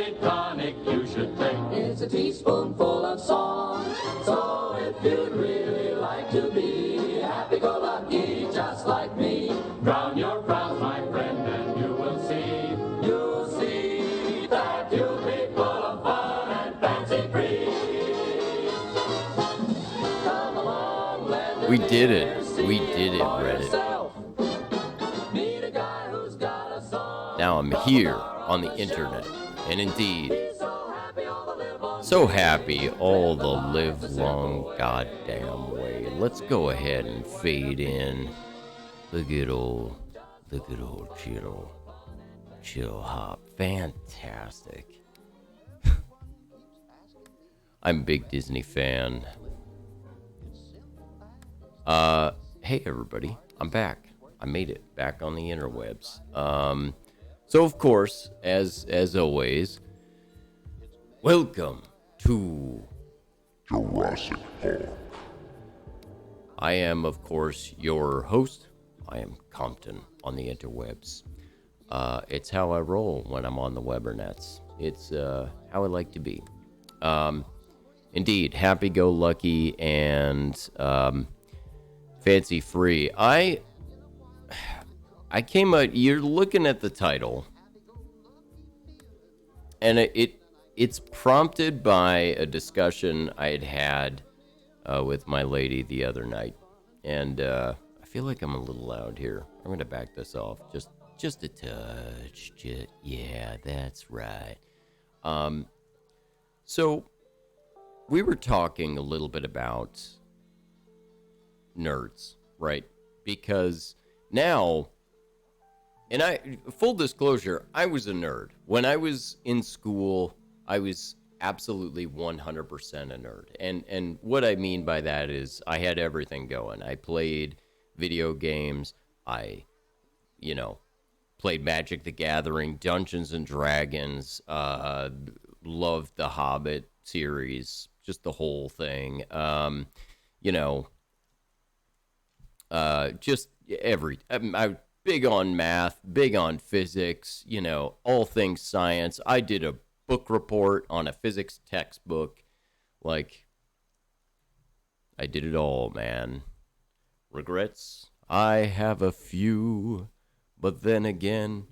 White tonic you should take. It's a teaspoonful of song. So if you'd really like to be happy-go-lucky just like me, drown your frowns, my friend, and you will see. You'll see that you'll be full of fun and fancy-free. Come along, lend We did it. We did it, Reddit. Now I'm here on the internet, and indeed, so happy all the live long goddamn way. And let's go ahead and fade in the good old chill hop. Fantastic. I'm a big Disney fan. Hey everybody, I'm back. I made it back on the interwebs. So of course, as always, welcome to Jurassic Park. I am, of course, your host. I am Compton on the interwebs. It's how I roll when I'm on the Webernets. It's how I like to be. Indeed, happy-go-lucky and fancy-free. I came out, you're looking at the title, and it's prompted by a discussion I had with my lady the other night, and I feel like I'm a little loud here. I'm going to back this off, just a touch. Yeah, that's right. So we were talking a little bit about nerds, right? Because now... And full disclosure, I was a nerd. When I was in school, I was absolutely 100% a nerd. And what I mean by that is I had everything going. I played video games. I, played Magic the Gathering, Dungeons and Dragons, loved the Hobbit series, just the whole thing. Just I big on math, big on physics, all things science. I did a book report on a physics textbook. Like, I did it all, man. Regrets? I have a few, but then again,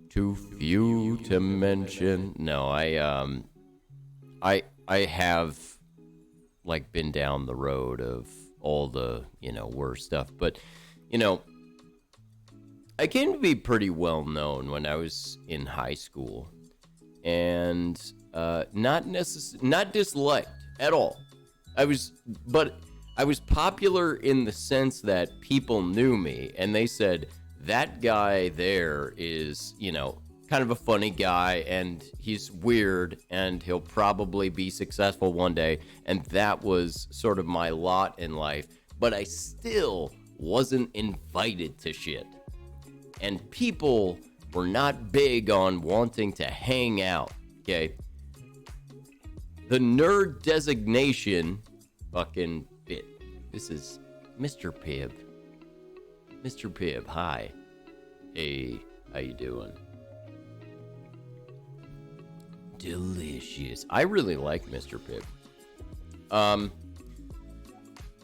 too few to mention. No, I have, been down the road of all the, worst stuff. But, I came to be pretty well known when I was in high school, and not disliked at all. I was popular in the sense that people knew me, and they said, that guy there is, kind of a funny guy, and he's weird, and he'll probably be successful one day, and that was sort of my lot in life, but I still wasn't invited to shit. And people were not big on wanting to hang out, okay? The nerd designation fucking bit. This is Mr. Pibb. Mr. Pibb, hi. Hey, how you doing? Delicious. I really like Mr. Pibb.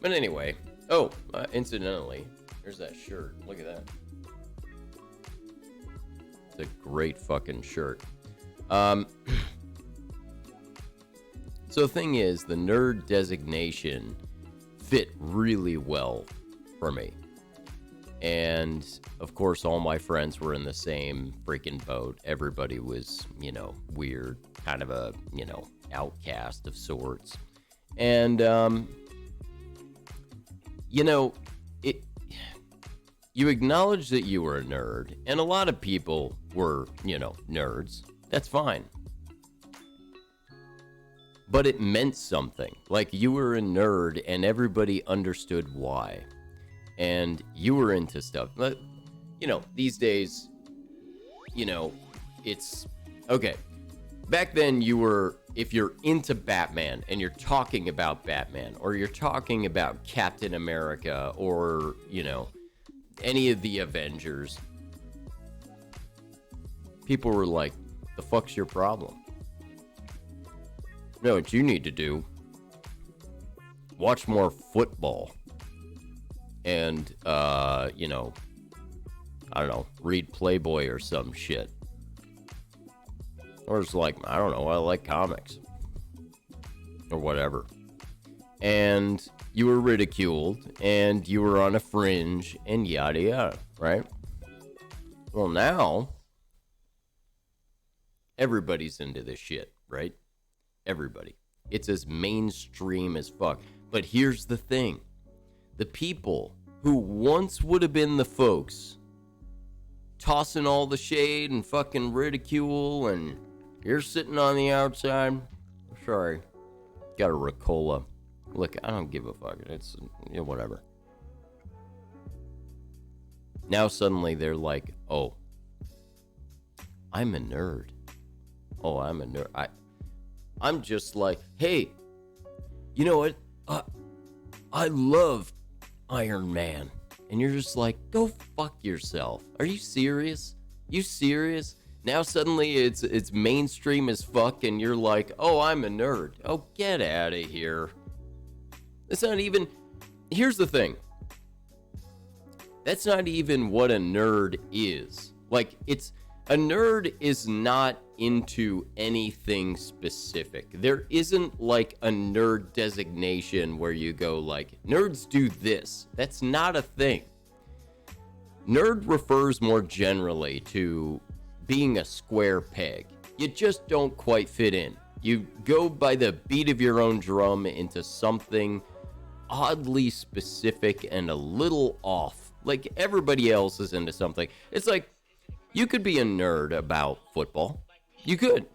But anyway. Oh, incidentally, there's that shirt. Look at that. It's a great fucking shirt. So the thing is, the nerd designation fit really well for me. And, of course, all my friends were in the same freaking boat. Everybody was, weird, kind of a, outcast of sorts. And, you acknowledge that you were a nerd, and a lot of people were, nerds. That's fine. But it meant something. Like, you were a nerd, and everybody understood why. And you were into stuff. But, these days, it's... Okay. Back then, if you're into Batman, and you're talking about Batman, or you're talking about Captain America, or, any of the Avengers, people were like, The fuck's your problem? You know what you need to do? Watch more football. And, you know, I don't know, read Playboy or some shit. Or it's like, I don't know, I like comics. Or whatever. And you were ridiculed, and you were on a fringe, and yada yada, right? Well, now, everybody's into this shit, right? Everybody. It's as mainstream as fuck. But here's the thing. The people who once would have been the folks tossing all the shade and fucking ridicule, and you're sitting on the outside. Sorry. Got a Ricola. Look, I don't give a fuck. It's, you know, whatever. Now suddenly they're like, oh, I'm a nerd. Oh, I'm a nerd. I'm just like, hey, you know what? I love Iron Man. And you're just like, go fuck yourself. Are you serious? You serious? Now suddenly it's mainstream as fuck, and you're like, oh, I'm a nerd. Oh, get out of here. That's not even... Here's the thing. That's not even what a nerd is. Like, it's... A nerd is not into anything specific. There isn't like a nerd designation where you go like, nerds do this. That's not a thing. Nerd refers more generally to being a square peg. You just don't quite fit in. You go by the beat of your own drum into something oddly specific and a little off. Like everybody else is into something. It's like, you could be a nerd about football. You could.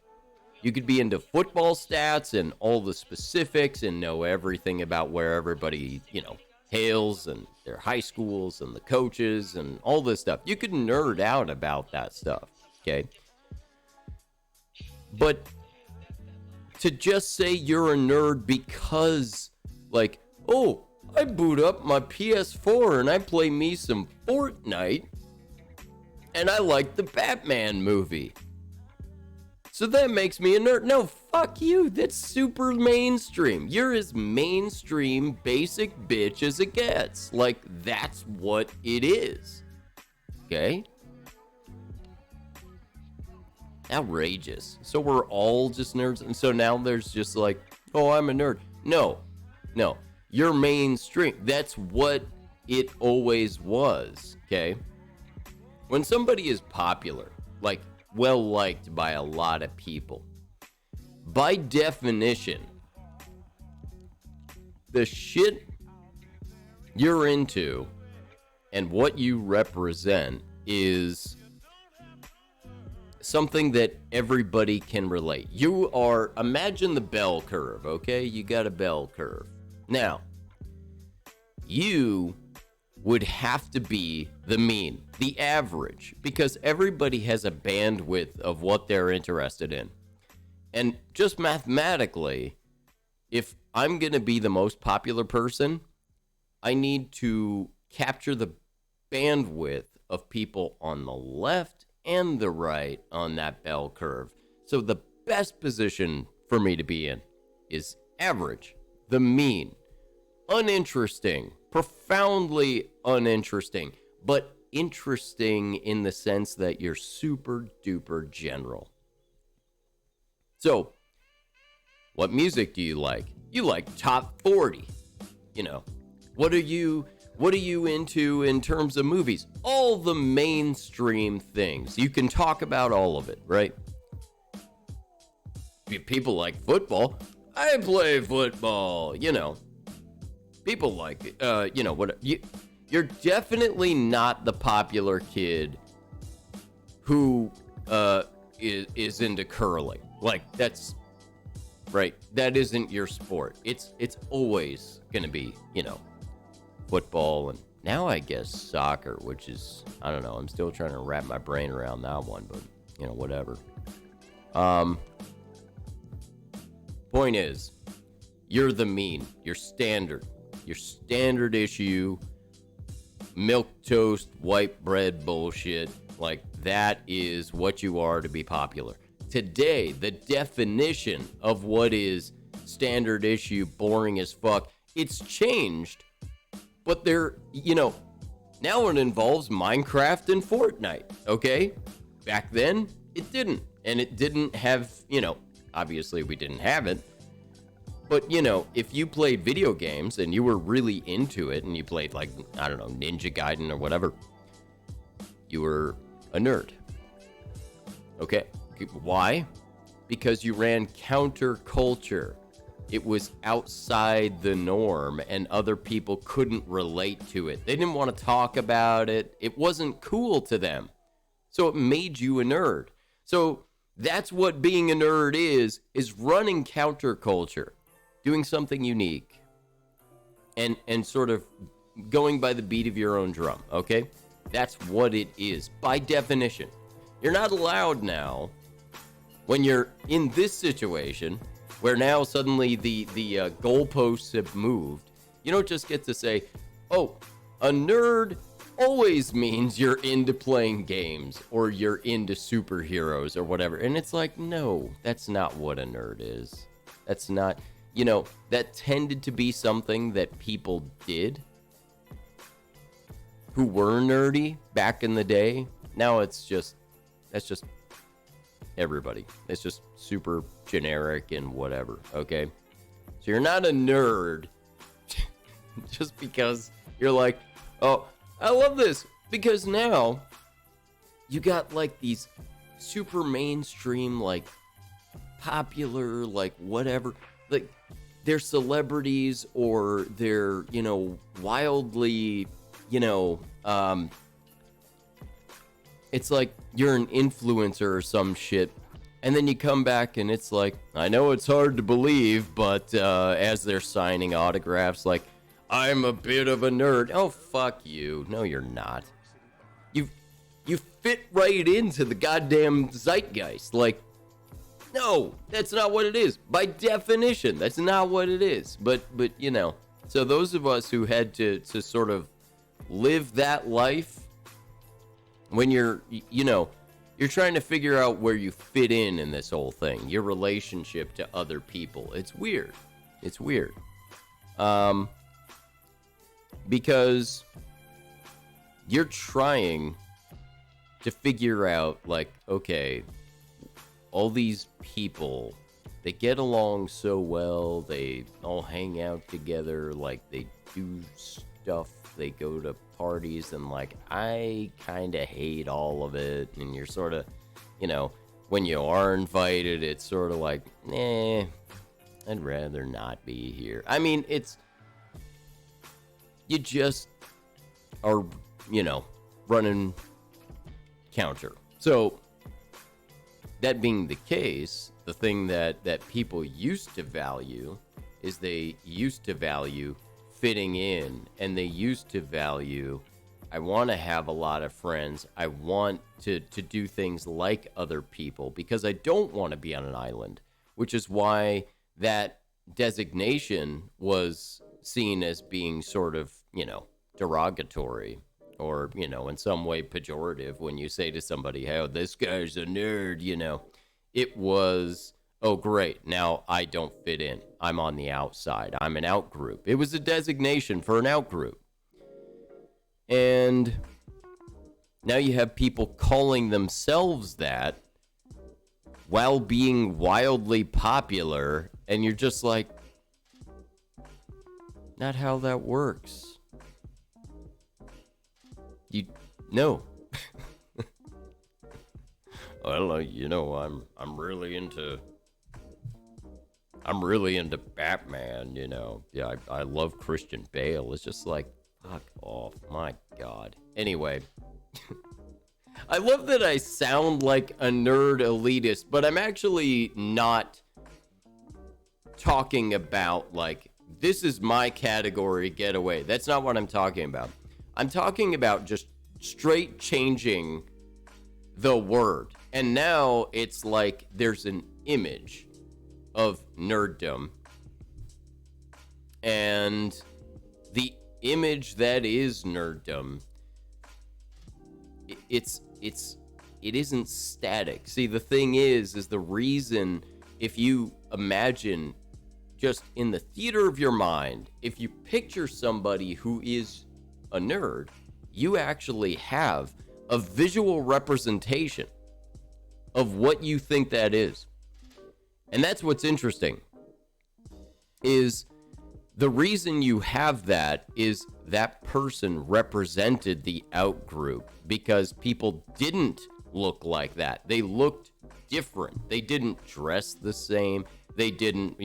You could be into football stats and all the specifics and know everything about where everybody, you know, hails and their high schools and the coaches and all this stuff. You could nerd out about that stuff, okay? But to just say you're a nerd because, like, oh, I boot up my PS4 and I play me some Fortnite, and I like the Batman movie, so that makes me a nerd. No, fuck you. That's super mainstream. You're as mainstream basic bitch as it gets. Like, that's what it is. Okay? Outrageous. So we're all just nerds, and so now there's just like, oh, I'm a nerd. No. You're mainstream. That's what it always was. Okay? When somebody is popular, like well-liked by a lot of people, by definition, the shit you're into and what you represent is something that everybody can relate. You are, imagine the bell curve, okay? You got a bell curve. Now, you would have to be the mean, the average, because everybody has a bandwidth of what they're interested in. And just mathematically, if I'm going to be the most popular person, I need to capture the bandwidth of people on the left and the right on that bell curve. So the best position for me to be in is average, the mean, uninteresting, profoundly uninteresting, but interesting in the sense that you're super duper general. So, what music do you like? You like top 40. You know, what are you into in terms of movies? All the mainstream things. You can talk about all of it, right? People like football. I play football, you know. People like it, you know, what you're definitely not the popular kid who is into curling. Like, that's right. That isn't your sport. It's always gonna be, you know, football, and now I guess soccer, which is, I don't know. I'm still trying to wrap my brain around that one, but you know, whatever. Point is, you're the mean. You're standard. Your standard issue, milk toast, white bread bullshit. Like, that is what you are to be popular. today, the definition of what is standard issue, boring as fuck, it's changed. But now it involves Minecraft and Fortnite, okay? Back then, it didn't. And it didn't have, obviously we didn't have it. But, if you played video games and you were really into it and you played, like, I don't know, Ninja Gaiden or whatever, you were a nerd. Okay? Why? Because you ran counterculture. It was outside the norm and other people couldn't relate to it. They didn't want to talk about it. It wasn't cool to them. So it made you a nerd. So that's what being a nerd is running counterculture, doing something unique, and sort of going by the beat of your own drum, okay? That's what it is, by definition. You're not allowed now, when you're in this situation, where now suddenly the goalposts have moved, you don't just get to say, oh, a nerd always means you're into playing games or you're into superheroes or whatever. And it's like, no, that's not what a nerd is. That's not, that tended to be something that people did who were nerdy back in the day. Now that's just everybody. It's just super generic and whatever, okay? So you're not a nerd just because you're like, oh, I love this, because now you got like these super mainstream, like popular, like whatever, like they're celebrities or they're, wildly, it's like you're an influencer or some shit. And then you come back and it's like, I know it's hard to believe, but as they're signing autographs, like, I'm a bit of a nerd. Oh, fuck you. No, you're not. You fit right into the goddamn zeitgeist. Like, no, that's not what it is. By definition, that's not what it is. But so those of us who had to sort of live that life, when you're trying to figure out where you fit in this whole thing, your relationship to other people. It's weird. It's weird. Because you're trying to figure out, like, okay, all these people, they get along so well, they all hang out together, like, they do stuff, they go to parties, and, like, I kind of hate all of it, and you're sort of, when you are invited, it's sort of like, I'd rather not be here. I mean, you just are, running counter. So, that being the case, the thing that people used to value is they used to value fitting in, and they used to value, I want to have a lot of friends. I want to do things like other people because I don't want to be on an island, which is why that designation was seen as being sort of, derogatory or, in some way pejorative when you say to somebody, hey, this guy's a nerd, It was, oh, great, now I don't fit in. I'm on the outside. I'm an out group. It was a designation for an out group. And now you have people calling themselves that while being wildly popular, and you're just like, not how that works. No. Well, I'm really into Batman, Yeah, I love Christian Bale. It's just like, fuck off, my God. Anyway, I love that I sound like a nerd elitist, but I'm actually not talking about, like, this is my category, get away. That's not what I'm talking about. I'm talking about just straight changing the word. And now it's like there's an image of nerddom. And the image that is nerddom, it's it isn't static. See, the thing is the reason, if you imagine just in the theater of your mind, if you picture somebody who is a nerd, you actually have a visual representation of what you think that is. And that's what's interesting, is the reason you have that is that person represented the out group, because people didn't look like that. They looked different. They didn't dress the same. They didn't,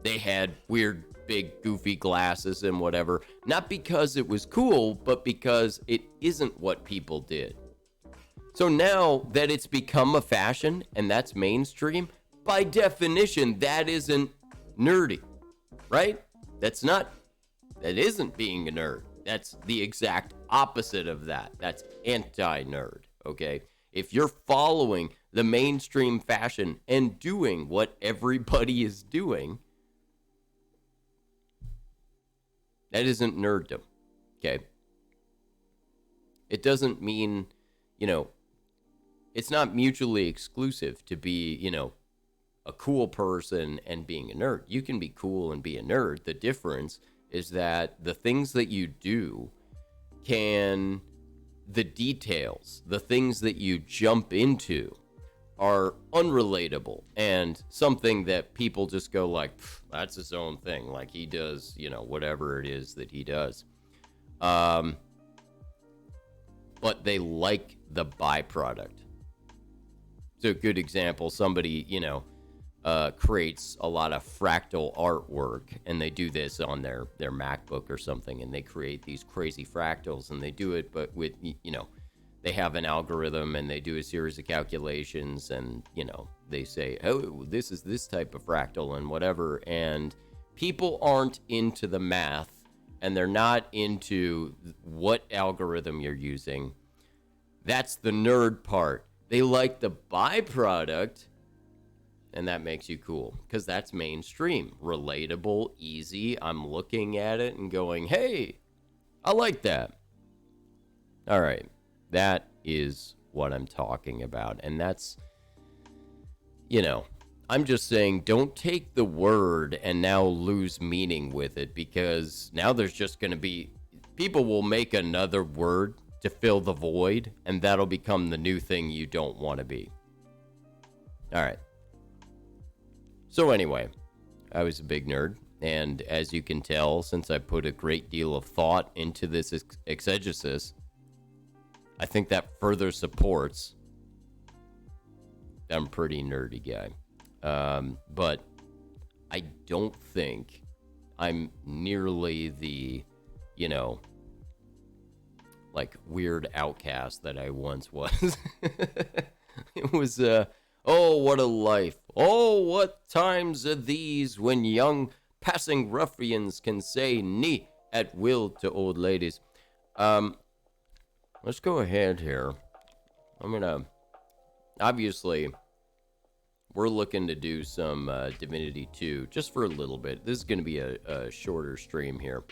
they had weird, big, goofy glasses and whatever. Not because it was cool, but because it isn't what people did. So now that it's become a fashion and that's mainstream, by definition, that isn't nerdy, right? That isn't being a nerd. That's the exact opposite of that. That's anti-nerd, okay? If you're following the mainstream fashion and doing what everybody is doing, that isn't nerddom, okay? It doesn't mean, it's not mutually exclusive to be, a cool person and being a nerd. You can be cool and be a nerd. The difference is that the things that you do the details, the things that you jump into are unrelatable and something that people just go like, that's his own thing. Like he does, whatever it is that he does. But they like the byproduct. So a good example, somebody, creates a lot of fractal artwork, and they do this on their MacBook or something, and they create these crazy fractals, and they do it, but with, they have an algorithm, and they do a series of calculations, and, they say, oh, this is this type of fractal and whatever, and people aren't into the math, and they're not into what algorithm you're using. That's the nerd part. They like the byproduct, and that makes you cool, because that's mainstream, relatable, easy. I'm looking at it and going, hey, I like that. All right, that is what I'm talking about. And that's, I'm just saying, don't take the word and now lose meaning with it, because now there's just going to be, people will make another word to fill the void, and that'll become the new thing you don't want to be. All right. So anyway, I was a big nerd, and as you can tell, since I put a great deal of thought into this exegesis, I think that further supports that I'm a pretty nerdy guy. But I don't think I'm nearly the, like weird outcast that I once was. It was, oh, what a life. Oh, what times are these when young passing ruffians can say "nee" at will to old ladies. Let's go ahead here. Obviously, we're looking to do some Divinity 2 just for a little bit. This is going to be a shorter stream here.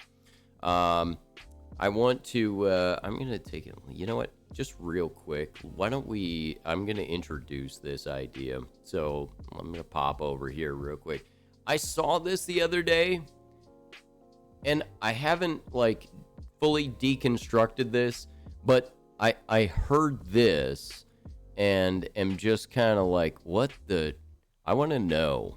I want to, I'm going to take it, you know what, just real quick, why don't we, I'm going to introduce this idea. So I'm going to pop over here real quick. I saw this the other day, and I haven't, fully deconstructed this, but I heard this, and am just kind of like, what the, I want to know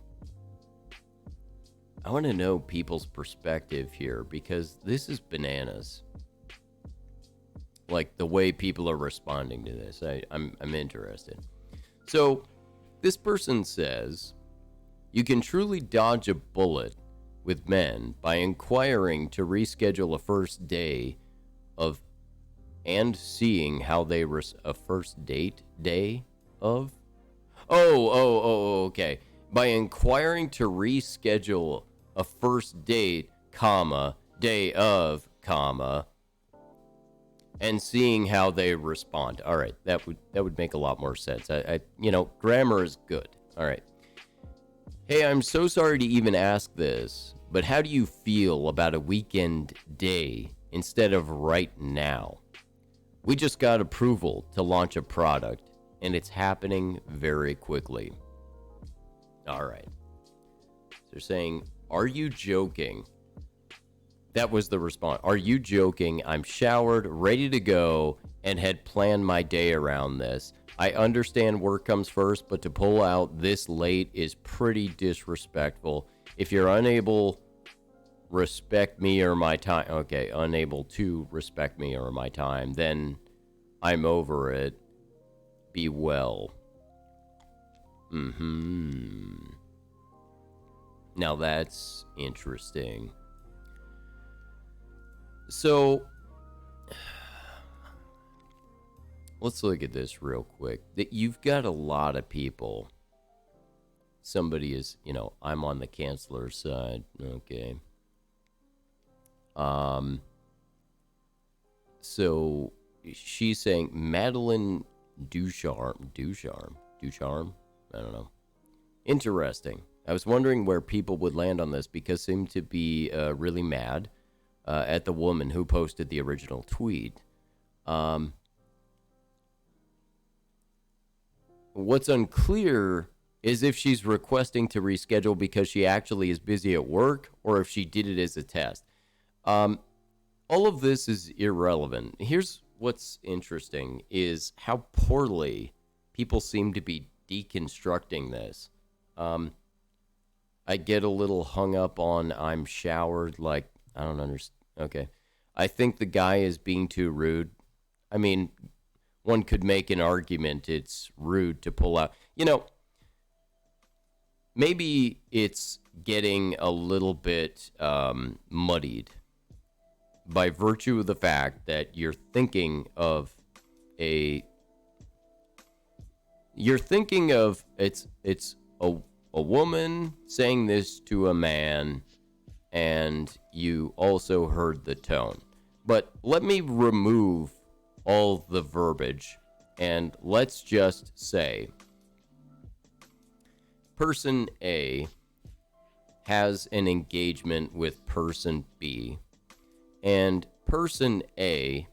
people's perspective here, because this is bananas. Like the way people are responding to this. I'm interested. So this person says, you can truly dodge a bullet with men by inquiring to reschedule a first day of and seeing how they a first date day of. Okay. By inquiring to reschedule a first date, comma, day of, comma, and seeing how they respond. All right, that would make a lot more sense. I grammar is good. All right. Hey, I'm so sorry to even ask this, but how do you feel about a weekend day instead of right now? We just got approval to launch a product, and it's happening very quickly. All right. They're saying, are you joking? That was the response. Are you joking? I'm showered, ready to go, and had planned my day around this. I understand work comes first, but to pull out this late is pretty disrespectful. If you're unable respect me or my time, okay, unable to respect me or my time, then I'm over it. Be well. Now that's interesting. So let's look at this real quick. That you've got a lot of people. Somebody is, I'm on the canceler's side. Okay. So she's saying Madeline Ducharme. I don't know. Interesting. I was wondering where people would land on this because seem to be really mad at the woman who posted the original tweet. What's unclear is if she's requesting to reschedule because she actually is busy at work or if she did it as a test. All of this is irrelevant. Here's what's interesting is how poorly people seem to be deconstructing this. I get a little hung up on I'm showered, like, I don't understand. Okay. I think the guy is being too rude. I mean, one could make an argument it's rude to pull out. Maybe it's getting a little bit muddied by virtue of the fact that you're thinking of it's a woman saying this to a man, and you also heard the tone. But let me remove all the verbiage, and let's just say person A has an engagement with person B, and person A,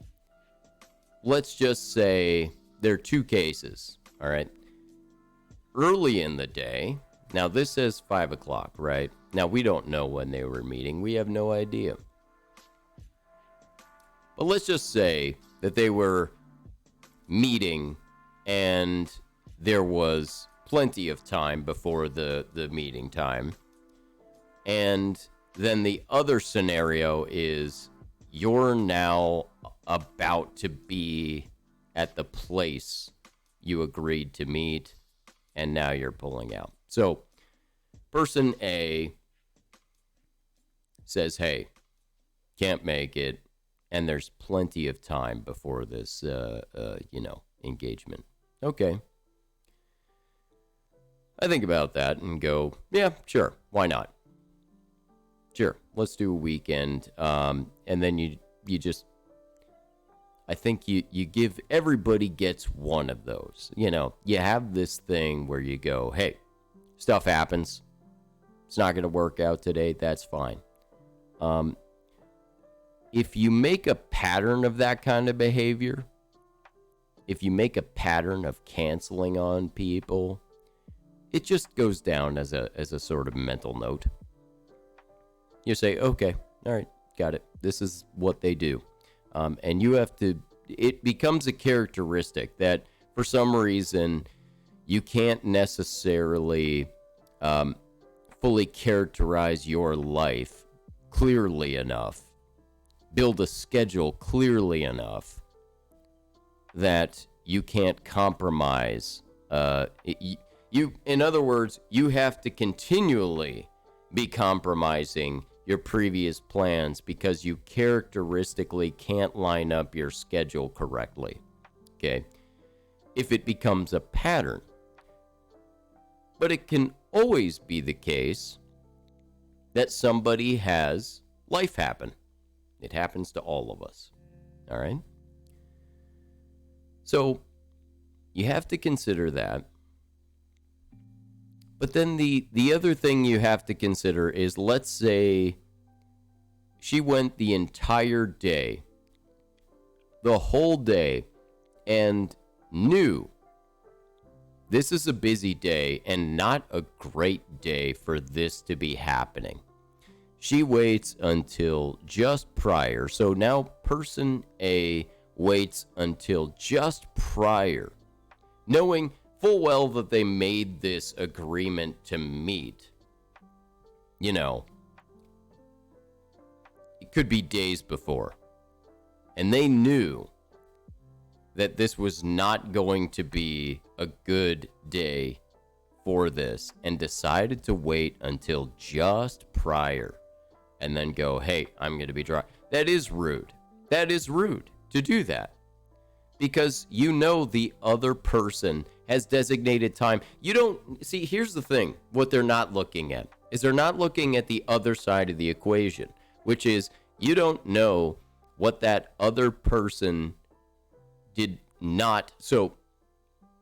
let's just say there are two cases, all right? Early in the day, now this says 5 o'clock, right? Now we don't know when they were meeting. We have no idea. But let's just say that they were meeting and there was plenty of time before the meeting time. And then the other scenario is you're now about to be at the place you agreed to meet, and now you're pulling out. So person A says, hey, can't make it, and there's plenty of time before this, engagement. Okay. I think about that and go, yeah, sure, why not? Sure, let's do a weekend, and then you just, I think you give, everybody gets one of those. You have this thing where you go, hey, stuff happens. It's not going to work out today. That's fine. If you make a pattern of that kind of behavior, if you make a pattern of canceling on people, it just goes down as a sort of mental note. You say, okay, all right, got it. This is what they do. And you have to, it becomes a characteristic that for some reason you can't necessarily fully characterize your life clearly enough, build a schedule clearly enough that you can't compromise. In other words, you have to continually be compromising your previous plans because you characteristically can't line up your schedule correctly. Okay? If it becomes a pattern. But it can always be the case that somebody has life happen. It happens to all of us. All right? So you have to consider that. But then the other thing you have to consider is, let's say she went the entire day the whole day and knew this is a busy day and not a great day for this to be happening. She waits until just prior. So now person A waits until just prior, knowing full well that they made this agreement to meet. You know, it could be days before. And they knew that this was not going to be a good day for this and decided to wait until just prior and then go, hey, I'm going to be dry. That is rude. That is rude to do that because you know the other person has designated time. You don't see, here's the thing. What they're not looking at is they're not looking at the other side of the equation, which is you don't know what that other person did not. So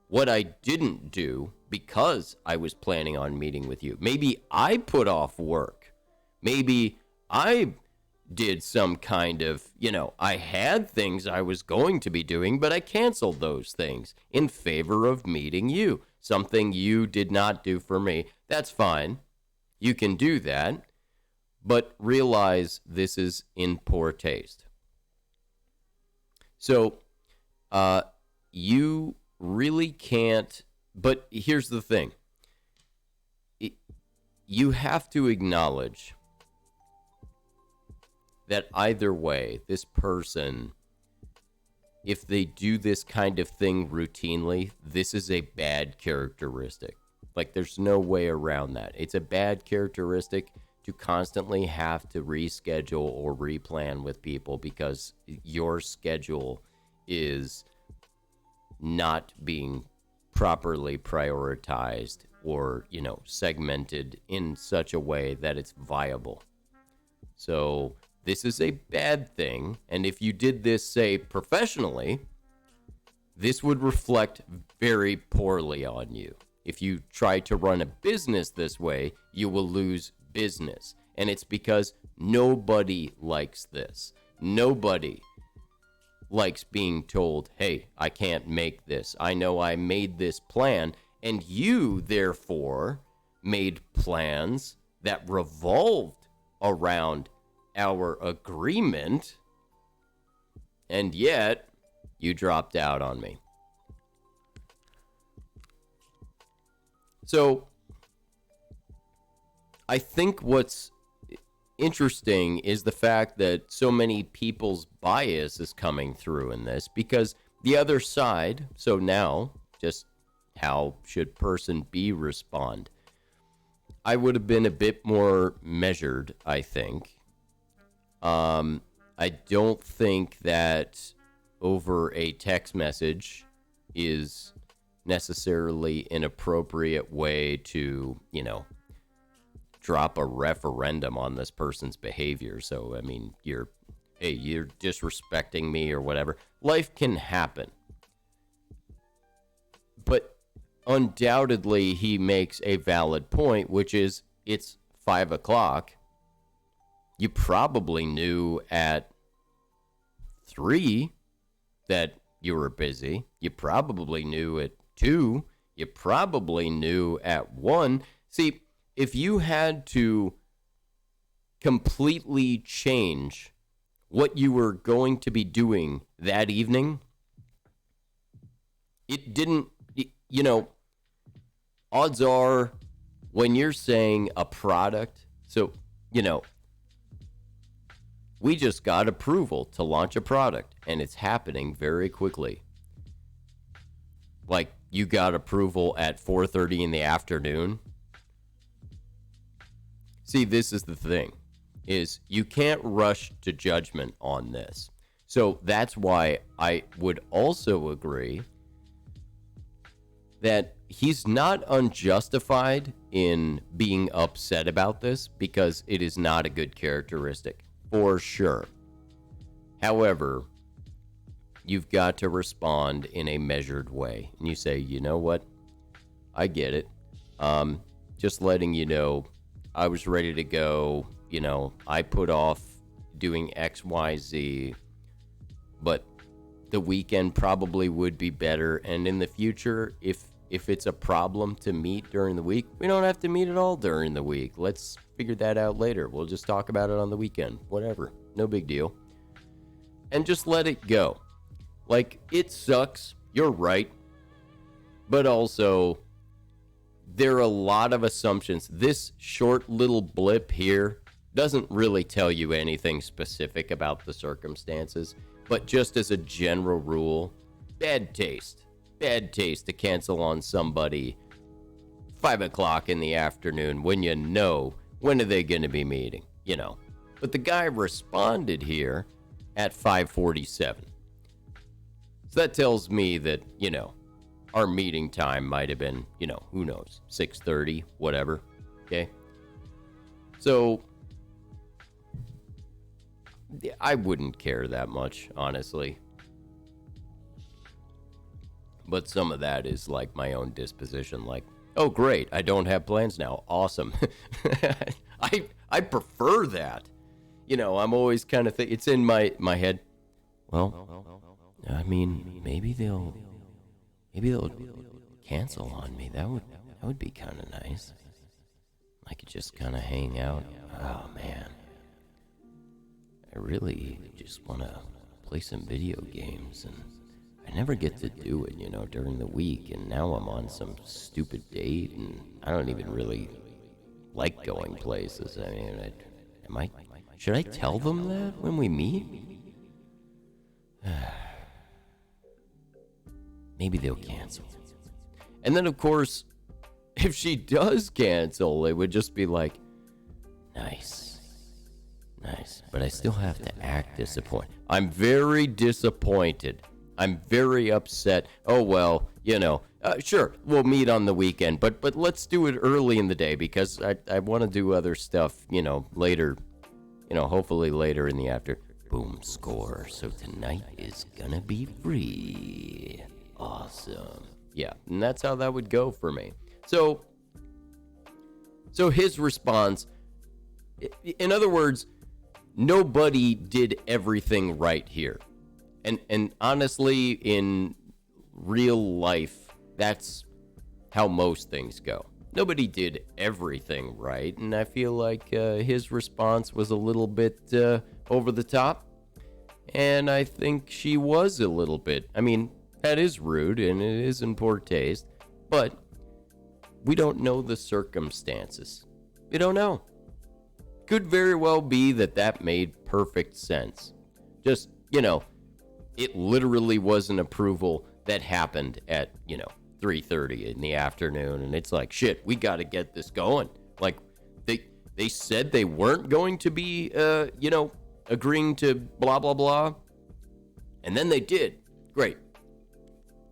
what I didn't do because I was planning on meeting with you. Maybe I put off work. Maybe I did some kind of, I had things I was going to be doing, but I canceled those things in favor of meeting you. Something you did not do for me. That's fine. You can do that, but realize this is in poor taste. So, you really can't, but here's the thing. You have to acknowledge that either way, this person, if they do this kind of thing routinely, this is a bad characteristic. Like, there's no way around that. It's a bad characteristic to constantly have to reschedule or replan with people because your schedule is not being properly prioritized or, segmented in such a way that it's viable. So this is a bad thing. And if you did this, say, professionally, this would reflect very poorly on you. If you try to run a business this way, you will lose business. And it's because nobody likes this. Nobody likes being told, hey, I can't make this. I know I made this plan, and you, therefore, made plans that revolved around our agreement, and yet you dropped out on me. So I think what's interesting is the fact that so many people's bias is coming through in this because the other side, so now just how should person B respond? I would have been a bit more measured, I think. I don't think that over a text message is necessarily an appropriate way to, drop a referendum on this person's behavior. So, I mean, you're disrespecting me or whatever. Life can happen. But undoubtedly, he makes a valid point, which is it's 5 o'clock. You probably knew at 3 that you were busy. You probably knew at 2. You probably knew at 1. See, if you had to completely change what you were going to be doing that evening, it didn't, odds are when you're saying a product, so, we just got approval to launch a product and it's happening very quickly. Like you got approval at 4:30 in the afternoon. See, this is the thing, is you can't rush to judgment on this. So that's why I would also agree that he's not unjustified in being upset about this because it is not a good characteristic, for sure. However, you've got to respond in a measured way. And you say, you know what? I get it. Just letting you know, I was ready to go. I put off doing X, Y, Z, but the weekend probably would be better. And in the future, if it's a problem to meet during the week, we don't have to meet at all during the week. Let's figure that out later. We'll just talk about it on the weekend. Whatever. No big deal. And just let it go. Like, it sucks. You're right. But also, there are a lot of assumptions. This short little blip here doesn't really tell you anything specific about the circumstances. But just as a general rule, bad taste. Bad taste to cancel on somebody 5 o'clock in the afternoon when you know when are they going to be meeting, you know. But the guy responded here at 5:47. So that tells me that, you know, our meeting time might have been, you know, who knows, 6:30, whatever, okay? So I wouldn't care that much, honestly. But some of that is like my own disposition, like, oh great, I don't have plans now. Awesome. I prefer that. You know, I'm always kind of it's in my head. Well, I mean, maybe they'll cancel on me. That would be kind of nice. I could just kind of hang out. Oh man, I really just want to play some video games, and I never get to do it, you know, during the week. And now I'm on some stupid date, and I don't even really like going places. I mean, should I tell them that when we meet? Maybe they'll cancel. And then, of course, if she does cancel, it would just be like, nice. But I still have to act disappointed. I'm very disappointed. I'm very upset. Oh, well, you know, sure, we'll meet on the weekend, but let's do it early in the day because I want to do other stuff, you know, later, you know, hopefully later in the after. Boom, score. So tonight is gonna be free. Awesome. Yeah, and that's how that would go for me. So his response, in other words, nobody did everything right here. And honestly, in real life, that's how most things go. Nobody did everything right, and I feel like his response was a little bit over the top. And I think she was a little bit. I mean, that is rude, and it is in poor taste. But we don't know the circumstances. We don't know. Could very well be that made perfect sense. Just, you know, it literally was an approval that happened at, you know, 3:30 in the afternoon, and it's like, shit, we got to get this going. Like, they said they weren't going to be, you know, agreeing to blah blah blah, and then they did. Great.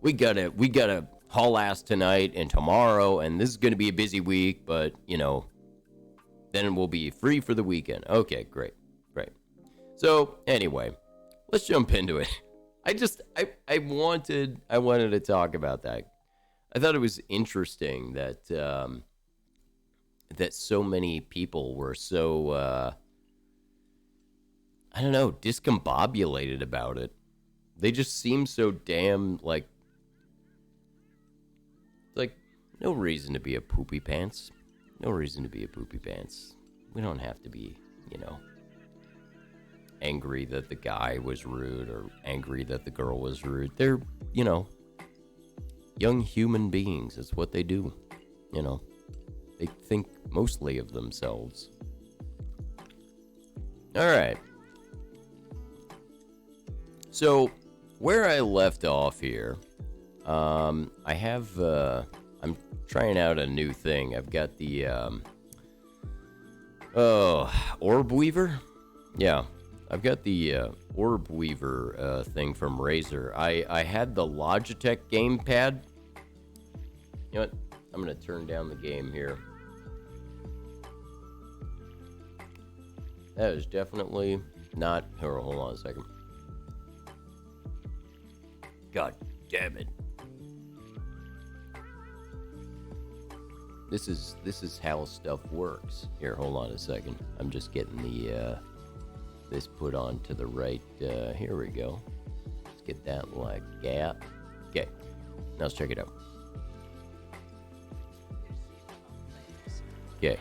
We gotta haul ass tonight and tomorrow, and this is gonna be a busy week, but you know, then we'll be free for the weekend. Okay, great. So anyway, let's jump into it. I wanted to talk about that. I thought it was interesting that that so many people were so I don't know, discombobulated about it. They just seem so damn like no reason to be a poopy pants. No reason to be a poopy pants. We don't have to be, you know, angry that the guy was rude or angry that the girl was rude. They're, you know, young human beings. It's what they do. You know, they think mostly of themselves. All right. So where I left off here, I have, I'm trying out a new thing. I've got the, Orb Weaver? Yeah, I've got the Orb Weaver thing from Razer. I had the Logitech gamepad. You know what? I'm going to turn down the game here. That is definitely not... Hold on a second. God damn it. This is how stuff works. Here, hold on a second. I'm just getting the this put on to the right. Here we go. Just get that like that. Okay, now let's check it out. Okay,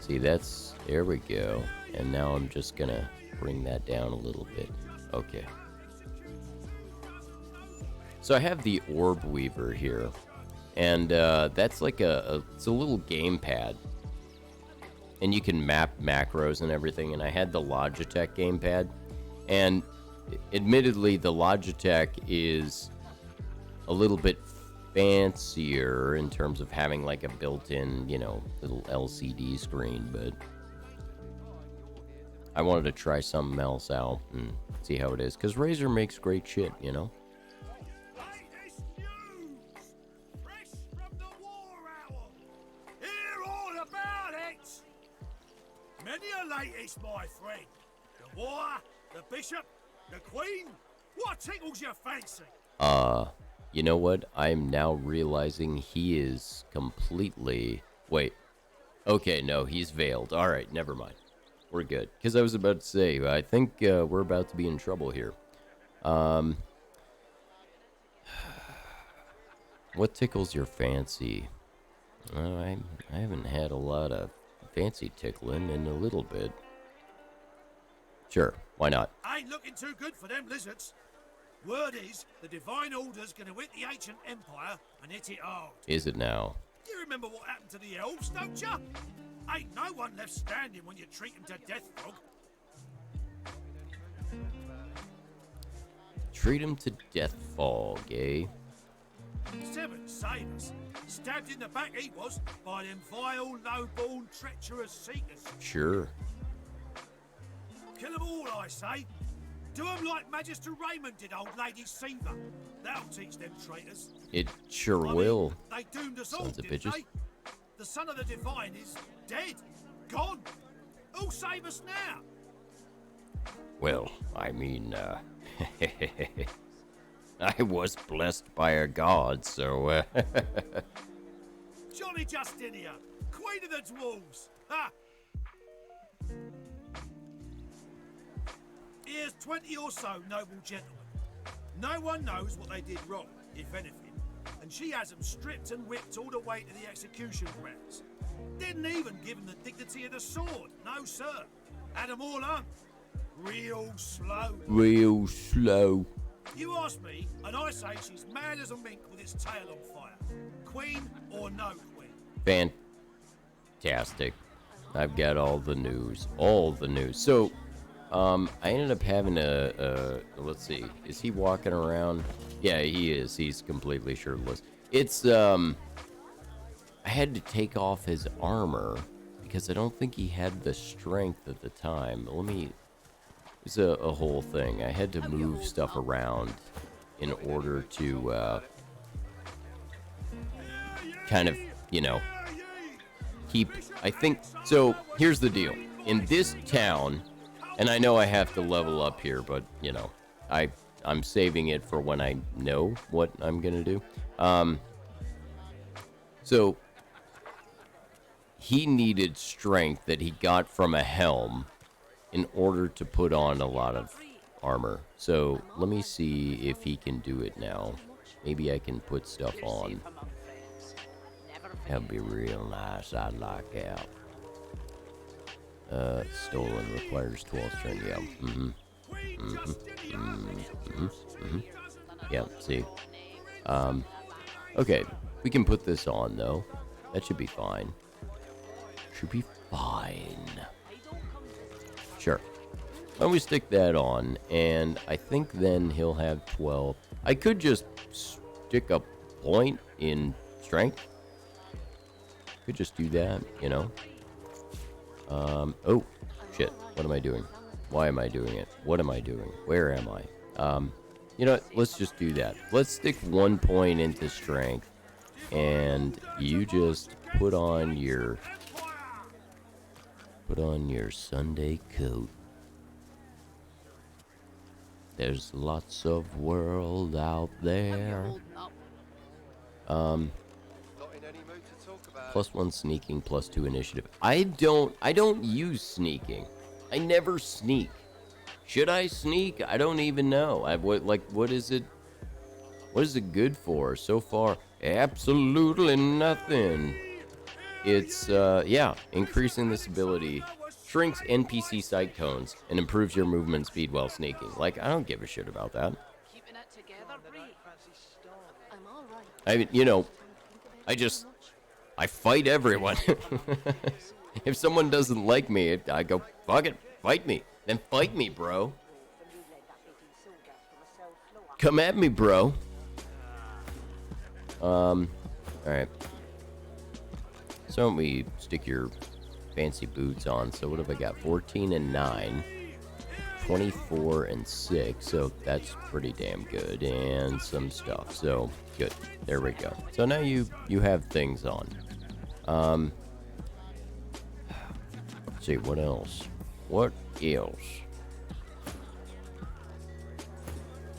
see there we go. And now I'm just gonna bring that down a little bit. Okay. So I have the Orb Weaver here, and that's like it's a little gamepad, and you can map macros and everything. And I had the Logitech gamepad, and admittedly the Logitech is a little bit fancier in terms of having like a built-in, little LCD screen, but I wanted to try something else out and see how it is, because Razer makes great shit, Latest news! Fresh from the war hour! Hear all about it! Many a latest, my friend. The war, the bishop, the queen. What tickles your fancy? You know what? I'm now realizing he is completely... Wait. Okay, no, he's veiled. Alright, never mind. We're good. Because I was about to say, I think we're about to be in trouble here. What tickles your fancy? I haven't had a lot of fancy tickling in a little bit. Sure, why not? Ain't looking too good for them lizards. Word is, the Divine Order's gonna hit the ancient empire and hit it hard. Is it now? You remember what happened to the elves, don't ya? Ain't no one left standing when you treat them to death, Frog. Treat him to death, Fog, eh? 7 sailors. Stabbed in the back he was by them vile, low-born, treacherous seekers. Sure. Kill them all, I say. Do them like Magister Raymond did old Lady Seaver. That'll teach them traitors. It sure I mean, will. they doomed us all, Sons of didn't bitches. they? The son of the divine is dead. Gone. Who'll save us now? Well, I mean, I was blessed by a god, so, Johnny Justinia, Queen of the Dwarves. Ha! Here's 20 or so noble gentlemen. No one knows what they did wrong, if anything, and she has them stripped and whipped all the way to the execution grounds. Didn't even give them the dignity of the sword, no sir. Had them all hung. Real slow. real slow. You ask me, and I say she's mad as a mink with its tail on fire. Queen or no queen? Fantastic. I've got all the news. All the news. So, I ended up having let's see. Is he walking around? Yeah, he is. He's completely shirtless. It's, I had to take off his armor because I don't think he had the strength at the time. It's a whole thing. I had to move stuff around in order to, kind of, keep, I think, so here's the deal. In this town, and I know I have to level up here, but, I'm saving it for when I know what I'm gonna do. So, he needed strength that he got from a helm in order to put on a lot of armor. So, let me see if he can do it now. Maybe I can put stuff on. That'd be real nice. I'd like that. Stolen requires 12 strength. Yeah. Yeah, see. Okay. We can put this on, though. That should be fine. Should be fine. Sure. Why don't we stick that on, and I think then he'll have 12. I could just stick a point in strength. Could just do that, Oh, shit. What am I doing? Why am I doing it? What am I doing? Where am I? You know what? Let's just do that. Let's stick 1 point into strength, and you just put on your Sunday coat. There's lots of world out there. +1 sneaking, +2 initiative. I don't use sneaking. I never sneak. Should I sneak? I don't even know. What is it? What is it good for so far? Absolutely nothing. It's, yeah, increasing this ability, shrinks NPC sight cones, and improves your movement speed while sneaking. Like, I don't give a shit about that. I mean, you know, I fight everyone. If someone doesn't like me, I go, fuck it, fight me. Then fight me, bro. Come at me, bro. Alright. So don't we stick your fancy boots on. So what have I got? 14 and 9. 24 and 6. So that's pretty damn good. And some stuff. So good. There we go. So now you have things on. Let's see, what else? What else?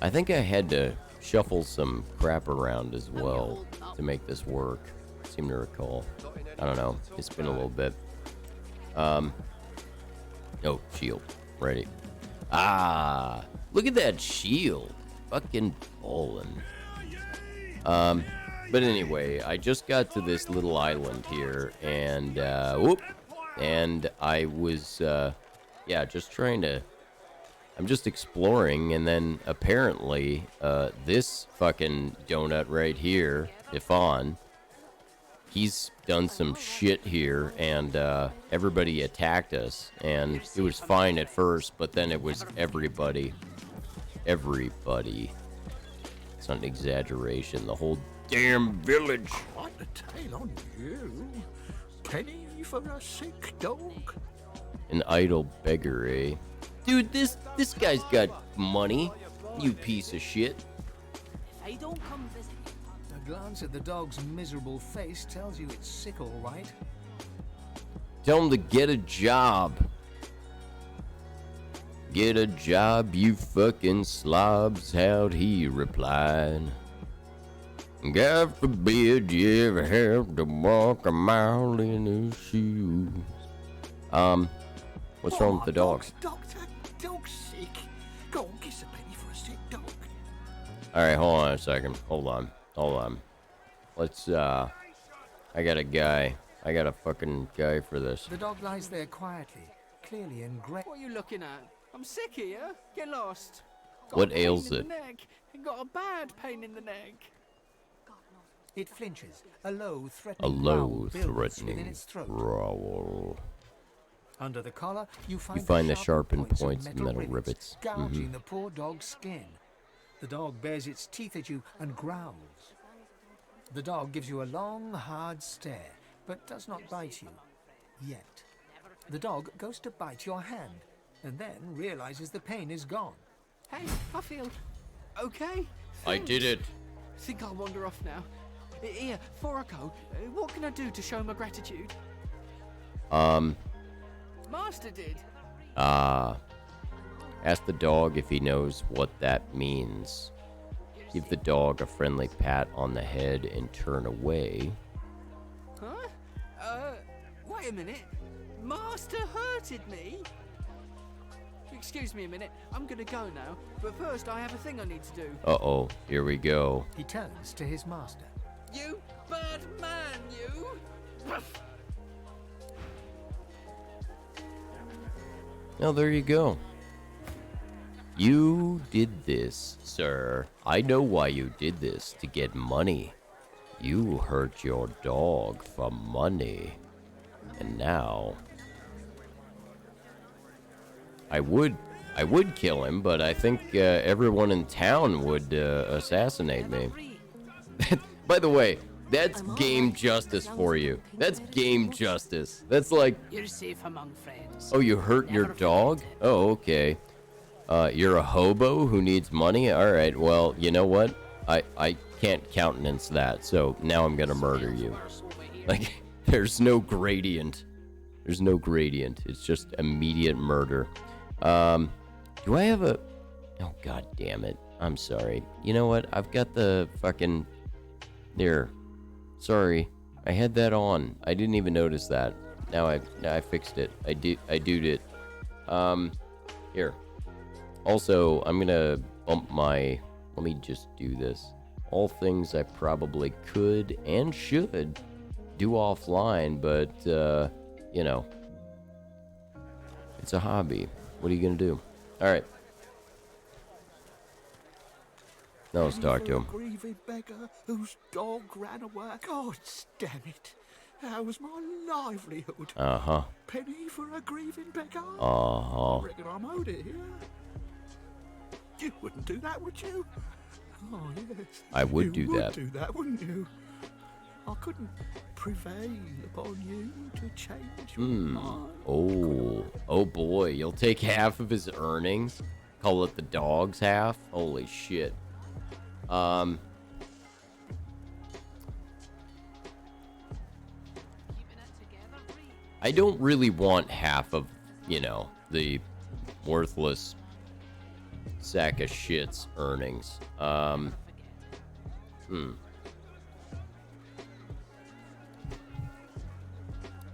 I think I had to shuffle some crap around as well to make this work. I seem to recall. I don't know. It's been a little bit. Oh, shield. Ready. Ah, look at that shield. Fucking ballin'. But anyway, I just got to this little island here, and, whoop. And I was, yeah, just trying to... I'm just exploring, and then apparently, this fucking donut right here, Ifan, he's done some shit here, and everybody attacked us, and it was fine at first, but then it was everybody. Everybody. It's not an exaggeration. The whole damn village. Quite the tale on you. Penny for a sick dog. An idle beggar, eh? Dude, this guy's got money, you piece of shit. I don't come visit. A glance at the dog's miserable face tells you it's sick, all right. Tell him to get a job. Get a job, you fucking slobs, how'd he replied. God forbid you ever have to walk a mile in his shoes. What's wrong with the dog? Doctor, dog's sick. Go on, kiss a penny for a sick dog. Alright, hold on a second. Hold on. Let's, I got a fucking guy for this. The dog lies there quietly, clearly in great... What are you looking at? I'm sick here. Get lost. What ails it? Got a bad pain in the neck. It flinches. A low, threatening growl builds within its throat. Growl. Under the collar, you find find the sharpened of points of metal rivets. gouging the poor dog's skin. The dog bares its teeth at you and growls. The dog gives you a long, hard stare, but does not bite you. Yet. The dog goes to bite your hand, and then realizes the pain is gone. Hey, I feel okay. I did it. Think I'll wander off now. Here, before I go, what can I do to show my gratitude? Master did. Ask the dog if he knows what that means. Give the dog a friendly pat on the head and turn away. Huh? Wait a minute. Master hurted me? Excuse me a minute. I'm gonna go now. But first, I have a thing I need to do. Uh-oh, here we go. He turns to his master. You bad man, you! Now there you go. You did this, sir. I know why you did this, to get money. You hurt your dog for money. And now... I would kill him, but I think everyone in town would assassinate me. By the way, that's game justice for you. That's game justice. That's like... You're safe among friends. Oh, you hurt your dog? Oh, okay. You're a hobo who needs money? Alright, well, you know what? I can't countenance that, so now I'm gonna murder you. Like, there's no gradient. There's no gradient. It's just immediate murder. Do I have a... Oh, god damn it. I'm sorry. You know what? I've got the fucking... There. Sorry. I had that on. I didn't even notice that. Now I fixed it. I did it. Here. Also, I'm gonna bump my... Let me just do this. All things I probably could and should do offline, but, you know, it's a hobby. What are you gonna do? Alright. Now let's talk to him. Grieving beggar whose dog ran away. God damn it. That was my livelihood. Uh-huh. Penny for a grieving beggar? Uh-huh. I reckon I'm owed it, yeah? You wouldn't do that, would you? Oh, yes. I would do that. You would do that, wouldn't you? I couldn't prevail upon you to change your mind. Oh boy, you'll take half of his earnings? Call it the dog's half? Holy shit. I don't really want half of, you know, the worthless sack of shit's earnings.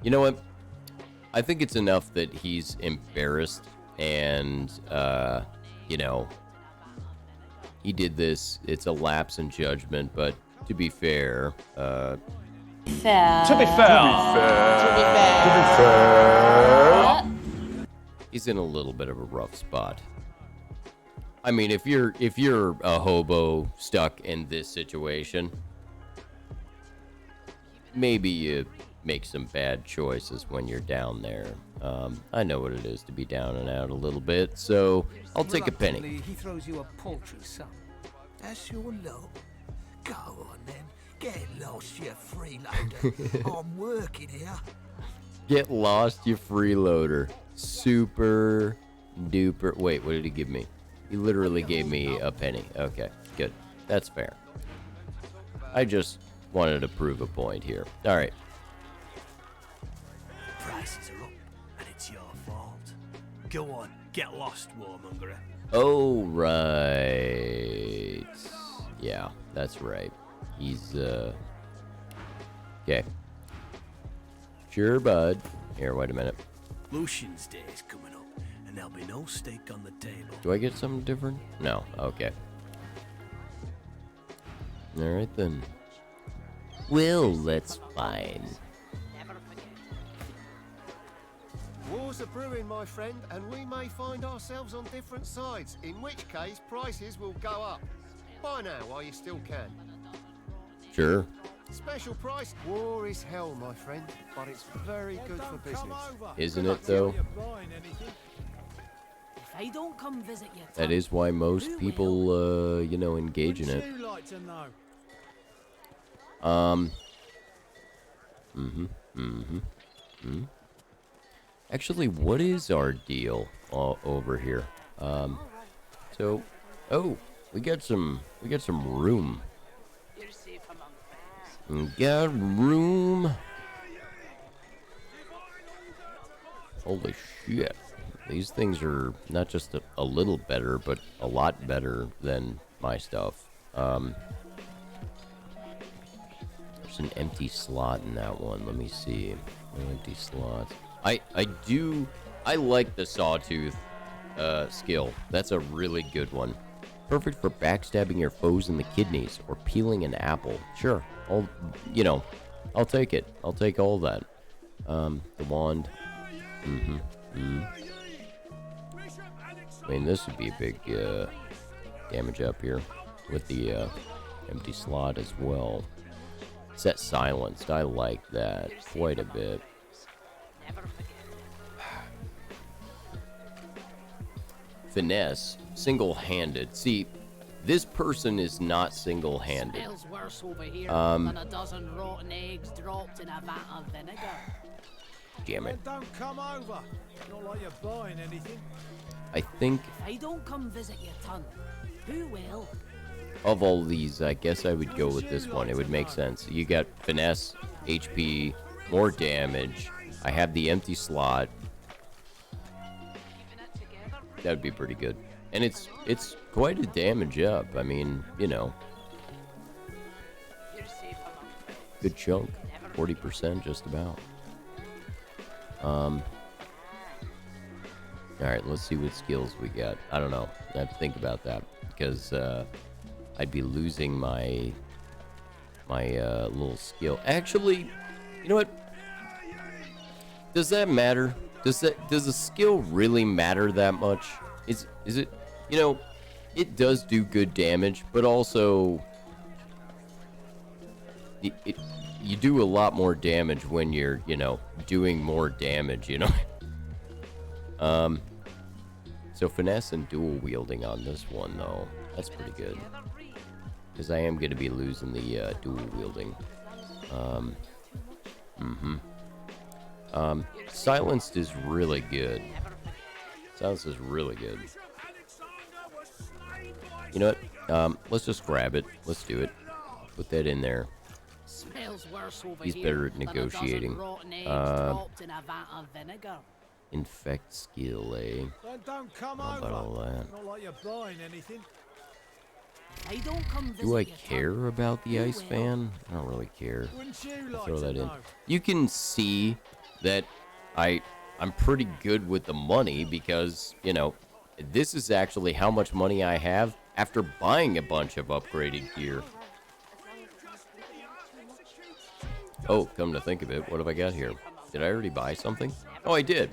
You know what? I think it's enough that he's embarrassed and, you know, he did this. It's a lapse in judgment, but to be fair, he's in a little bit of a rough spot. I mean, if you're a hobo stuck in this situation, maybe you make some bad choices when you're down there. I know what it is to be down and out a little bit, so I'll take a penny. He throws you a paltry sum. That's your luck. Go on then. Get lost, you freeloader. I'm working here. Get lost, you freeloader. Super duper. Wait, what did he give me? He literally gave me a penny. Okay, good. That's fair. I just wanted to prove a point here. All right. Prices are up, and it's your fault. Go on, get lost, warmongerer. Oh, right. Yeah, that's right. He's, okay. Sure, bud. Here, wait a minute. Lucian's Day is coming up, and there'll be no steak on the table. Do I get something different? No. Okay. All right, then. Well, that's fine. Wars are brewing, my friend, and we may find ourselves on different sides, in which case prices will go up. Buy now while you still can. Sure. Special price. War is hell, my friend, but it's very good for business. Isn't it, though? If I don't come visit you, That is why most people, you know, engage in it. Actually, what is our deal over here? So, oh, we got some room. You're safe among friends. Got room. Holy shit. These things are not just a little better, but a lot better than my stuff. There's an empty slot in that one. Let me see. No empty slots. I like the sawtooth skill. That's a really good one. Perfect for backstabbing your foes in the kidneys or peeling an apple. Sure. I'll take it. I'll take all that. The wand. I mean, this would be a big damage up here with the empty slot as well. Set silenced. I like that quite a bit. Finesse, single-handed. See, this person is not single-handed. Smells worse over here than a dozen rotten eggs dropped in a vat of vinegar. Damn it. Don't come over. Not like you're buying anything. I think If I don't come visit your ton, who will? of all these, I guess I would go with this one. It would make sense. You got finesse, HP, more damage. I have the empty slot. That would be pretty good. And it's quite a damage up. I mean, you know. Good chunk. 40% just about. Alright, let's see what skills we got. I don't know. I have to think about that. Because I'd be losing my little skill. Actually, you know what? Does that matter? Does a skill really matter that much? Is it, you know, it does do good damage, but also you do a lot more damage when you're, you know, doing more damage, you know. So finesse and dual wielding on this one though, that's pretty good. Because I am going to be losing the dual wielding. Silenced is really good. Silenced is really good. You know what? Let's just grab it. Let's do it. Put that in there. Smells worse over He's here better at than a dozen negotiating. rotten eggs dropped in a vat of vinegar. Infect skill, eh? Don't come How about all that? Not like you're buying anything. I don't come visit Do I your care town. about the You ice will. fan? I don't really care. Wouldn't you I'll like throw to that in. know? You can see that I'm pretty good with the money because, you know, this is actually how much money I have after buying a bunch of upgraded gear. Oh, come to think of it, what have I got here? Did I already buy something? Oh, I did.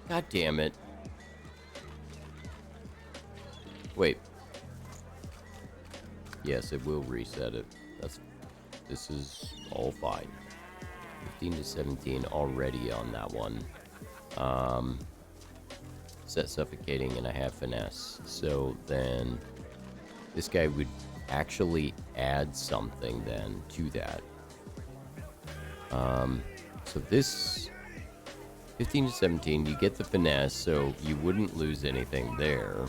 God damn it. Wait. Yes, it will reset it. This is all fine. 15 to 17 already on that one. Set suffocating and I have finesse. So then this guy would actually add something then to that. So this 15 to 17, you get the finesse, so you wouldn't lose anything there.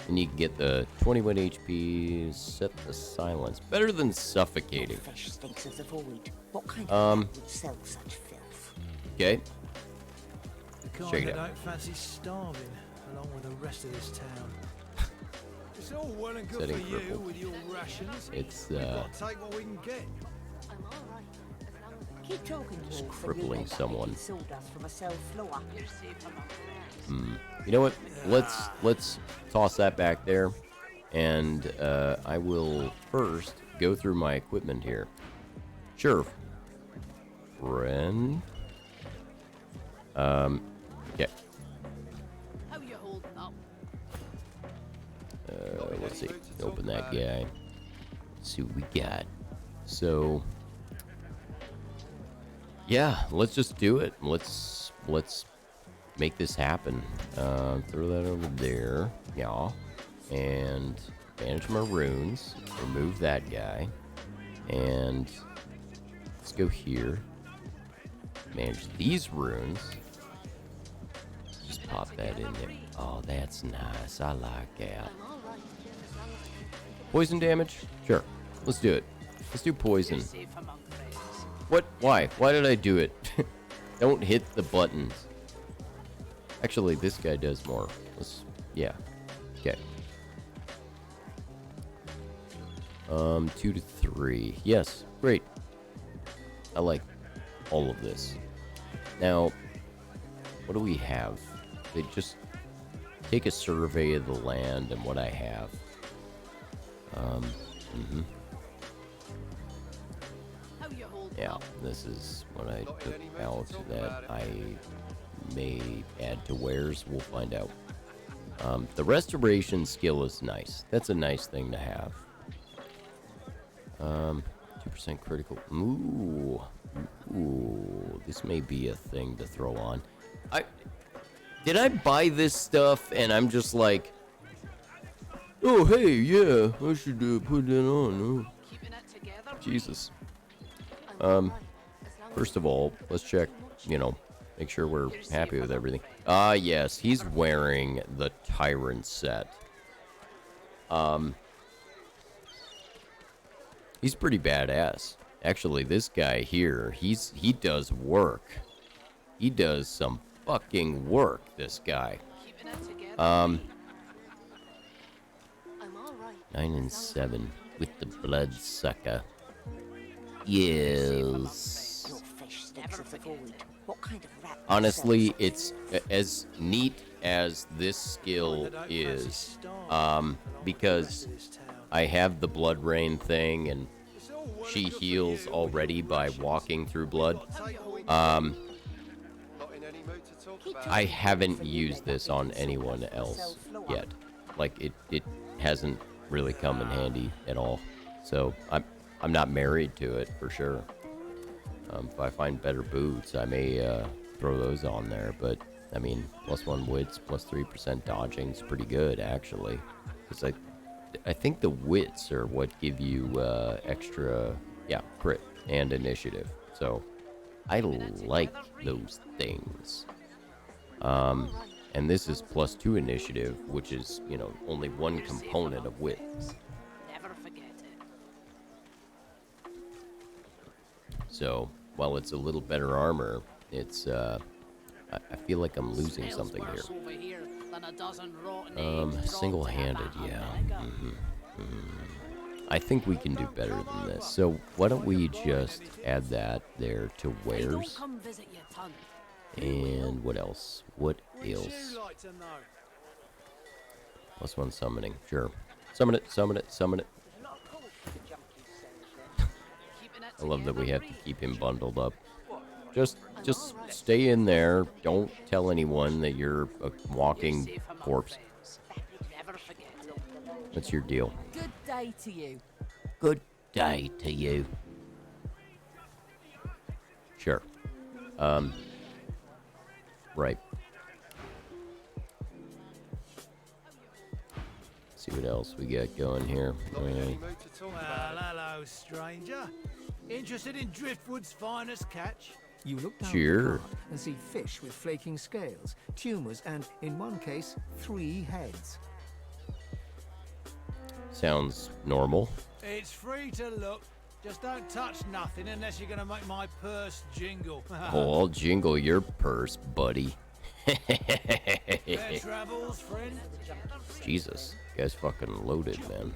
And you can get the 21 HP, set the silence. Better than suffocating. Fish stinks of the void. What kind of man would sell such filth? Okay. The Check kind it that out. don't fancy starving, along with the rest of this town. It's all well and good Setting for you purple. with your rations. It's We've got to take what we can get. Keep talking to Just us and crippling you'll end up someone. making sawdust from a cell floor. You know what? Let's toss that back there, and I will first go through my equipment here. Sure, friend. Okay. How you holding up? Let's see. Open that guy. Let's see what we got. So, yeah, let's just do it. Let's make this happen. Throw that over there. Yeah. And manage my runes. Remove that guy. And let's go here. Manage these runes. Just pop that in there. Oh, that's nice. I like that. Poison damage? Sure. Let's do it. Let's do poison. Safe among friends. What? Why? Why did I do it? Don't hit the buttons. Actually, this guy does more. Let's, yeah. Okay. 2 to 3. Yes, great. I like all of this. Now, what do we have? They just take a survey of the land and what I have. How you holding Yeah, up? this is what I took out that I may add to wares. We'll find out. The restoration skill is nice. That's a nice thing to have. 2% critical. Ooh. Ooh. This may be a thing to throw on. Did I buy this stuff and I'm just like, oh, hey, yeah, I should put that on. Oh. Keeping it together? Jesus. First of all, let's check, you know, make sure we're happy with everything. Ah, yes, he's wearing the Tyrant set. He's pretty badass. Actually, this guy here, he does work. He does some fucking work, this guy. Keeping it together? 9 and 7 with the bloodsucker. Yes. Your fish stinks Exit the void. What kind of rat would Honestly, sell it's as neat as this skill is, because I have the blood rain thing, and she heals already by walking through blood. I haven't used this on anyone else yet. Like it hasn't really come in handy at all. So I'm not married to it for sure. If I find better boots, I may throw those on there. But I mean, +1 wits, +3% dodging is pretty good actually. Because I think the wits are what give you extra, crit and initiative. So I like those things. And this is +2 initiative, which is, only one component of wit. Never forget it. So while it's a little better armor, it's I feel like I'm losing something here. Over here than a dozen rotten eggs dropped Single-handed, in a yeah. vat I think we can do better than this. So why don't we just add that there to Don't wares? come visit your ton. And what else? What else? like to know? +1 summoning, sure. Summon it, summon it, summon it. I love that we have to keep him bundled up. Just stay in there. Don't tell anyone that you're a walking corpse. Never forget it. What's your deal? Good day to you. Good day to you. Sure. Right. See what else we got going here. Well, hello, stranger. Interested in Driftwood's finest catch? You look down Sure. the path and see fish with flaking scales, tumors, and, in one case, 3 heads. Sounds normal. It's free to look. Just don't touch nothing unless you're going to make my purse jingle. Oh, I'll jingle your purse, buddy. Fair travels, friend. Jesus, you guys fucking loaded, man.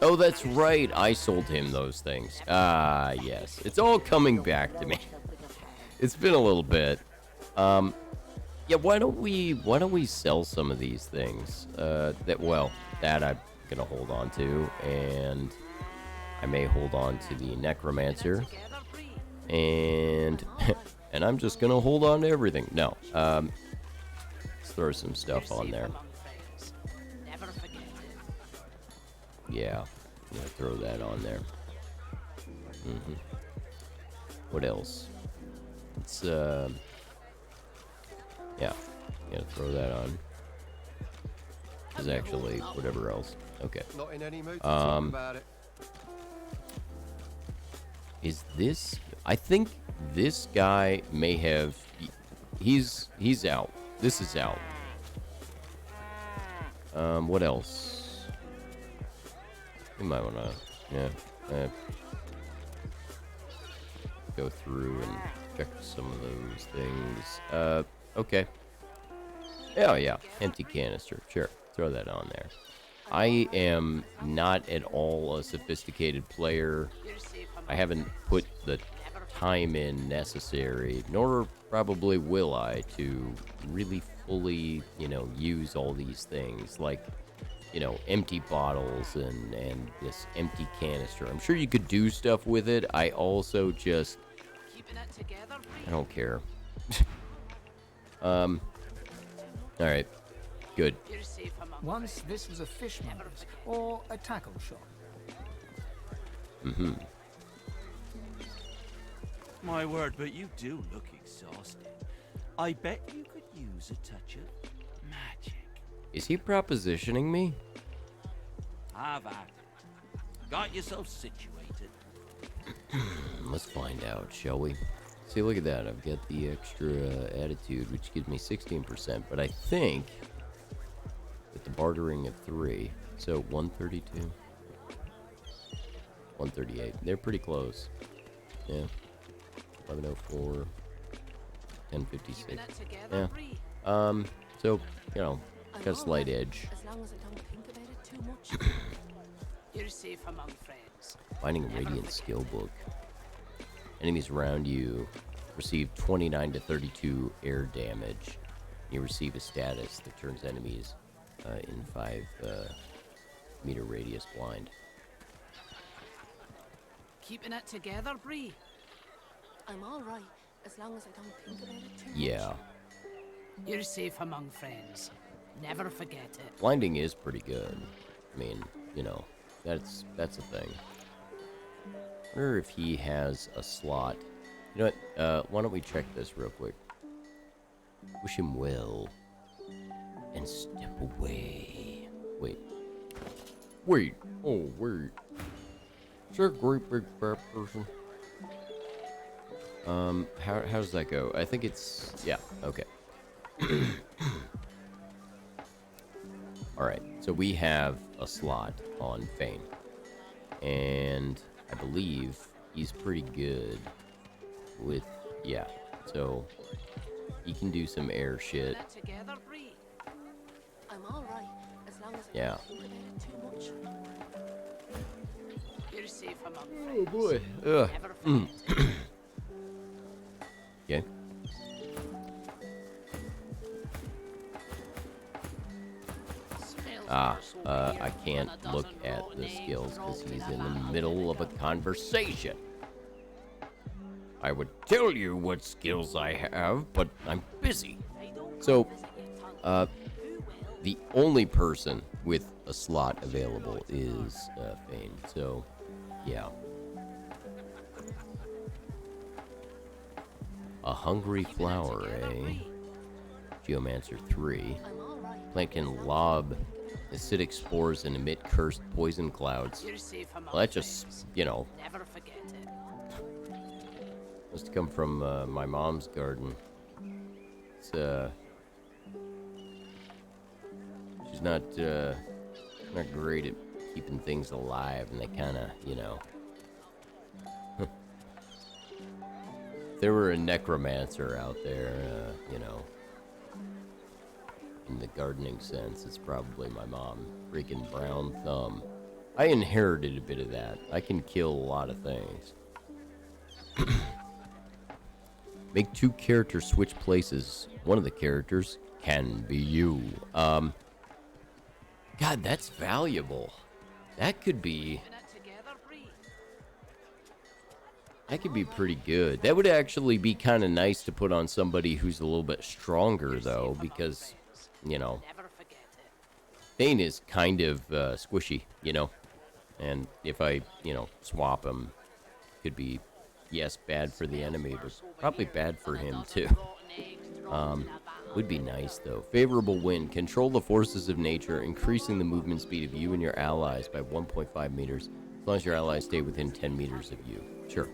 Oh, that's right. I sold him those things. Ah, yes. It's all coming back to me. It's been a little bit. Yeah, why don't we sell some of these things? That I'm gonna hold on to, and I may hold on to the necromancer, and and I'm just gonna hold on to everything. No, let's throw some stuff on there. Never forget it. Yeah, I'm gonna throw that on there. What else? It's yeah, gonna throw that on. Is actually whatever else. Okay. Not in any mood to talk about it. Is this? I think this guy may have. He's out. This is out. What else? We might wanna, go through and check some of those things. Okay. Oh yeah, empty canister. Sure, throw that on there. I am not at all a sophisticated player. I haven't put the time in necessary, nor probably will I, to really fully, use all these things, like, empty bottles and this empty canister. I'm sure you could do stuff with it. I also just, I don't care. All right, good. Once this was a fishmonger's or a tackle shop. My word, but you do look exhausted. I bet you could use a touch of magic. Is he propositioning me? Have at it. Got yourself situated. Let's find out, shall we? See, look at that. I've got the extra attitude, which gives me 16%. But I think with the bartering of 3, so 132, 138. They're pretty close. Yeah. 1104, 1056. Yeah. So, got a slight edge. As long as I don't think about it too much. You're safe among friends. Finding a Radiant skill book. Enemies around you receive 29 to 32 air damage. You receive a status that turns enemies in 5 meter radius blind. Keeping it together, Bree? I'm all right, as long as I don't think about it too much. Yeah. You're safe among friends. Never forget it. Blinding is pretty good. I mean, you know, that's a thing. I wonder if he has a slot. You know what? Why don't we check this real quick? Wish him well. And step away. Wait. Wait. Oh, wait. Is there a great big fat person? How does that go? I think it's... Yeah, okay. Alright, so we have a slot on Fane. And I believe he's pretty good with... Yeah, so he can do some air shit. Together, Bree? I'm all right, as long as I Yeah. don't think about it too much. You're safe among Oh friends. boy. Ugh. Never forget it. Okay. I can't look at the skills because he's in the middle of a conversation. I would tell you what skills I have, but I'm busy. So, the only person with a slot available is Fane. So, yeah. A hungry flower, eh? Geomancer 3. Plant can lob acidic spores and emit cursed poison clouds. Well, that just, you know, Never forget it. must come from my mom's garden. It's she's not great at keeping things alive, and they kind of, you know. If there were a necromancer out there, you know, in the gardening sense, it's probably my mom. Freaking brown thumb. I inherited a bit of that. I can kill a lot of things. Make 2 characters switch places. One of the characters can be you. God, that's valuable. That could be... That could be pretty good. That would actually be kind of nice to put on somebody who's a little bit stronger, though, because, you know, Thane is kind of squishy, you know, and if I, you know, swap him, could be, yes, bad for the enemy, but probably bad for him, too. Would be nice, though. Favorable wind. Control the forces of nature, increasing the movement speed of you and your allies by 1.5 meters, as long as your allies stay within 10 meters of you. Sure.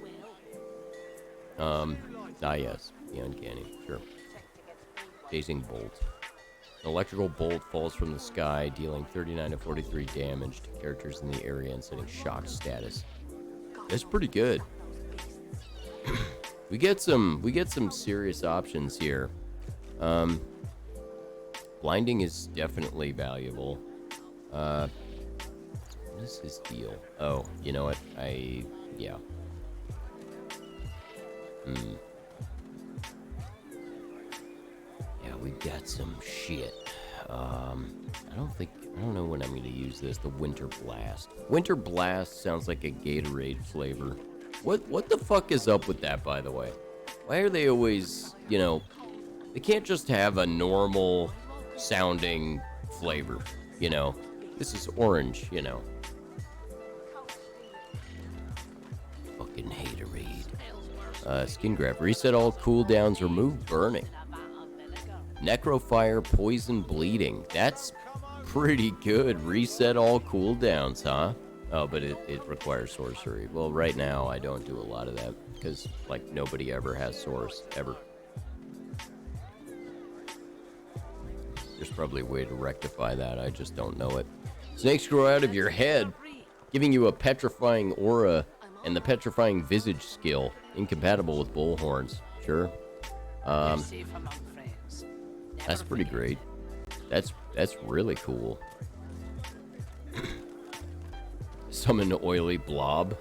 Yes. The uncanny. Sure. Dazing bolt. An electrical bolt falls from the sky, dealing 39 to 43 damage to characters in the area and setting shock status. That's pretty good. we get some serious options here. Blinding is definitely valuable. What is his deal? Oh, you know what? Yeah. Yeah, we've got some shit. I don't know when I'm gonna use this. The Winter Blast. Winter Blast sounds like a Gatorade flavor. What the fuck is up with that, by the way? Why are they always, you know, they can't just have a normal sounding flavor, you know? This is orange, you know. Fucking haterade. Skin grab. Reset all cooldowns. Remove burning. Necrofire, poison, bleeding. That's pretty good. Reset all cooldowns, huh? Oh, but it requires sorcery. Well, right now I don't do a lot of that because, like, nobody ever has source ever. There's probably a way to rectify that. I just don't know it. Snakes grow out of your head, giving you a petrifying aura and the petrifying visage skill, incompatible with bullhorns. Sure. That's pretty great. That's really cool. Summon oily blob.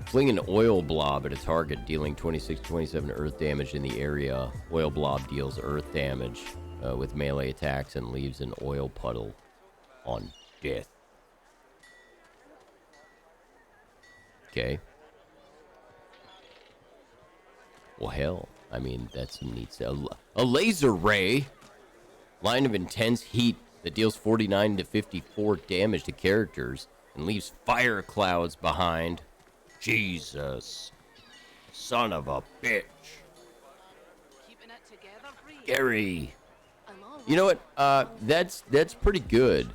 Fling an oil blob at a target, dealing 26-27 earth damage in the area. Oil blob deals earth damage with melee attacks and leaves an oil puddle on death. Okay. Well, hell, I mean, that's some neat stuff. A laser ray! Line of intense heat that deals 49 to 54 damage to characters and leaves fire clouds behind. Jesus. Son of a bitch. Gary. You know what? That's pretty good.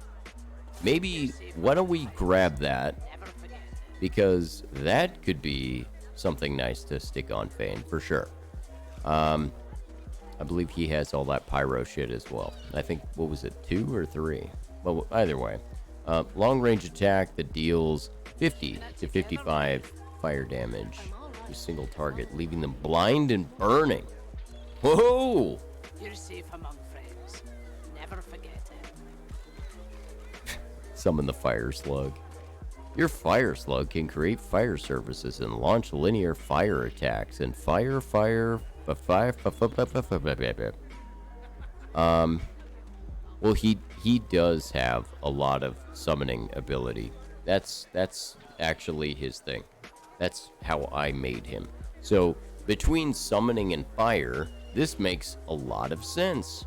Maybe, why don't we grab that? Because that could be something nice to stick on Fane, for sure. I believe he has all that pyro shit as well. I think, what was it, 2 or 3? Well, either way. Long range attack that deals 50 to 55 fire damage to a single target, leaving them blind and burning. Whoa! You're safe among friends. Never forget it. Summon the fire slug. Your fire slug can create fire surfaces and launch linear fire attacks and well, he does have a lot of summoning ability. That's actually his thing. That's how I made him. So between summoning and fire, this makes a lot of sense.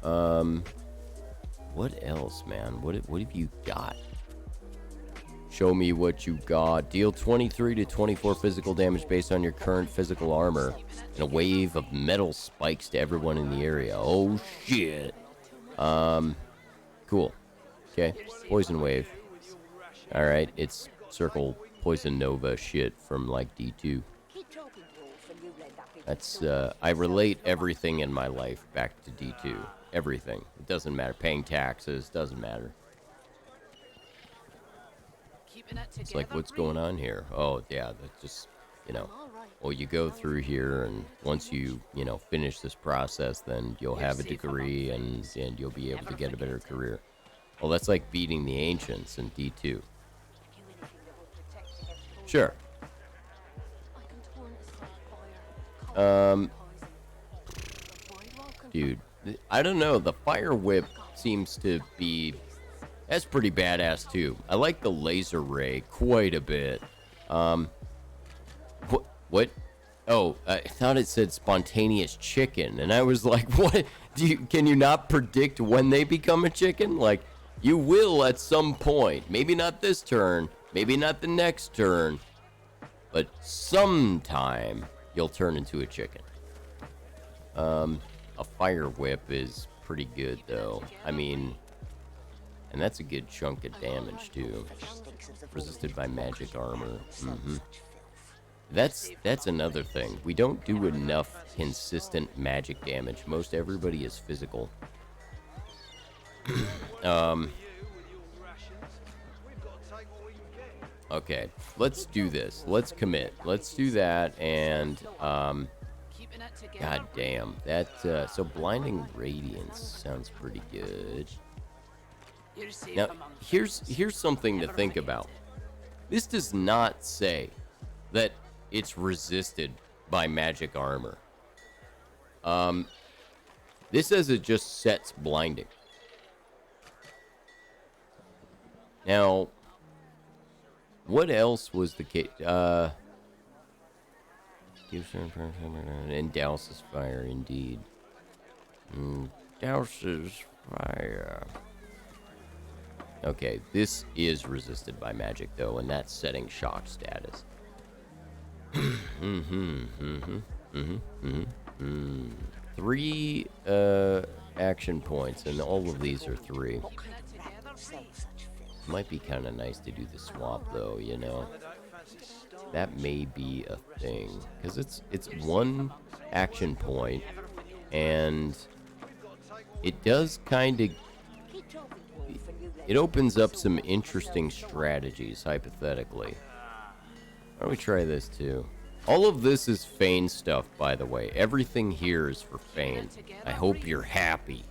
What else, man? What have you got? Show me what you got. Deal 23 to 24 physical damage based on your current physical armor, and a wave of metal spikes to everyone in the area. Oh shit. Cool. Okay. Poison wave. All right. It's circle poison nova shit from like D2. That's I relate everything in my life back to D2. Everything. It doesn't matter. Paying taxes doesn't matter. It's like, what's going on here? Oh, yeah, that's just, you know, well, you go through here, and once you know, finish this process, then you'll have a degree, and you'll be able to get a better career. Well, that's like beating the ancients in D2. Sure. Dude, I don't know. The fire whip seems to be... That's pretty badass, too. I like the laser ray quite a bit. What? Oh, I thought it said spontaneous chicken, and I was like, what? Can you not predict when they become a chicken? Like, you will at some point. Maybe not this turn, maybe not the next turn, but sometime you'll turn into a chicken. A fire whip is pretty good, though. I mean... And that's a good chunk of damage, too. Resisted by magic armor. That's another thing. We don't do enough consistent magic damage. Most everybody is physical. Okay, let's do this. Let's commit. Let's do that, and, god damn. That, so Blinding Radiance sounds pretty good. Now, here's something to think about. This does not say that it's resisted by magic armor. This says it just sets blinding. Now, what else was the case? And douses fire, indeed. Douses fire. Okay, this is resisted by magic, though, and that's setting shock status. 3 action points, and all of these are 3. Might be kind of nice to do the swap, though, you know. That may be a thing, because it's 1 action point, and it does kind of... It opens up some interesting strategies, hypothetically. Why don't we try this, too? All of this is Fane stuff, by the way. Everything here is for Fane. I hope you're happy.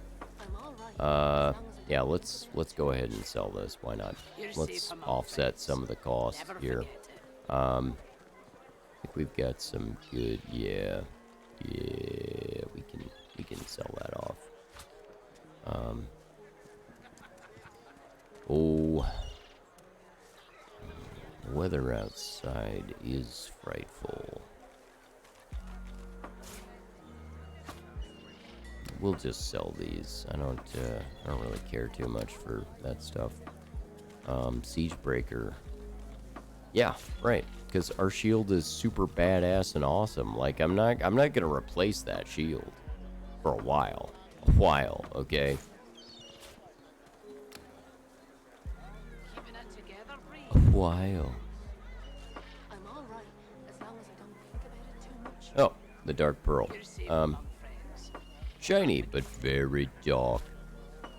Yeah, let's go ahead and sell this. Why not? Let's offset some of the cost here. I think we've got some good. Yeah, we can sell that off. Oh, the weather outside is frightful. We'll just sell these. I don't really care too much for that stuff. Siege breaker. Yeah, right. Because our shield is super badass and awesome. Like I'm not gonna replace that shield for a while. Okay. A while. Oh, the dark pearl. Shiny, but very dark.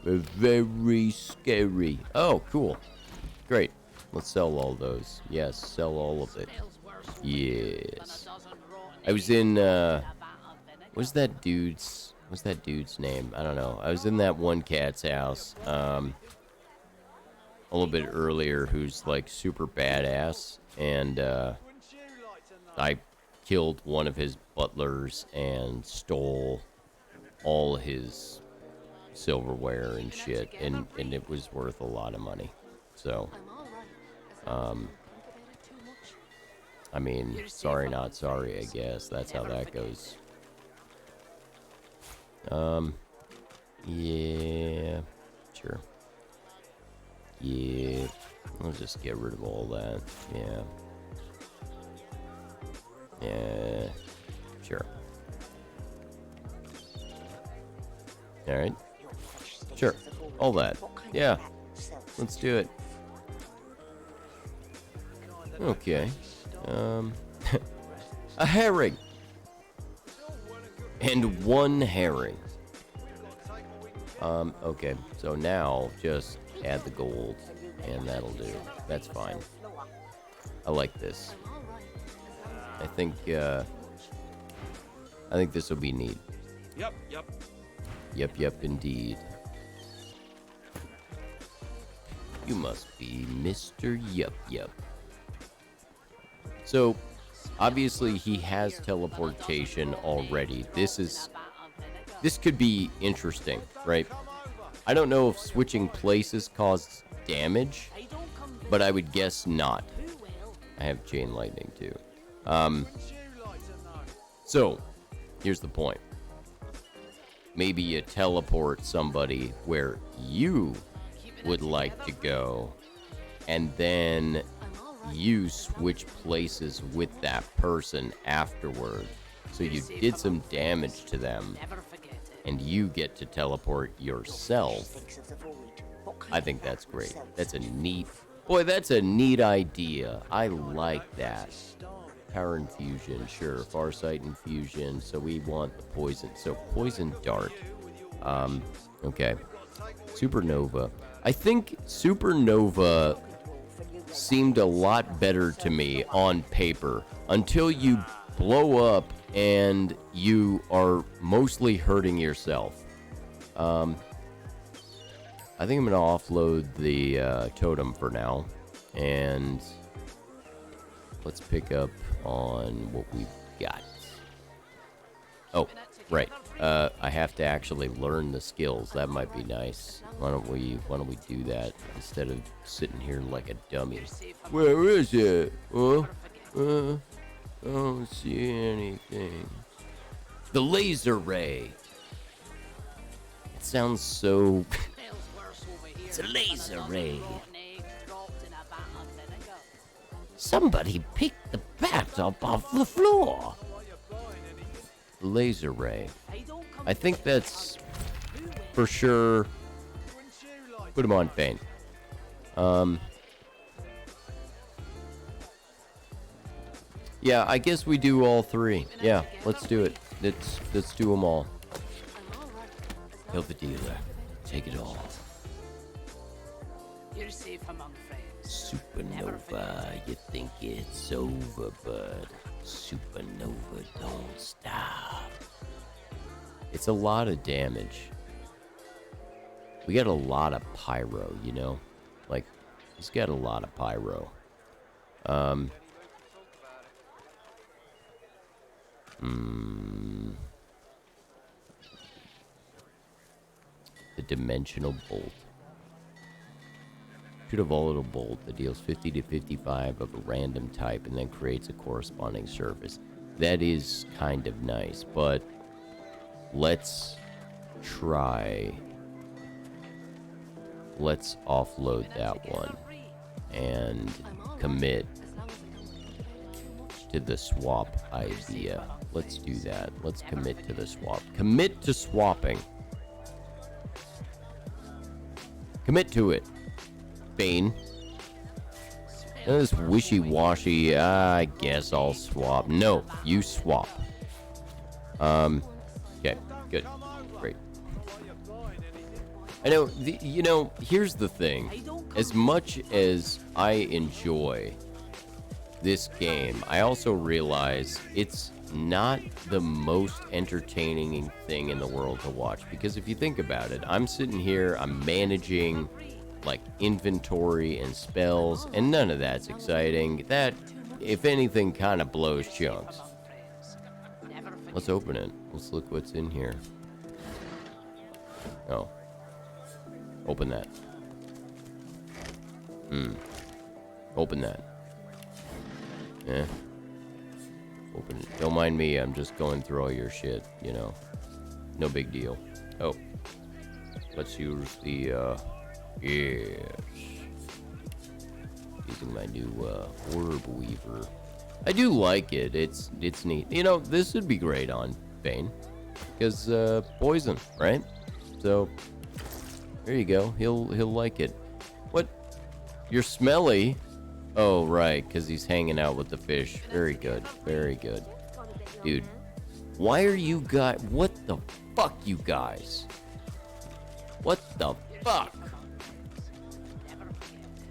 Very scary. Oh, cool. Great. Let's sell all those. Yes, sell all of it. Yes. I was in, what's that dude's name? I don't know. I was in that one cat's house, a little bit earlier, who's, like, super badass, and, I killed one of his butlers and stole all his silverware and shit, and it was worth a lot of money. So, I mean, sorry not sorry, I guess. That's how that goes. Yeah, sure. Yeah, I'll just get rid of all that. Yeah, sure. Alright. Sure. All that. Yeah. Let's do it. Okay. A herring. And one herring. Okay. So now just add the gold and that'll do. That's fine. I like this. I think this will be neat. Yep. Yep, indeed. You must be Mr. Yup. So, obviously he has teleportation already. This could be interesting, right? I don't know if switching places causes damage, but I would guess not. I have chain lightning too. So, here's the point. Maybe you teleport somebody where you would like to go, and then you switch places with that person afterward. So you did some damage to them, and you get to teleport yourself. I think that's great. That's a neat idea. I like that. Power infusion, sure. Farsight infusion. So we want the poison. So poison dart. Okay. Supernova. I think Supernova seemed a lot better to me on paper until you blow up and you are mostly hurting yourself. I think I'm gonna offload the totem for now, and let's pick up on what we've got. Oh, right. I have to actually learn the skills. That might be nice. Why don't we do that instead of sitting here like a dummy? Where is it? I don't see anything. The laser ray. It sounds so. It's a laser ray. Somebody picked the bat up off the floor. Laser ray. I think that's for sure. Put him on feint. Yeah, I guess we do all three. Yeah, let's do it. Let's do them all. Kill the dealer. Take it all. You're safe among friends. Supernova, you think it's over, but Supernova don't stop. It's a lot of damage. We got a lot of pyro, you know? Like, he's got a lot of pyro. The dimensional bolt. Shoot a volatile bolt that deals 50 to 55 of a random type and then creates a corresponding surface. That is kind of nice, but let's try. Let's offload that one and commit to the swap idea. Let's do that. Let's commit to the swap. Commit to swapping. Commit to it, Bane. This wishy-washy, I guess I'll swap. No, you swap. Okay, good. Great. I know, you know, here's the thing. As much as I enjoy this game, I also realize it's not the most entertaining thing in the world to watch. Because if you think about it, I'm sitting here, I'm managing, like, inventory and spells, and none of that's exciting. That, if anything, kind of blows chunks. Let's open it. Let's look what's in here. Oh. Open that. Open that. Yeah. Open it. Don't mind me, I'm just going through all your shit, you know. No big deal. Oh. Let's use the, yes. Using my new, orb weaver. I do like it. It's neat. You know, this would be great on Bane. Because, poison, right? So, there you go. He'll like it. What? You're smelly? Oh, right, because he's hanging out with the fish. Very good. Very good. Dude, why are you guys... What the fuck, you guys? What the fuck?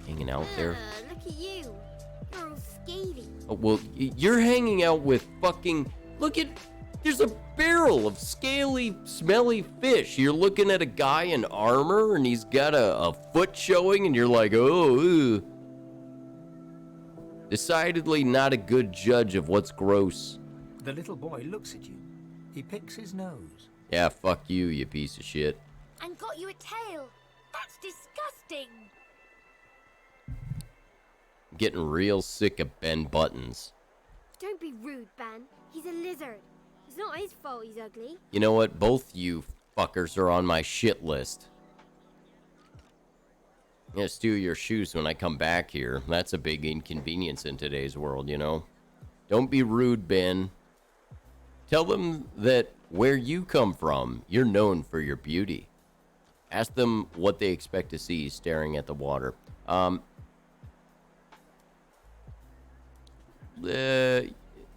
Hanging out there? Look at you. You're all scaly. Oh, well, you're hanging out with fucking... Look at... There's a barrel of scaly, smelly fish. You're looking at a guy in armor, and he's got a foot showing, and you're like, oh, ew. Decidedly not a good judge of what's gross. The little boy looks at you. He picks his nose. Yeah, fuck you, you piece of shit. And got you a tail. That's disgusting. I'm getting real sick of Ben Buttons. Don't be rude, Ben. He's a lizard. It's not his fault he's ugly. You know what? Both you fuckers are on my shit list. I'm gonna steal your shoes when I come back here. That's a big inconvenience in today's world, you know? Don't be rude, Ben. Tell them that where you come from, you're known for your beauty. Ask them what they expect to see staring at the water. I'm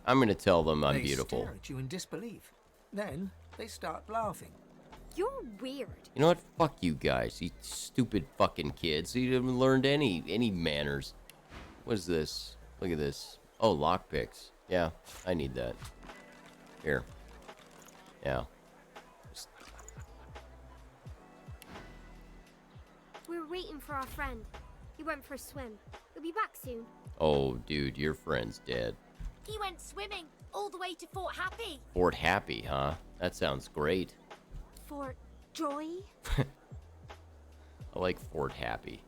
gonna tell them I'm beautiful. They stare at you in disbelief. Then they start laughing. You're weird. You know what? Fuck you guys, you stupid fucking kids. You haven't learned any manners. What is this? Look at this. Oh, lockpicks. Yeah, I need that. Here. Yeah. We're waiting for our friend. He went for a swim. He'll be back soon. Oh, dude, your friend's dead. He went swimming all the way to Fort Happy. Fort Happy, huh? That sounds great. Fort Joy? I like Fort Happy.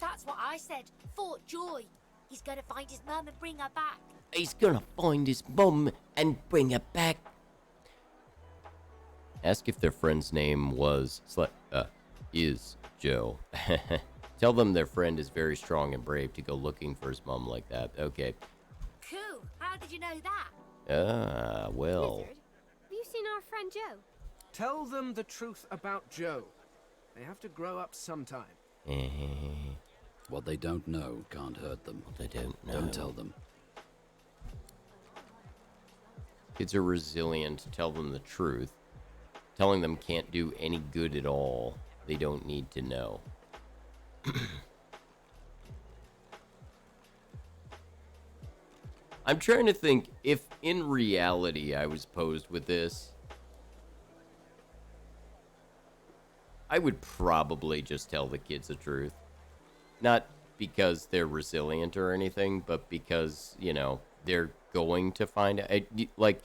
That's what I said. Fort Joy. He's gonna find his mum and bring her back. He's gonna find his mum and bring her back. Ask if their friend's name was... is Joe. Tell them their friend is very strong and brave to go looking for his mum like that. Okay. Cool. How did you know that? Well... Lizard, have you seen our friend Joe? Tell them the truth about Joe. They have to grow up sometime. What they don't know can't hurt them. What they don't know. Don't tell them. Kids are resilient. Tell them the truth. Telling them can't do any good at all. They don't need to know. I'm trying to think if in reality I was posed with this. I would probably just tell the kids the truth. Not because they're resilient or anything, but because, you know, they're going to find out. Like,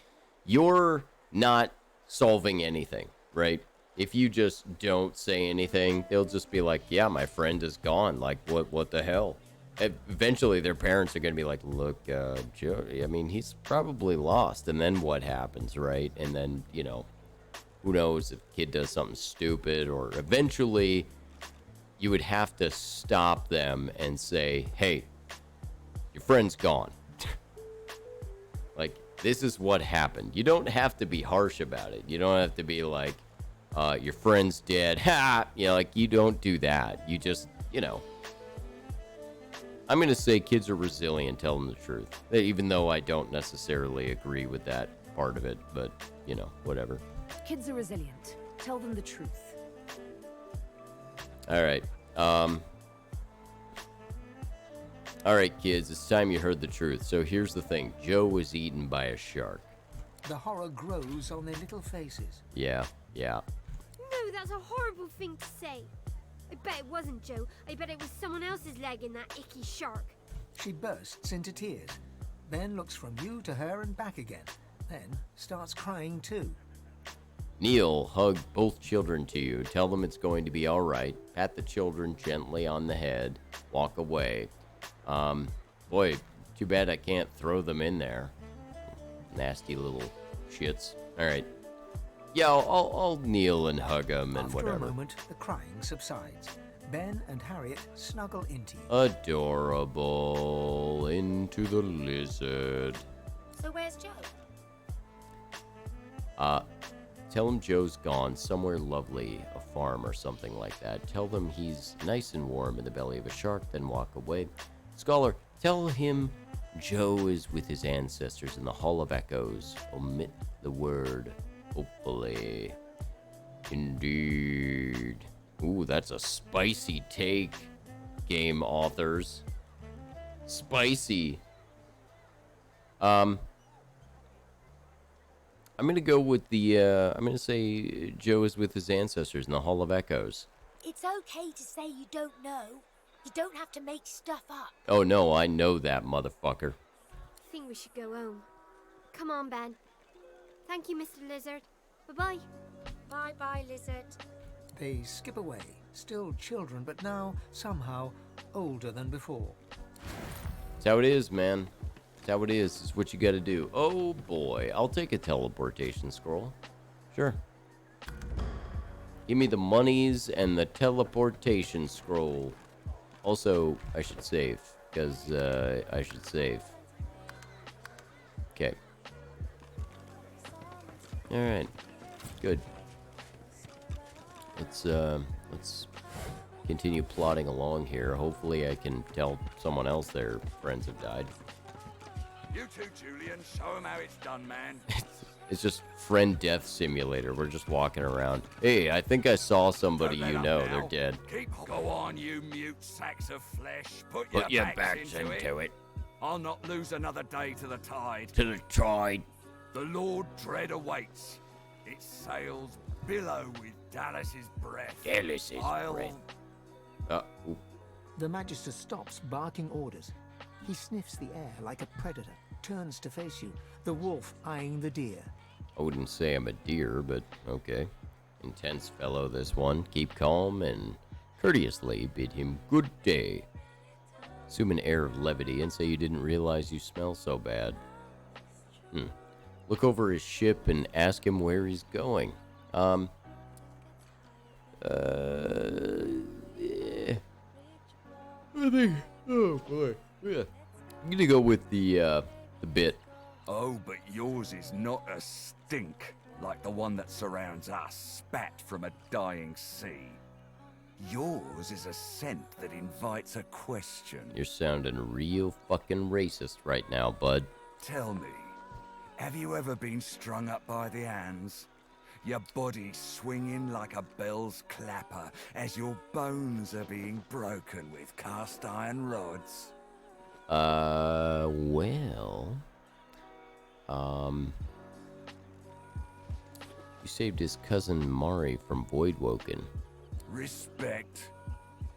you're not solving anything, right? If you just don't say anything, they'll just be like, yeah, my friend is gone. Like, what the hell? Eventually, their parents are going to be like, look, Joe, I mean, he's probably lost. And then what happens, right? And then, you know, who knows if the kid does something stupid, or eventually you would have to stop them and say, hey, your friend's gone. Like, this is what happened. You don't have to be harsh about it. You don't have to be like, your friend's dead. Ha! You know, like, you don't do that. You just, you know. I'm going to say kids are resilient, tell them the truth. Even though I don't necessarily agree with that part of it. But, you know, whatever. Kids are resilient. Tell them the truth. All right. All right, kids. It's time you heard the truth. So here's the thing. Joe was eaten by a shark. The horror grows on their little faces. Yeah. No, that's a horrible thing to say. I bet it wasn't Joe. I bet it was someone else's leg in that icky shark. She bursts into tears, then looks from you to her and back again, then starts crying too. Neil, hug both children to you. Tell them it's going to be all right. Pat the children gently on the head. Walk away. Boy, too bad I can't throw them in there. Nasty little shits. All right. Yeah, I'll kneel and hug them and whatever. After a moment, the crying subsides. Ben and Harriet snuggle into you. Adorable. Into the lizard. So where's Joe? Tell him Joe's gone somewhere lovely, a farm or something like that. Tell them he's nice and warm in the belly of a shark, then walk away. Scholar, tell him Joe is with his ancestors in the Hall of Echoes. Omit the word, hopefully. Indeed. Ooh, that's a spicy take, game authors. Spicy. I'm gonna go with the, I'm gonna say Joe is with his ancestors in the Hall of Echoes. It's okay to say you don't know. You don't have to make stuff up. Oh no, I know that, motherfucker. I think we should go home. Come on, Ben. Thank you, Mr. Lizard. Bye-bye. Bye-bye, Lizard. They skip away, still children, but now somehow older than before. That's how it is, man. That's how it is. It's what you gotta do. Oh boy, I'll take a teleportation scroll. Sure. Give me the monies and the teleportation scroll. Also, I should save, because I should save. Okay. Alright. Good. Let's continue plodding along here. Hopefully I can tell someone else their friends have died. You too, Julian. Show them how it's done, man. It's just friend death simulator. We're just walking around. Hey, I think I saw somebody you know. They're dead. Go on, you mute sacks of flesh. Put your your backs backs into it. I'll not lose another day to the tide. To the tide. The Lord Dread awaits. Its sails billow with Dallas's breath. Dallas's breath. Ooh. The Magister stops barking orders. He sniffs the air like a predator, turns to face you, the wolf eyeing the deer. I wouldn't say I'm a deer, but okay. Intense fellow, this one. Keep calm and courteously bid him good day. Assume an air of levity and say you didn't realize you smell so bad. Look over his ship and ask him where he's going. Yeah. I think, oh boy, yeah. I'm gonna go with the bit. Oh, but yours is not a stink like the one that surrounds us, spat from a dying sea. Yours is a scent that invites a question. You're sounding real fucking racist right now, bud. Tell me, have you ever been strung up by the hands? Your body swinging like a bell's clapper as your bones are being broken with cast iron rods? Well... You saved his cousin Mari from Voidwoken. Respect.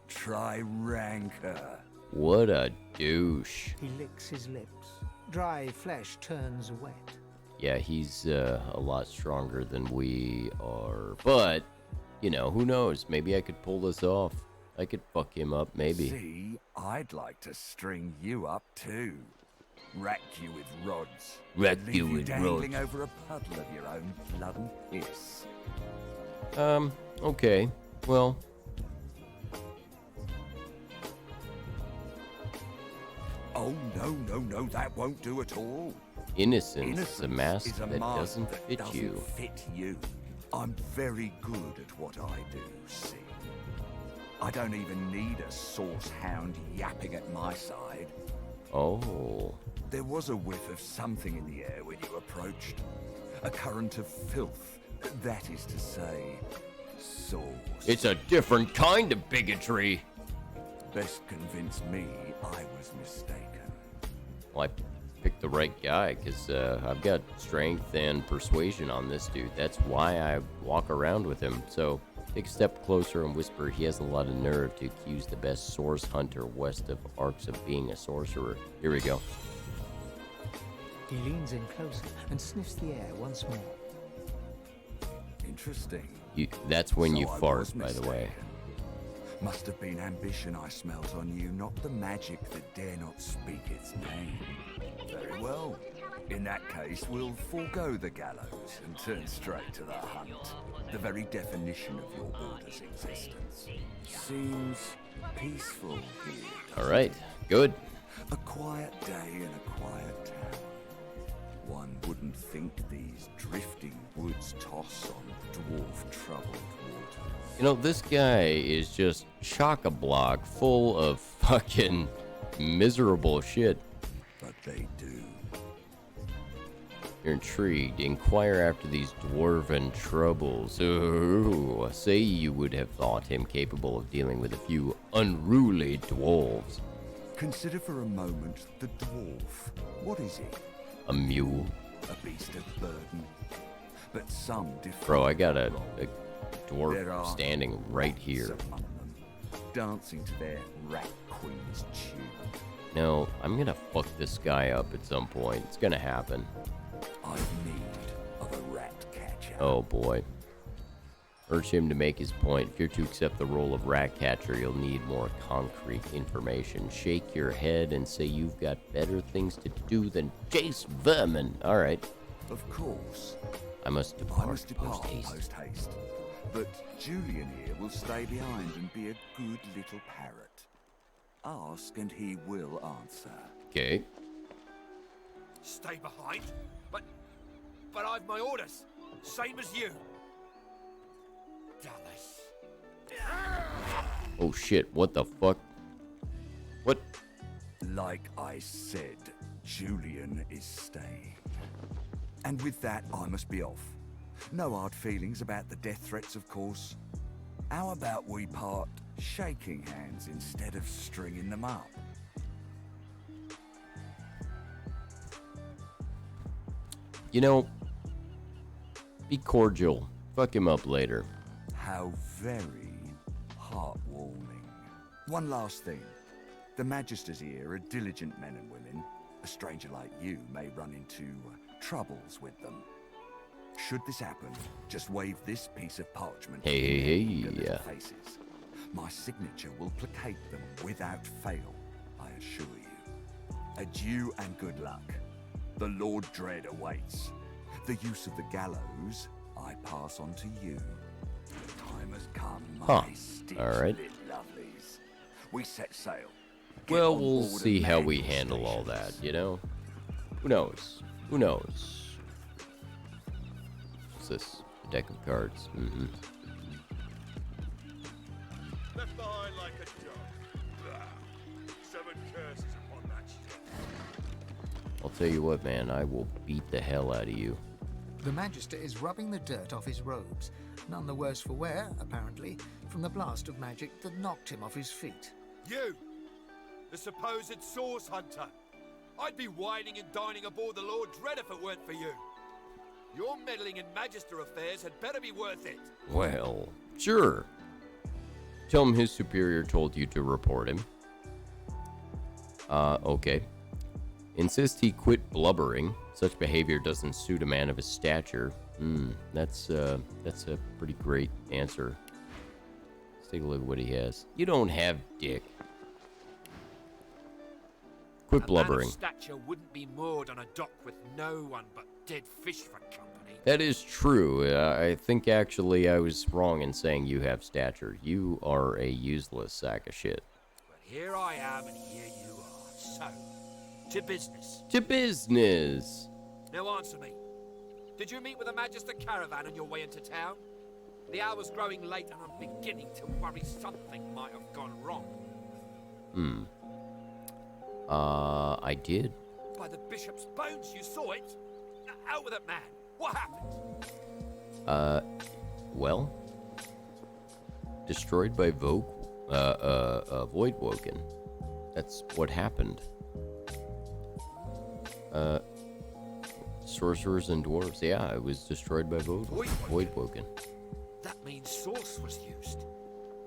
Try rancor. What a douche. He licks his lips. Dry flesh turns wet. Yeah, he's a lot stronger than we are. But, you know, who knows? Maybe I could pull this off. I could fuck him up, maybe. See, I'd like to string you up too. Rack you with rods. Rack Leave you with dangling rods. over a puddle of your own blood and piss. Okay. Well. Oh, no, that won't do at all. Innocence is a mask is a that mask doesn't that fit doesn't you. fit you. I'm very good at what I do, see. I don't even need a source hound yapping at my side. Oh. There was a whiff of something in the air when you approached. A current of filth. That is to say, sauce. It's a different kind of bigotry. Best convince me I was mistaken. Well, I picked the right guy because I've got strength and persuasion on this dude. That's why I walk around with him. So take a step closer and whisper he has a lot of nerve to accuse the best source hunter west of Arcs of being a sorcerer. Here we go. He leans in closer and sniffs the air once more. Interesting. That's when you So I fart, was by the way. mistaken. Must have been ambition I smelt on you, not the magic that dare not speak its name. Very well. In that case, we'll forego the gallows and turn straight to the hunt. The very definition of your order's existence. Seems peaceful here. All right, good. A quiet day in a quiet town. One wouldn't think these drifting woods toss on dwarf troubled waters. You know, this guy is just chock-a-block full of fucking miserable shit. But they do. You're intrigued. Inquire after these dwarven troubles. Ooh, say you would have thought him capable of dealing with a few unruly dwarves. Consider for a moment the dwarf. What is he? A mule? A beast of burden. But some different. Bro, I got a There dwarf are standing right lots here. among them, dancing to their rat queen's tune. No, I'm gonna fuck this guy up at some point. It's gonna happen. I've need of a rat catcher. Oh boy. Urge him to make his point. If you're to accept the role of rat catcher, you'll need more concrete information. Shake your head and say you've got better things to do than chase vermin. All right. Of course. I must depart, I must depart post-haste. post-haste. But Julian here will stay behind and be a good little parrot. Ask and he will answer. Okay. Stay behind? But I've my orders. Same as you. Dallas. Oh shit, what the fuck? What? Like I said, Julian is staying. And with that, I must be off. No hard feelings about the death threats, of course. How about we part shaking hands instead of stringing them up? You know, be cordial. Fuck him up later. How very heartwarming. One last thing. The Magisters here are diligent men and women. A stranger like you may run into troubles with them. Should this happen, just wave this piece of parchment Hey, in hey, their hey, little yeah. faces. My signature will placate them without fail, I assure you. Adieu and good luck. The Lord Dread awaits. The use of the gallows I pass on to you. The time has come, Huh. my stitch All right. lit lovelies. We set sail. Get Well, on we'll board see and how man we your handle all stations. that, you know? Who knows? Who knows? What's this? A deck of cards. Mm-hmm. Left behind like a dog. 7 curses upon that ship. I'll tell you what, man. I will beat the hell out of you. The Magister is rubbing the dirt off his robes, none the worse for wear, apparently, from the blast of magic that knocked him off his feet. You! The supposed source hunter! I'd be whining and dining aboard the Lord Dread if it weren't for you. Your meddling in Magister affairs had better be worth it. Well, sure. Tell him his superior told you to report him. Okay. Insist he quit blubbering. Such behavior doesn't suit a man of his stature. That's a pretty great answer. Let's take a look at what he has. You don't have dick. Quit blubbering. A man of stature wouldn't be moored on a dock with no one but dead fish for company. That is true. I think actually I was wrong in saying you have stature. You are a useless sack of shit. But here I am and here you are. So, to business. To business. Now answer me. Did you meet with a Magister caravan on your way into town? The hour's growing late and I'm beginning to worry something might have gone wrong. I did. By the bishop's bones, you saw it? Out with it, man. What happened? Well, destroyed by Voidwoken. That's what happened. Sorcerers and dwarves. Yeah, it was destroyed by Voidwoken. That means Source was used.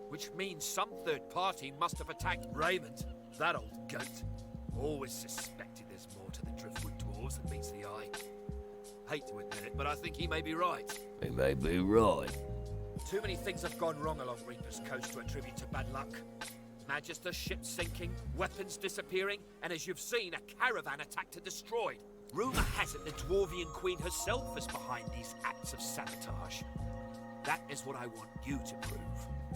Which means some third party must have attacked Raymond, that old goat. Always suspected there's more to the Driftwood dwarves than meets the eye. Hate to admit it, but I think he may be right. He may be right. Too many things have gone wrong along Reaper's Coast to attribute to bad luck. Magister ship sinking, weapons disappearing, and as you've seen, a caravan attacked and destroyed. Rumour has it the Dwarvian Queen herself is behind these acts of sabotage. That is what I want you to prove.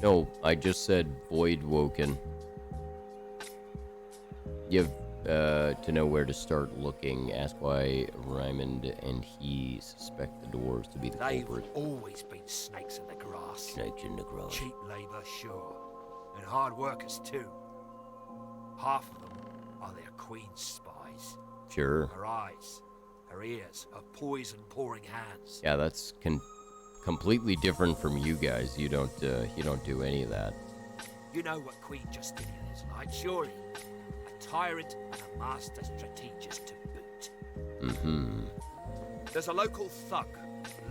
No, I just said Voidwoken. You have to know where to start looking. Ask why Raymond and he suspect the dwarves to be the culprit. They've always been snakes in the grass. Snakes in the grass. Cheap labour, sure. And hard workers, too. Half of them are their queen's spies. Sure. Her eyes, her ears, her poison-pouring hands. Yeah, that's completely different from you guys. You don't do any of that. You know what Queen Justinia is like, surely. A tyrant and a master strategist to boot. There's a local thug,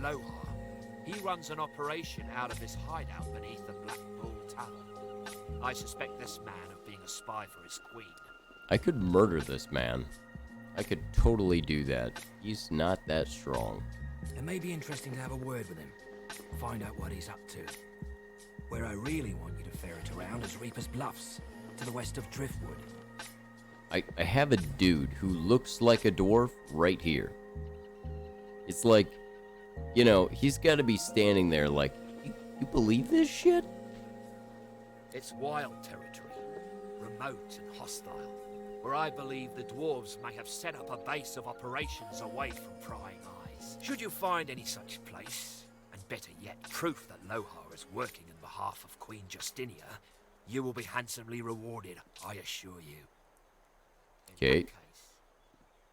Lohar. He runs an operation out of his hideout beneath the Black Bull Tower. I suspect this man of being a spy for his queen. I could murder this man. I could totally do that. He's not that strong. It may be interesting to have a word with him. Find out what he's up to. Where I really want you to ferret around is Reaper's Bluffs, to the west of Driftwood. I have a dude who looks like a dwarf right here. It's like, you know, he's got to be standing there like, you believe this shit? It's wild territory, remote and hostile, where I believe the dwarves may have set up a base of operations away from prying eyes. Should you find any such place, and better yet, proof that Lohar is working in behalf of Queen Justinia, you will be handsomely rewarded, I assure you. Okay.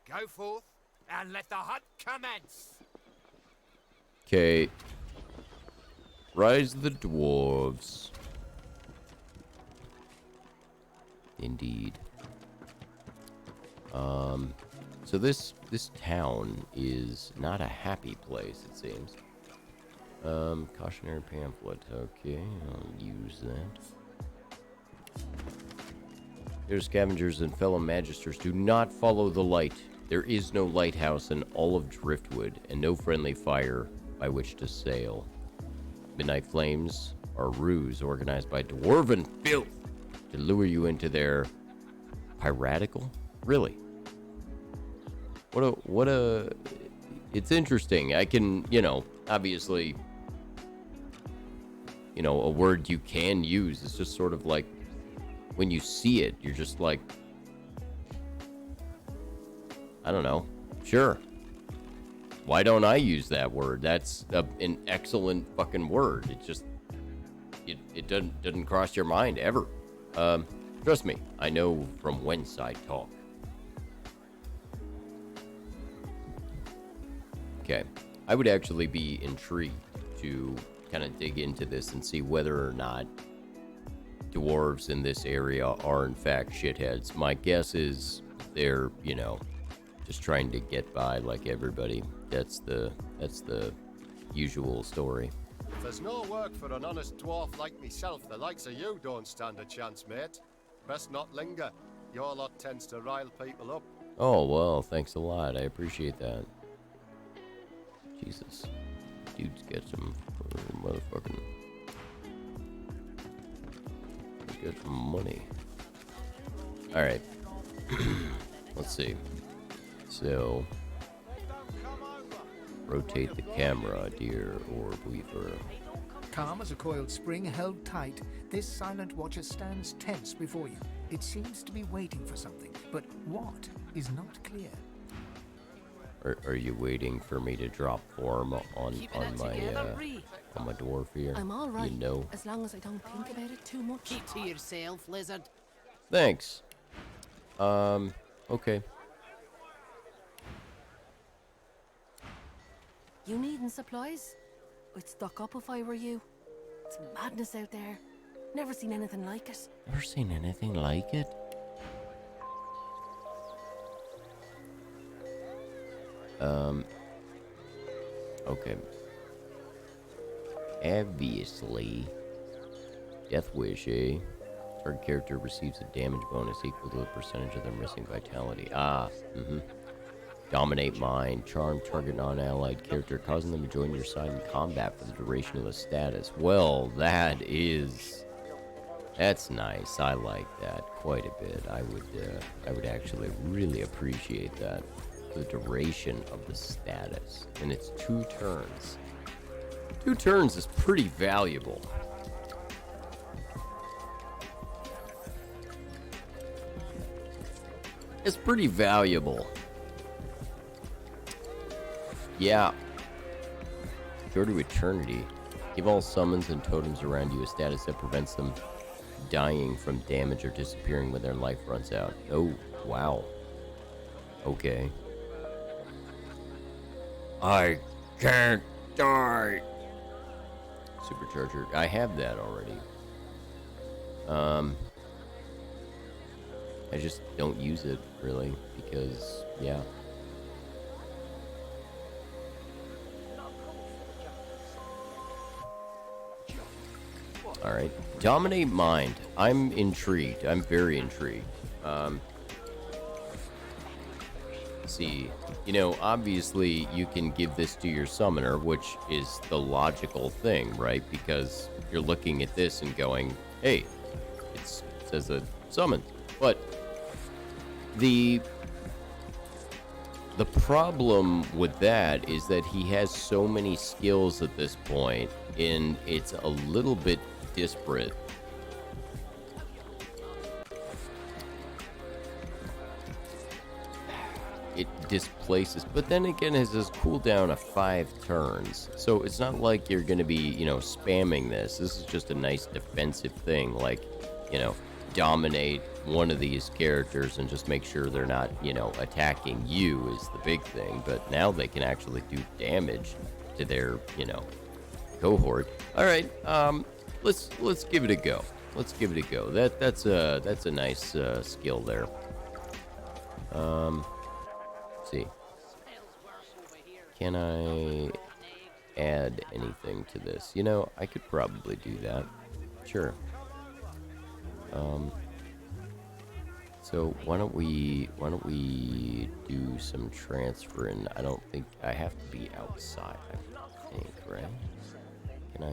Go forth and let the hunt commence. Okay. Rise of the dwarves. Indeed. So this town is not a happy place, it seems. Cautionary pamphlet. Okay, I'll use that. Dear scavengers and fellow magisters, do not follow the light. There is no lighthouse in all of Driftwood, and no friendly fire by which to sail. Midnight flames are ruse organized by dwarven filth to lure you into their piratical? Really? What a... It's interesting. I can, obviously, a word you can use. It's just sort of like, when you see it, you're just like, I don't know. Sure. Why don't I use that word? That's an excellent fucking word. It just, it doesn't cross your mind ever. Trust me, I know from whence I talk. Okay, I would actually be intrigued to kind of dig into this and see whether or not dwarves in this area are in fact shitheads. My guess is they're, just trying to get by like everybody. That's the usual story. There's no work for an honest dwarf like myself. The likes of you don't stand a chance, mate. Best not linger. Your lot tends to rile people up. Oh, well, thanks a lot. I appreciate that. Jesus. Dude's got some motherfucking... He's got some money. Alright. Let's see. So... Rotate the camera, dear orb weaver. Calm as a coiled spring held tight, this silent watcher stands tense before you. It seems to be waiting for something, but what is not clear. Are you waiting for me to drop form on my dwarf here? I'm all right, You know. as long as I don't think about it too much. Keep to yourself, lizard. Thanks. Okay. You needing supplies? I'd stock up if I were you. It's madness out there. Never seen anything like it. Never seen anything like it? Okay. Obviously, Death Wish, eh? Target character receives a damage bonus equal to the percentage of their missing vitality. Dominate Mind. Charm target non-allied character, causing them to join your side in combat for the duration of the status. Well, that's nice. I like that quite a bit. I would actually really appreciate that. The duration of the status. And it's 2 turns. 2 turns is pretty valuable. It's pretty valuable. Yeah. Go to eternity. Give all summons and totems around you a status that prevents them dying from damage or disappearing when their life runs out. Oh, wow. Okay. I can't die. Supercharger. I have that already. I just don't use it really because, yeah. All right. Dominate Mind. I'm intrigued. I'm very intrigued. See, you know, obviously you can give this to your summoner, which is the logical thing, right? Because you're looking at this and going, hey, it says a summon. But the problem with that is that he has so many skills at this point, and it's a little bit disparate. It displaces, but then again, it has this cooldown of 5 turns, so it's not like you're going to be, you know, spamming this. This is just a nice defensive thing, like, you know, dominate one of these characters and just make sure they're not, you know, attacking you is the big thing. But now they can actually do damage to their, you know, cohort. All right, let's give it a go. Let's give it a go. That's a nice skill there. Let's see. Can I add anything to this? You know, I could probably do that. Sure. So why don't we do some transferring? I don't think I have to be outside, I think, right? Can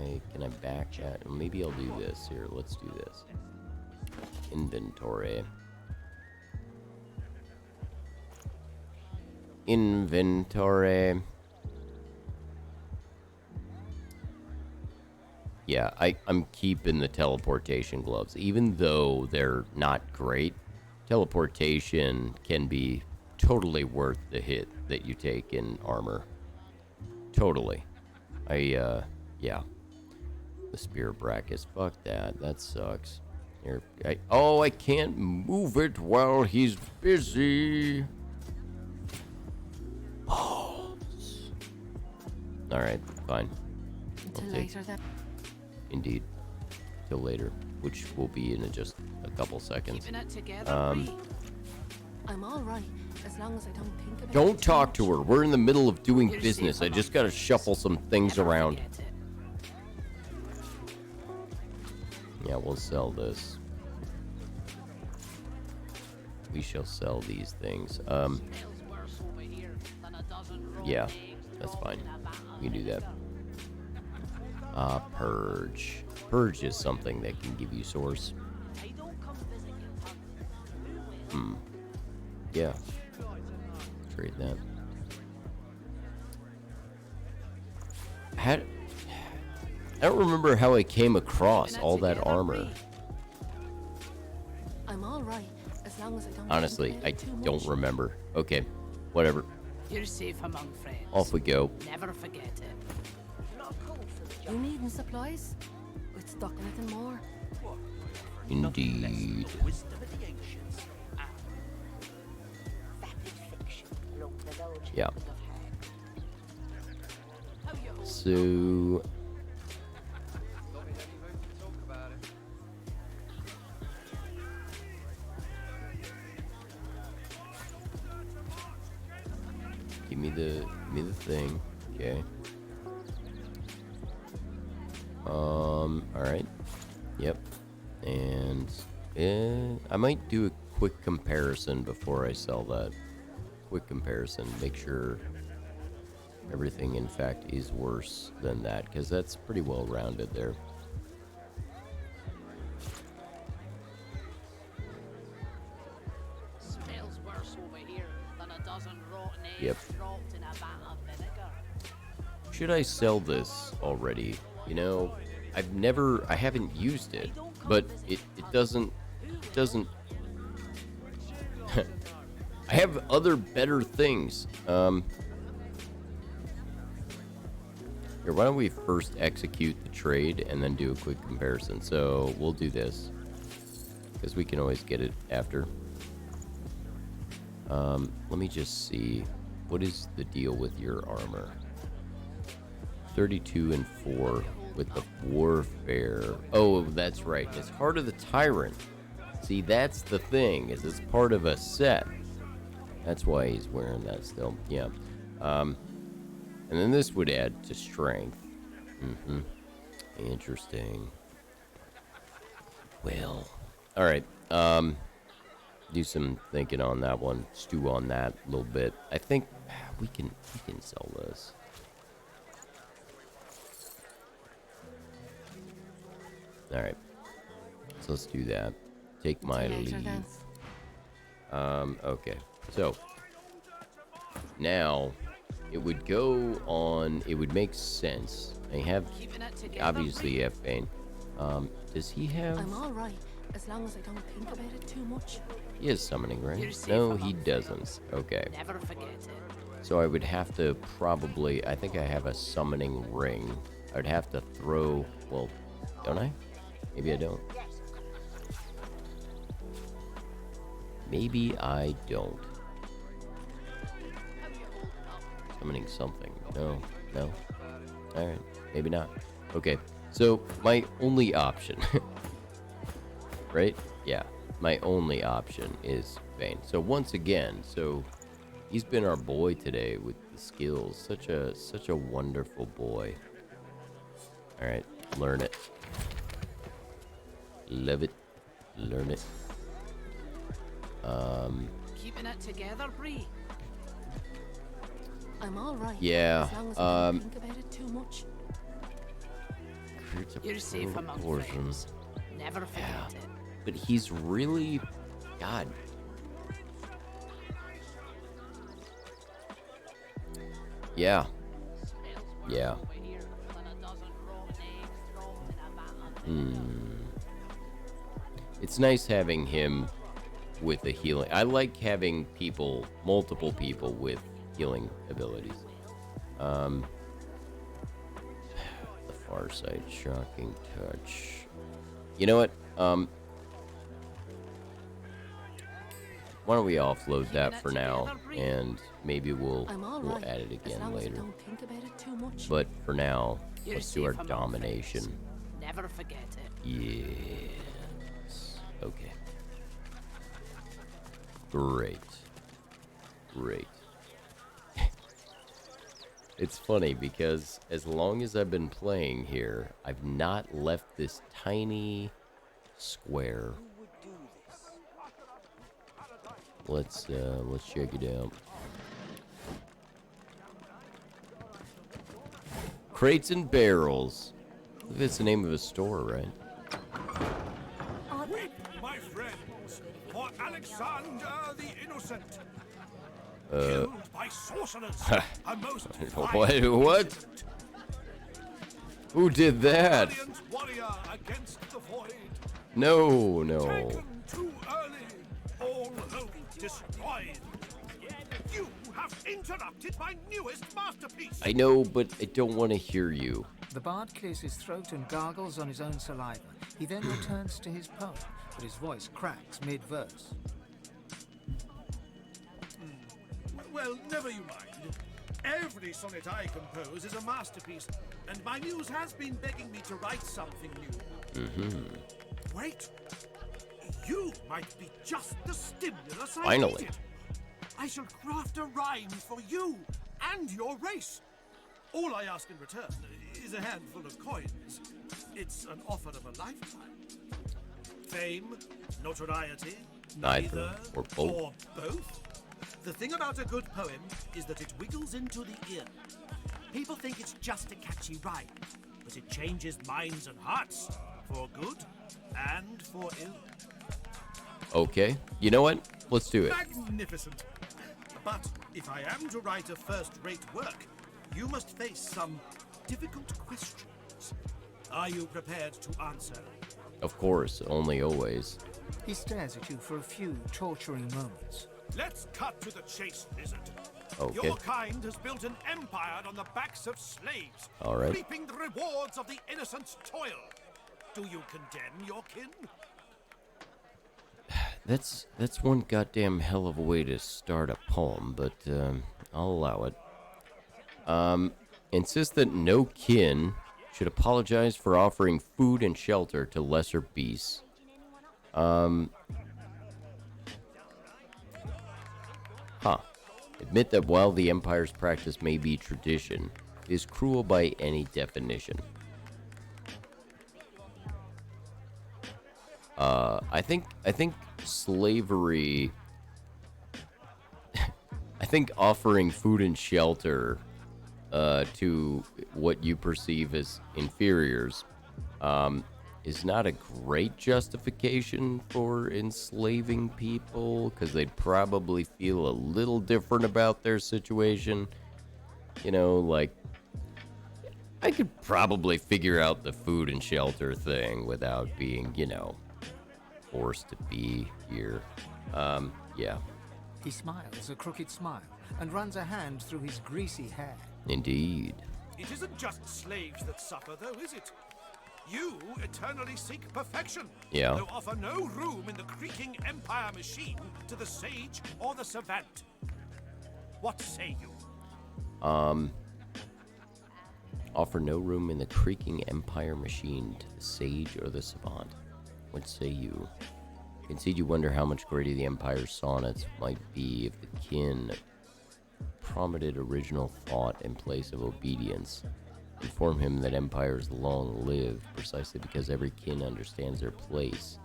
I back that? Maybe I'll do this here. Let's do this. Inventory. Yeah, I'm keeping the teleportation gloves. Even though they're not great, teleportation can be totally worth the hit that you take in armor. Totally. Yeah. The spear brackets. Fuck that. That sucks. Here, I can't move it while he's busy. Balls. Alright, fine. Until later then. Indeed. Till later, which will be in just a couple seconds. Keeping it together, I'm all right as long as I don't think about it. Don't talk to her. We're in the middle of doing business. I just gotta shuffle some things around. Yeah, we'll sell this. We shall sell these things. Yeah, that's fine. We can do that. Purge. Purge is something that can give you source. Yeah. Trade that. I don't remember how I came across all that armor. I'm all right as long as I don't. Honestly, I don't remember. Okay, whatever. You're safe among friends. Off we go. Never forget it. You needing supplies? We'd stock anything more. Indeed. Yeah. So give me the thing. Okay. All right. Yep. And I might do a quick comparison before I sell that. Quick comparison. Make sure everything, in fact, is worse than that, because that's pretty well rounded there. Smells worse over here than a dozen rotten eggs Yep. dropped in a vat of vinegar. Should I sell this already? You know, I haven't used it, but it doesn't, I have other better things. Here, why don't we first execute the trade and then do a quick comparison? So we'll do this, because we can always get it after. Let me just see. What is the deal with your armor? 32 and 4 with the warfare. Oh, that's right. It's Heart of the Tyrant. See, that's the thing, is it's part of a set. That's why he's wearing that still. Yeah. And then this would add to strength. Interesting. Well, all right. Do some thinking on that one. Stew on that a little bit. I think we can sell this. All right. So let's do that. Take my leave. Okay. So now it would go on. It would make sense. I have obviously have Bane. Does he have? I'm all right as long as I don't think about it too much. He is summoning, right? No, he doesn't. Okay. Never forget it. So I would have to probably. I think I have a summoning ring. I would have to throw. Well, don't I? Maybe I don't. Maybe I don't. Summoning something. No. No. Alright. Maybe not. Okay. So, my only option. Right? Yeah. My only option is Bane. So, once again, he's been our boy today with the skills. Such a wonderful boy. Alright. Learn it. Love it. Learn it. Keeping it together, Bree. I'm all right. Yeah. As long as I don't think about it too much. You're safe among friends. Never forget it. But he's really, God. Yeah. Yeah. It's nice having him with the healing. I like having people, multiple people with healing abilities. The far side, shocking touch. You know what? Why don't we offload that for now, and maybe we'll add it again later. Don't think about it too much. But for now, let's do our domination. Never forget it. Yes. Okay. Great. Great. It's funny because as long as I've been playing here, I've not left this tiny square. Let's check it out. Crates and barrels. That's the name of a store, right? Weep, my friends, for Alexander the Innocent. Uh, Killed by sorcerers. A most what? Who did that? valiant warrior against the void. No. Taken too early. All hope destroyed. You have interrupted my newest masterpiece. I know, but I don't want to hear you. The bard clears his throat and gargles on his own saliva. He then returns to his poem, but his voice cracks mid-verse. Well, never you mind. Every sonnet I compose is a masterpiece, and my muse has been begging me to write something new. Wait. You might be just the stimulus I Finally. needed. I shall craft a rhyme for you and your race. All I ask in return is a handful of coins. It's an offer of a lifetime. Fame, notoriety, Neither or both. or both. The thing about a good poem is that it wiggles into the ear. People think it's just a catchy rhyme, but it changes minds and hearts for good and for ill. Okay. You know what? Let's do it. Magnificent. But if I am to write a first-rate work, you must face some difficult questions. Are you prepared to answer? Of course, only always. He stares at you for a few torturing moments. Let's cut to the chase, Lizard. Okay. Your kind has built an empire on the backs of slaves, All right. reaping the rewards of the innocent's toil. Do you condemn your kin? That's one goddamn hell of a way to start a poem, but I'll allow it. Insist that no kin should apologize for offering food and shelter to lesser beasts. Admit that while the Empire's practice may be tradition, it is cruel by any definition. I think slavery. I think offering food and shelter to what you perceive as inferiors is not a great justification for enslaving people, because they'd probably feel a little different about their situation. You know, like, I could probably figure out the food and shelter thing without being, forced to be here. Yeah. He smiles a crooked smile and runs a hand through his greasy hair. Indeed. It isn't just slaves that suffer, though, is it? You eternally seek perfection. Yeah. Though offer no room in the creaking empire machine to the sage or the savant. What say you? Offer no room in the creaking empire machine to the sage or the savant. What say you? Concede you wonder how much greater the Empire's sonnets might be if the kin promoted original thought in place of obedience. Inform him that empires long live precisely because every kin understands their place.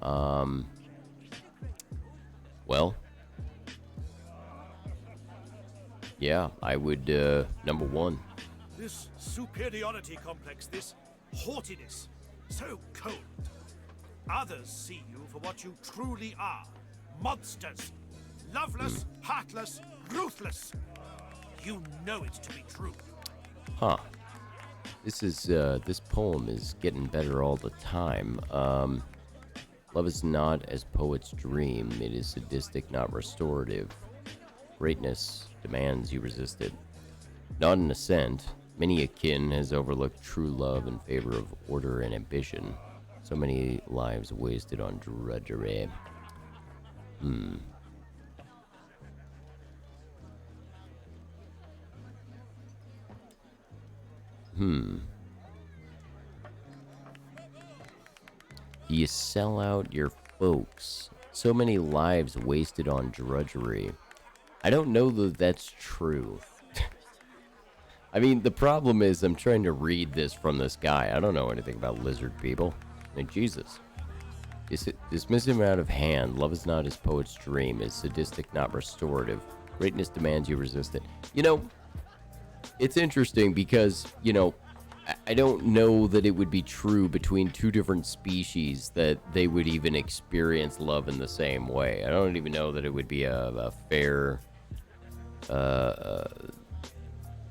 Well, yeah, I would, number one. This superiority complex, this haughtiness, so cold. Others see you for what you truly are. Monsters. Loveless, heartless, ruthless. You know it to be true. Huh. This poem is getting better all the time. Love is not as poets dream. It is sadistic, not restorative. Greatness demands you resist it. Not an assent. Many a kin has overlooked true love in favor of order and ambition. So many lives wasted on drudgery. You sell out your folks. So many lives wasted on drudgery. I don't know that that's true. I mean, the problem is I'm trying to read this from this guy. I don't know anything about lizard people. I mean, Jesus. Dismiss him out of hand. Love is not his poet's dream. Is sadistic, not restorative. Greatness demands you resist it. You know, it's interesting because, you know, I don't know that it would be true between two different species that they would even experience love in the same way. I don't even know that it would be a fair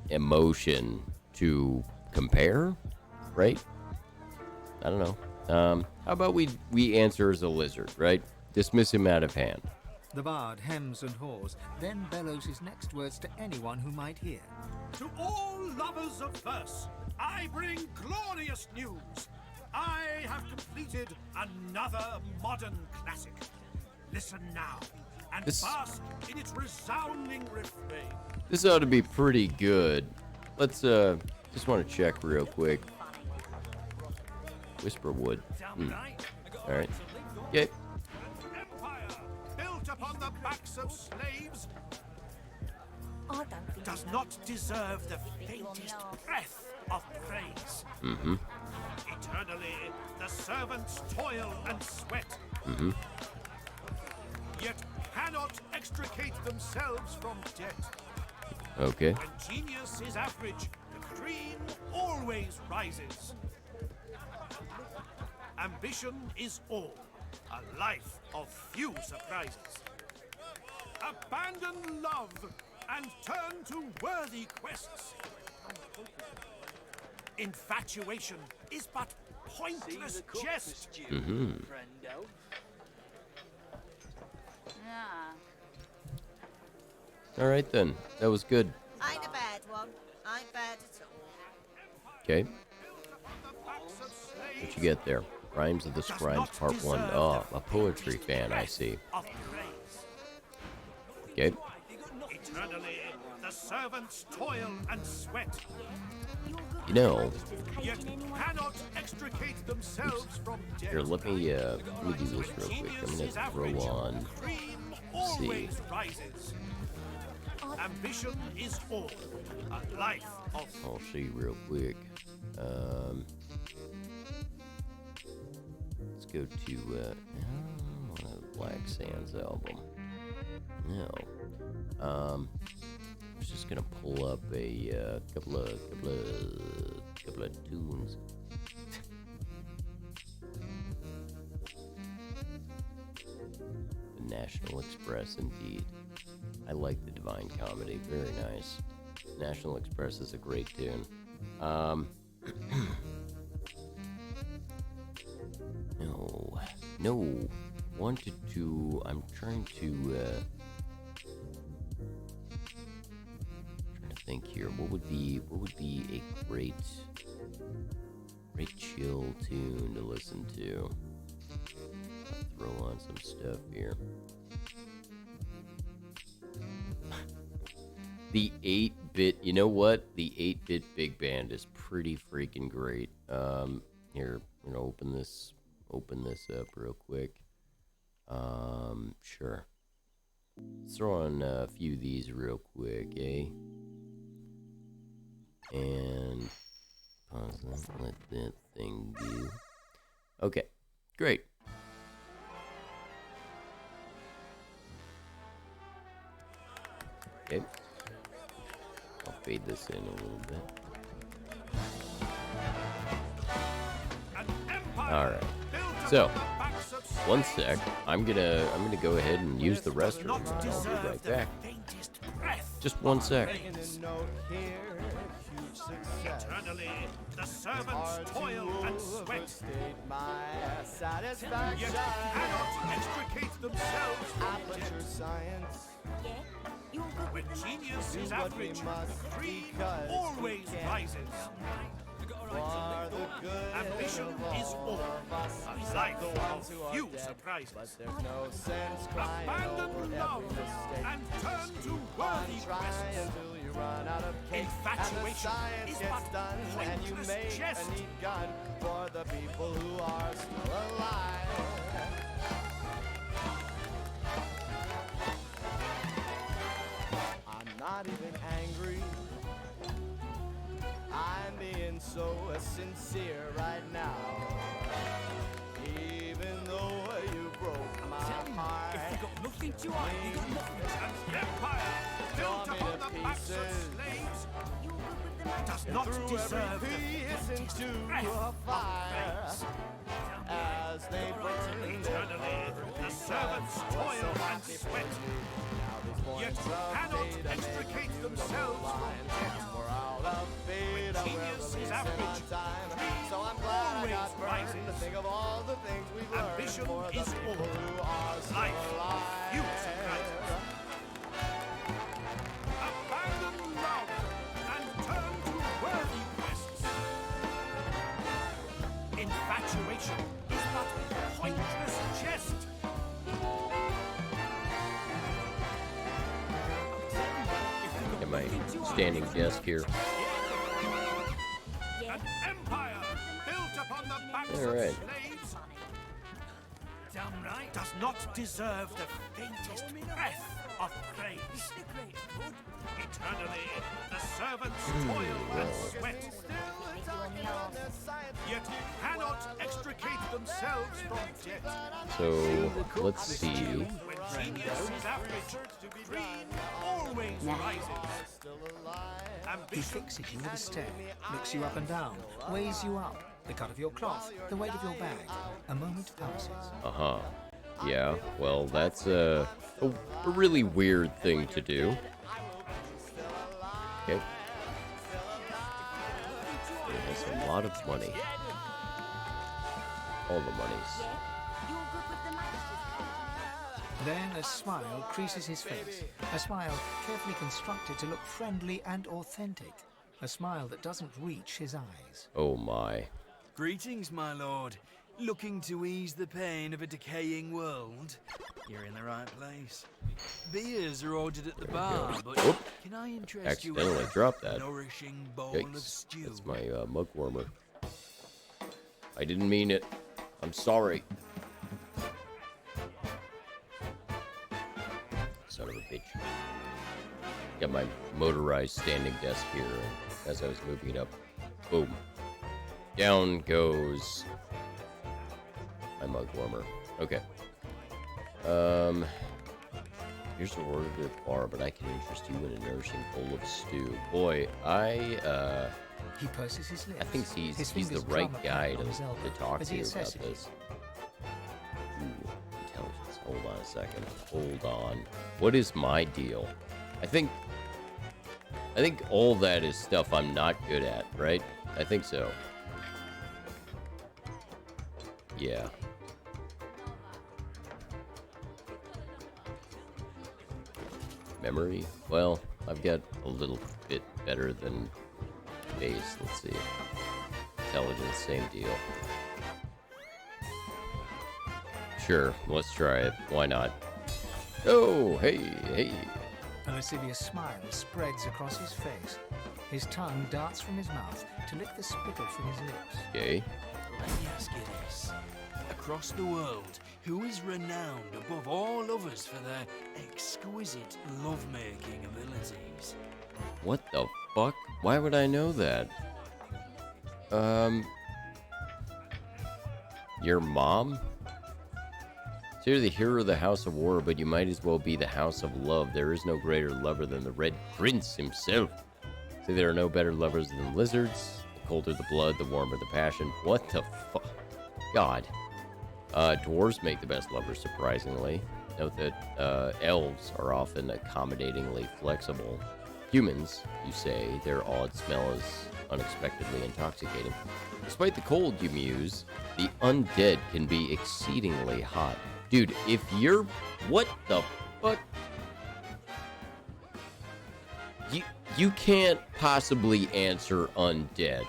emotion to compare, right? I don't know. How about we answer as a lizard, right? Dismiss him out of hand. The bard hems and haws, then bellows his next words to anyone who might hear. To all lovers of verse, I bring glorious news. I have completed another modern classic. Listen now, and bask in its resounding refrain. This ought to be pretty good. Let's just want to check real quick. Whisperwood. All right. Okay. Empire built upon the backs of slaves does not deserve the faintest breath of praise. Mm-hmm. Eternally, the servants toil and sweat, Mm-hmm. yet cannot extricate themselves from debt. Okay. When genius is average, the cream always rises. Ambition is all, a life of few surprises. Abandon love and turn to worthy quests. Infatuation is but pointless jest. Mm-hmm. All right then. That was good. Ain't a bad one. Ain't bad at all. Okay. What you get there? Rhymes of the Scribes Part 1. Oh, a poetry fan, I see. Okay. Eternally, the servants toil and sweat, You know, yet cannot extricate themselves from debt. here, let me do this real quick. I'm gonna throw on. Let's see. Always rises. Ambition is all, a life of I'll see real quick. Let's go to Black Sands album. No. I was just gonna pull up a couple of tunes. The National Express, indeed. I like the Divine Comedy. Very nice. National Express is a great tune. No. Wanted to. I'm trying to think here. What would be a great chill tune to listen to? I'll throw on some stuff here. The 8-bit, you know what? The 8-bit big band is pretty freaking great. Here, I'm gonna open this up real quick. Sure. Let's throw on a few of these real quick, eh? And pause that, let that thing do. Okay, great. Okay. I'll fade this in a little bit. All right. So, one sec. I'm gonna go ahead and use the restroom, and I'll be right back. Just one sec. Eternally, the servants toil and sweat, yet cannot extricate themselves from debt. Science. When genius is average, the cream always rises. Ambition is all, a life of few surprises. Abandon love and turn to worthy quests. Infatuation is but pointless jest. For the people who are still alive. I'm not even angry. I'm being so sincere right now. Even though Nothing to hide. You got nothing. An empire built upon the backs of slaves does not deserve the faintest breath of praise. As they burn Eternally, the servants toil and sweat, yet cannot extricate themselves from debt. When genius is average, greed always rises. Ambition is all. Life refutes rises. Abandon love and turn to worthy quests. Infatuation is but pointless jest. Get my standing desk here. An empire built upon the backs All right. of slaves, damn right, does not deserve the faintest breath of praise. Eternally, the servants toil and sweat, yet cannot extricate themselves from debt. So let's see. When genius is average, greed always rises. He fixes you with a stare, looks you up and down, weighs you up, the cut of your cloth, the weight of your bag. A moment passes. Uh-huh. Yeah, well, that's a really weird thing to do. Okay. That's a lot of money. All the monies. Then a smile creases his face. A smile carefully constructed to look friendly and authentic. A smile that doesn't reach his eyes. Oh my. Greetings, my lord. Looking to ease the pain of a decaying world? You're in the right place. Beers are ordered at the bar, but Whoop. can I interest you Accidentally in dropped a that. nourishing bowl Yikes. of stew? That's my mug warmer. I didn't mean it. I'm sorry. Son of a bitch. Got my motorized standing desk here, and as I was moving it up, boom. Down goes my mug warmer. Okay. Here's the order to the bar, but I can interest you in a nourishing bowl of stew. Boy, He purses his lips. I think he's the fingers right drum a guy pound on his elbow to talk as to he about assesses this. Ooh, intelligence. Hold on a second. Hold on. What is my deal? I think all that is stuff I'm not good at, right? I think so. Yeah. Memory? Well, I've got a little bit better than base. Let's see. Intelligence, same deal. Sure, let's try it. Why not? Oh, hey, hey. A lascivious smile spreads across his face. His tongue darts from his mouth to lick the spittle from his lips. Okay. Let me ask you this. Across the world, who is renowned above all others for their exquisite love-making abilities? What the fuck? Why would I know that? Your mom? So you're the hero of the House of War, but you might as well be the House of Love. There is no greater lover than the Red Prince himself. Say there are no better lovers than lizards. The colder the blood, the warmer the passion. What the fuck? God. Dwarves make the best lovers, surprisingly. Note that elves are often accommodatingly flexible. Humans, you say, their odd smell is unexpectedly intoxicating. Despite the cold, you muse, the undead can be exceedingly hot. Dude, if you're... What the fuck? You can't possibly answer undead.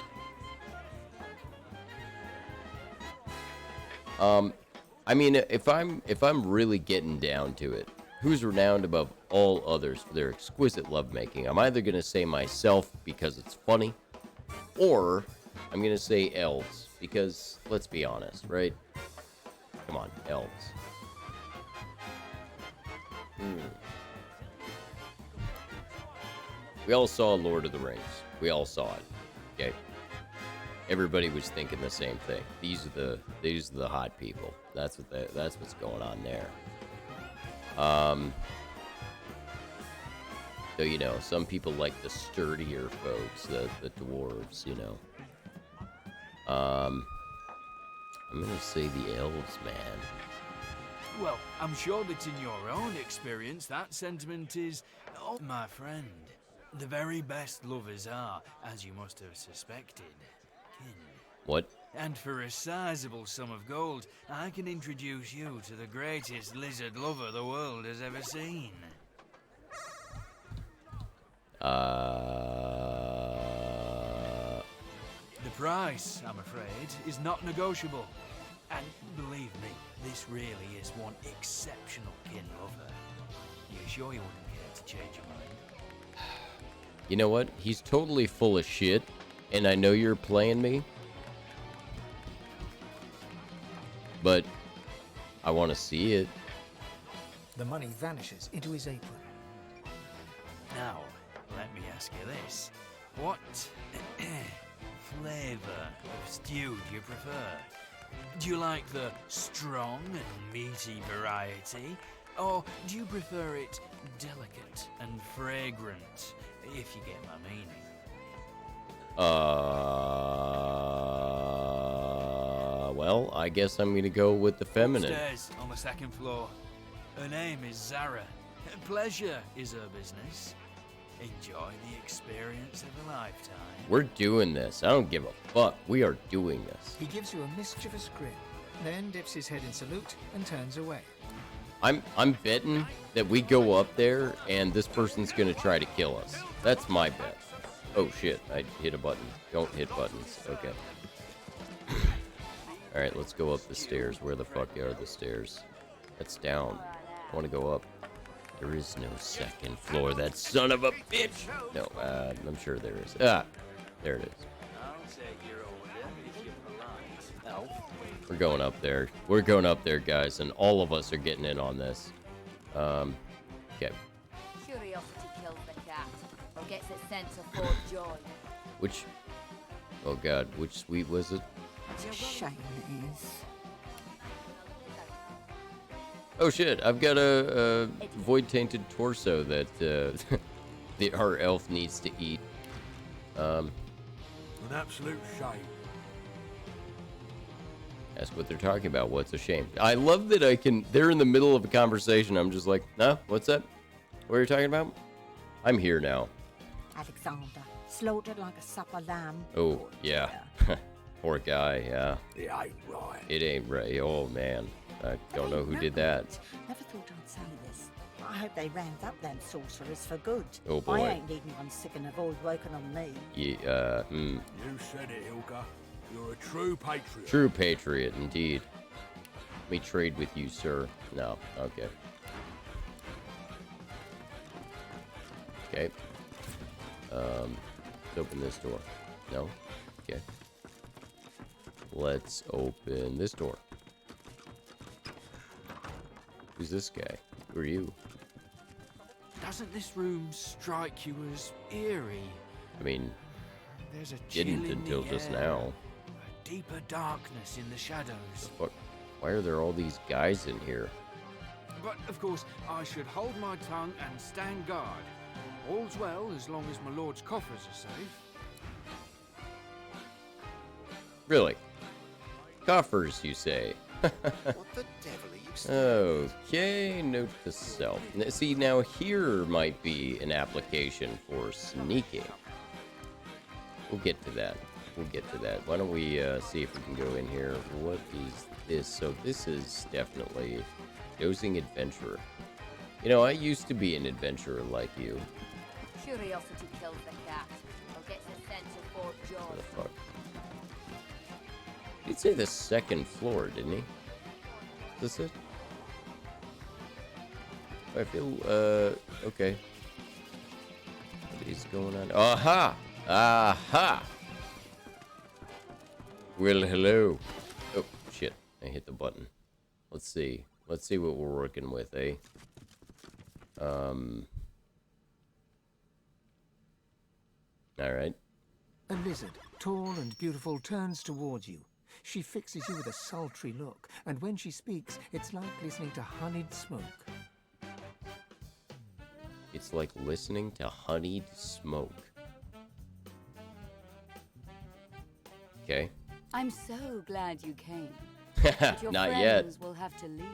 I mean, if I'm really getting down to it, who's renowned above all others for their exquisite lovemaking? I'm either gonna say myself because it's funny, or I'm gonna say elves because let's be honest, right? Come on, elves. We all saw Lord of the Rings. We all saw it. Okay. Everybody was thinking the same thing. These are the hot people. That's what's going on there. So, you know, some people like the sturdier folks, the dwarves, you know. I'm gonna say the elves, man. Well, I'm sure that in your own experience, that sentiment is, oh, my friend. The very best lovers are, as you must have suspected, kin. What? And for a sizable sum of gold, I can introduce you to the greatest lizard lover the world has ever seen. The price, I'm afraid, is not negotiable. And believe me, this really is one exceptional kin lover. You sure you wouldn't care to change your mind? You know what? He's totally full of shit, and I know you're playing me. But I want to see it. The money vanishes into his apron. Now, let me ask you this. What flavor of stew do you prefer? Do you like the strong and meaty variety? Or do you prefer it delicate and fragrant, if you get my meaning? Well, I guess I'm gonna go with the feminine. Upstairs, on the second floor. Her name is Zara. Pleasure is her business. Enjoy the experience of a lifetime. We're doing this. I don't give a fuck. We are doing this. He gives you a mischievous grin, then dips his head in salute and turns away. I'm betting that we go up there and this person's gonna try to kill us. That's my bet. Oh shit, I hit a button. Don't hit buttons. Okay. Alright, let's go up the stairs. Where the fuck are the stairs? That's down. I wanna go up. There is no second floor, that son of a bitch! No, I'm sure there is. Ah! There it is. We're going up there. We're going up there, guys, and all of us are getting in on this. Okay. Curiosity kills the cat, or gets its sense of for joy. Which... Oh god, which suite was it? Shame it is. Oh shit, I've got a void-tainted torso that our elf needs to eat. An absolute shame. Ask what they're talking about. What's a shame? I love that I can... They're in the middle of a conversation. I'm just like, no, what's that? What are you talking about? I'm here now. Alexander, slaughtered like a supper lamb. Oh, yeah. Poor guy, yeah. It ain't right. It ain't right. Oh, man. I don't know who did that. Never thought I'd say this. I hope they round up them sorcerers for good. Oh, boy. I ain't needing one sick and avoid working on me. Yeah, You said it, Ilka. You're a true patriot. True patriot, indeed. Let me trade with you, sir. No, okay. Okay. Let's open this door. No? Okay. Let's open this door. Who's this guy? Who are you? Doesn't this room strike you as eerie? I mean, There's a chill didn't in until the just air, now. a deeper darkness in the shadows. Fuck. Why are there all these guys in here? But, of course, I should hold my tongue and stand guard. All's well as long as my lord's coffers are safe. Really? Coffers, you say? What the devil are you saying? Okay, note to self. See, now here might be an application for sneaking. We'll get to that. We'll get to that. Why don't we see if we can go in here. What is this? So this is definitely dozing adventurer. You know, I used to be an adventurer like you. Curiosity kills the cat, or gets a sense of for joy. What the fuck? He'd say the second floor, didn't he? Is this it? I feel, okay. What is going on? Aha! Aha! Well, hello. Oh, shit. I hit the button. Let's see. Let's see what we're working with, eh? Alright. A lizard, tall and beautiful, turns towards you. She fixes you with a sultry look, and when she speaks, it's like listening to honeyed smoke. It's like listening to honeyed smoke. Okay. I'm so glad you came. But your Not friends yet. will have to leave.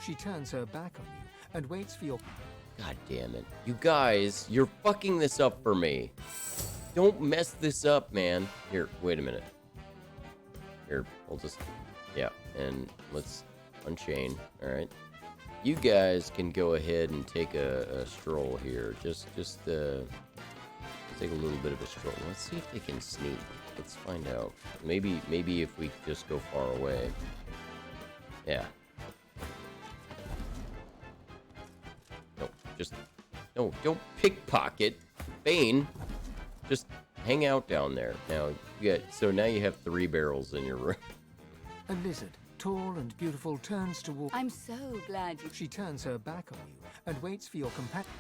She turns her back on you and waits for your... God damn it. You guys, you're fucking this up for me. Don't mess this up, man. Here, wait a minute. Here, we'll just... Yeah, and let's unchain. Alright. You guys can go ahead and take a stroll here. Just take a little bit of a stroll. Let's see if they can sneak. Let's find out. Maybe if we just go far away. Yeah. No, just... No, don't pickpocket. Bane. Just hang out down there. Now, so now you have 3 barrels in your room. A lizard, tall and beautiful, turns toward... I'm so glad you... She turns her back on you and waits for your companion.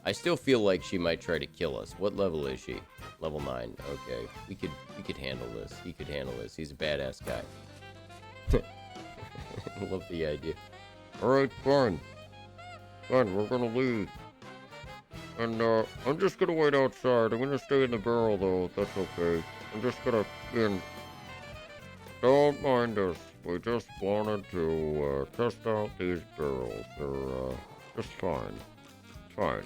I still feel like she might try to kill us. What level is she? Level 9. Okay. We could handle this. He could handle this. He's a badass guy. I love the idea. Alright, fine. Fine, we're gonna leave. And, I'm just gonna wait outside. I'm gonna stay in the barrel, though, if that's okay. I'm just gonna, don't mind us. We just wanted to, test out these barrels. They're, just fine. Fine.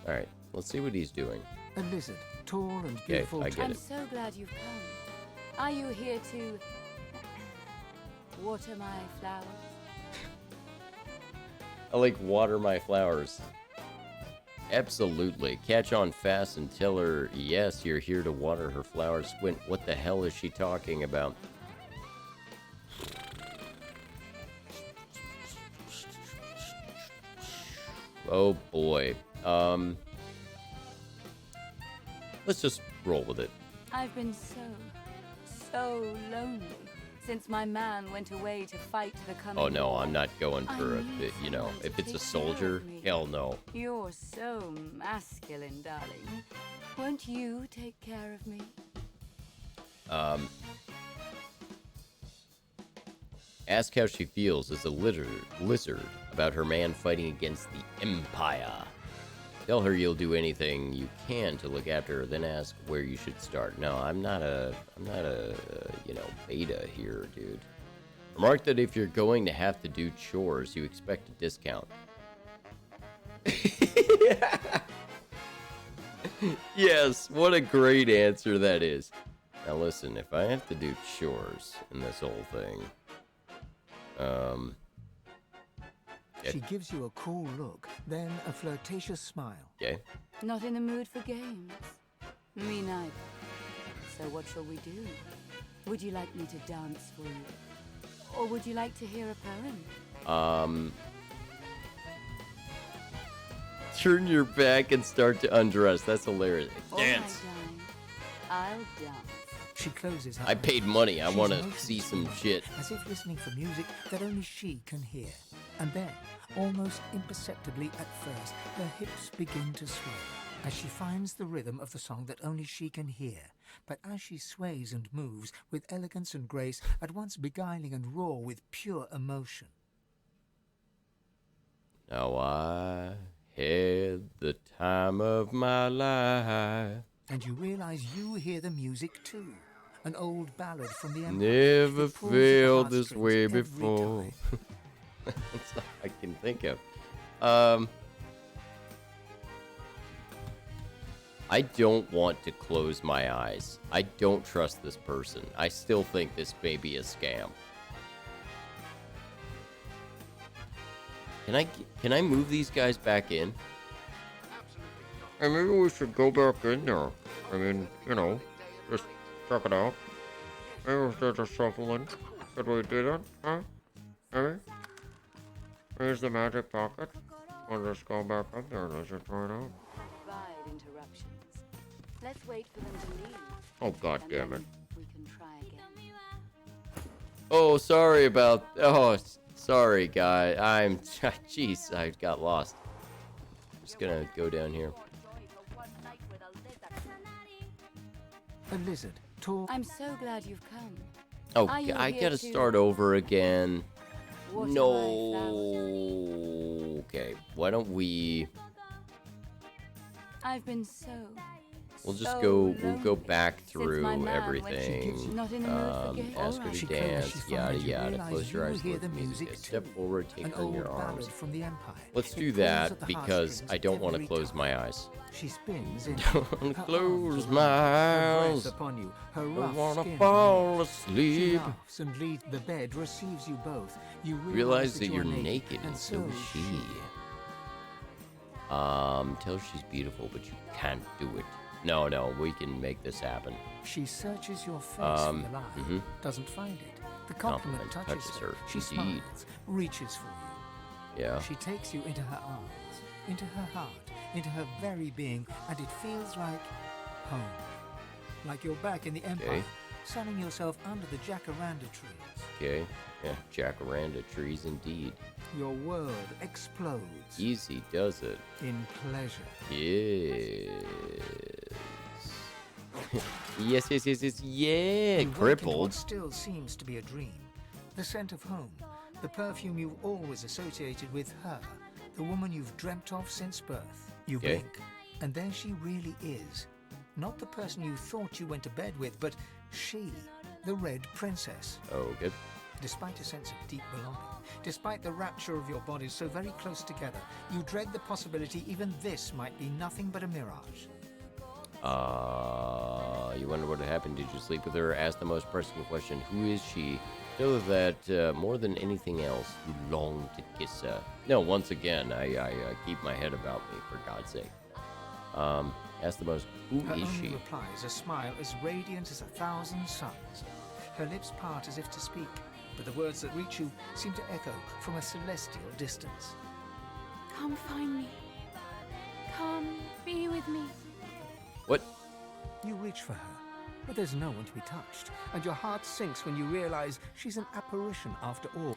Alright, let's see what he's doing. A lizard, tall and beautiful. Okay, I get I'm it. so glad you've come. Are you here to... water my flowers? I like water my flowers. Absolutely. Catch on fast and tell her, yes, you're here to water her flowers. Squint, what the hell is she talking about? Oh boy. Let's just roll with it. I've been so lonely since my man went away to fight the coming Oh no, war. I'm not going for you know, if it's a soldier, hell no. You're so masculine, darling. Won't you take care of me? Ask how she feels as a lizard about her man fighting against the Empire. Tell her you'll do anything you can to look after her, then ask where you should start. No, I'm not a you know, beta here, dude. Remark that if you're going to have to do chores, you expect a discount. Yes, what a great answer that is. Now listen, if I have to do chores in this whole thing, She gives you a cool look, then a flirtatious smile. Okay. Not in the mood for games. Me neither. So what shall we do? Would you like me to dance for you? Or would you like to hear a poem? Turn your back and start to undress. That's hilarious. All right, Dance. darling. I'll dance. She closes her I paid money. I She's want to motionless see some to you, shit. as if listening for music that only she can hear. And then, almost imperceptibly at first, her hips begin to sway as she finds the rhythm of the song that only she can hear. But as she sways and moves with elegance and grace, at once beguiling and raw with pure emotion. Now I had the time of my life. And you realize you hear the music too. An old ballad from the Empire. Never that pulls at the felt this heartstrings way every before. time. That's all I can think of. I don't want to close my eyes. I don't trust this person. I still think this may be a scam. Can I move these guys back in? Hey, maybe we should go back in there. I mean, you know, just check it out. Maybe if there's a shuffling. Should we do that? Huh? Maybe? Here's the magic pocket. We'll just go back up there and let's just try it out. Provide interruptions. Let's wait for them to leave. Oh, god damn it. We can try again. Oh, sorry about... Oh, sorry, guy. I'm... Jeez, I got lost. I'm just gonna go down here. A lizard, tall. I'm so glad you've come. Oh, Are you I here gotta to- start over again. What No. have I found? Okay, why don't we... I've been so. We'll just so go. We'll go lonely back since my through man went. everything. Not in the mood for games. Ask her to She came as dance. she Yada finds you yada. realise Close your you eyes. hear Let the the music. music Step forward. Take An her in old your arms. ballad from the Empire. Let's It do pulls that at the because heartstrings I don't want to every close time. my eyes. She spins in. Don't her close arms my around you, her eyes. breath upon you, her I rough wanna skin fall on you. asleep. She laughs and leaves the bed, receives you both. You Realize that you you're are naked, and so is she. Tell her she's beautiful, but you can't do it. No, we can make this happen. She searches your face for the lie, doesn't find it. The compliment touches her. She indeed. smiles, reaches for you. Yeah. She takes you into her arms, into her heart, into her very being, and it feels like home. Like you're back in the Empire, sunning yourself under the jacaranda trees. Okay. Yeah, jacaranda trees indeed. Your world explodes. Easy does it. In pleasure. Yes. yes. Yeah, You wake in crippled. what still seems to be a dream. The scent of home, the perfume you've always associated with her, the woman you've dreamt of since birth. You blink, and there she really is. Not the person you thought you went to bed with, but she, the Red Princess. Oh, good. Despite a sense of deep belonging, despite the rapture of your bodies so very close together, you dread the possibility even this might be nothing but a mirage. You wonder what happened. Did you sleep with her? Ask the most pressing question. Who is she? Know that more than anything else, you long to kiss her. No, once again, I keep my head about me, for God's sake. Ask the most, who Her is only she? reply is a smile as radiant as 1,000 suns. Her lips part as if to speak, but the words that reach you seem to echo from a celestial distance. Come find me. Come be with me. What? You reach for her, but there's no one to be touched, and your heart sinks when you realize she's an apparition after all.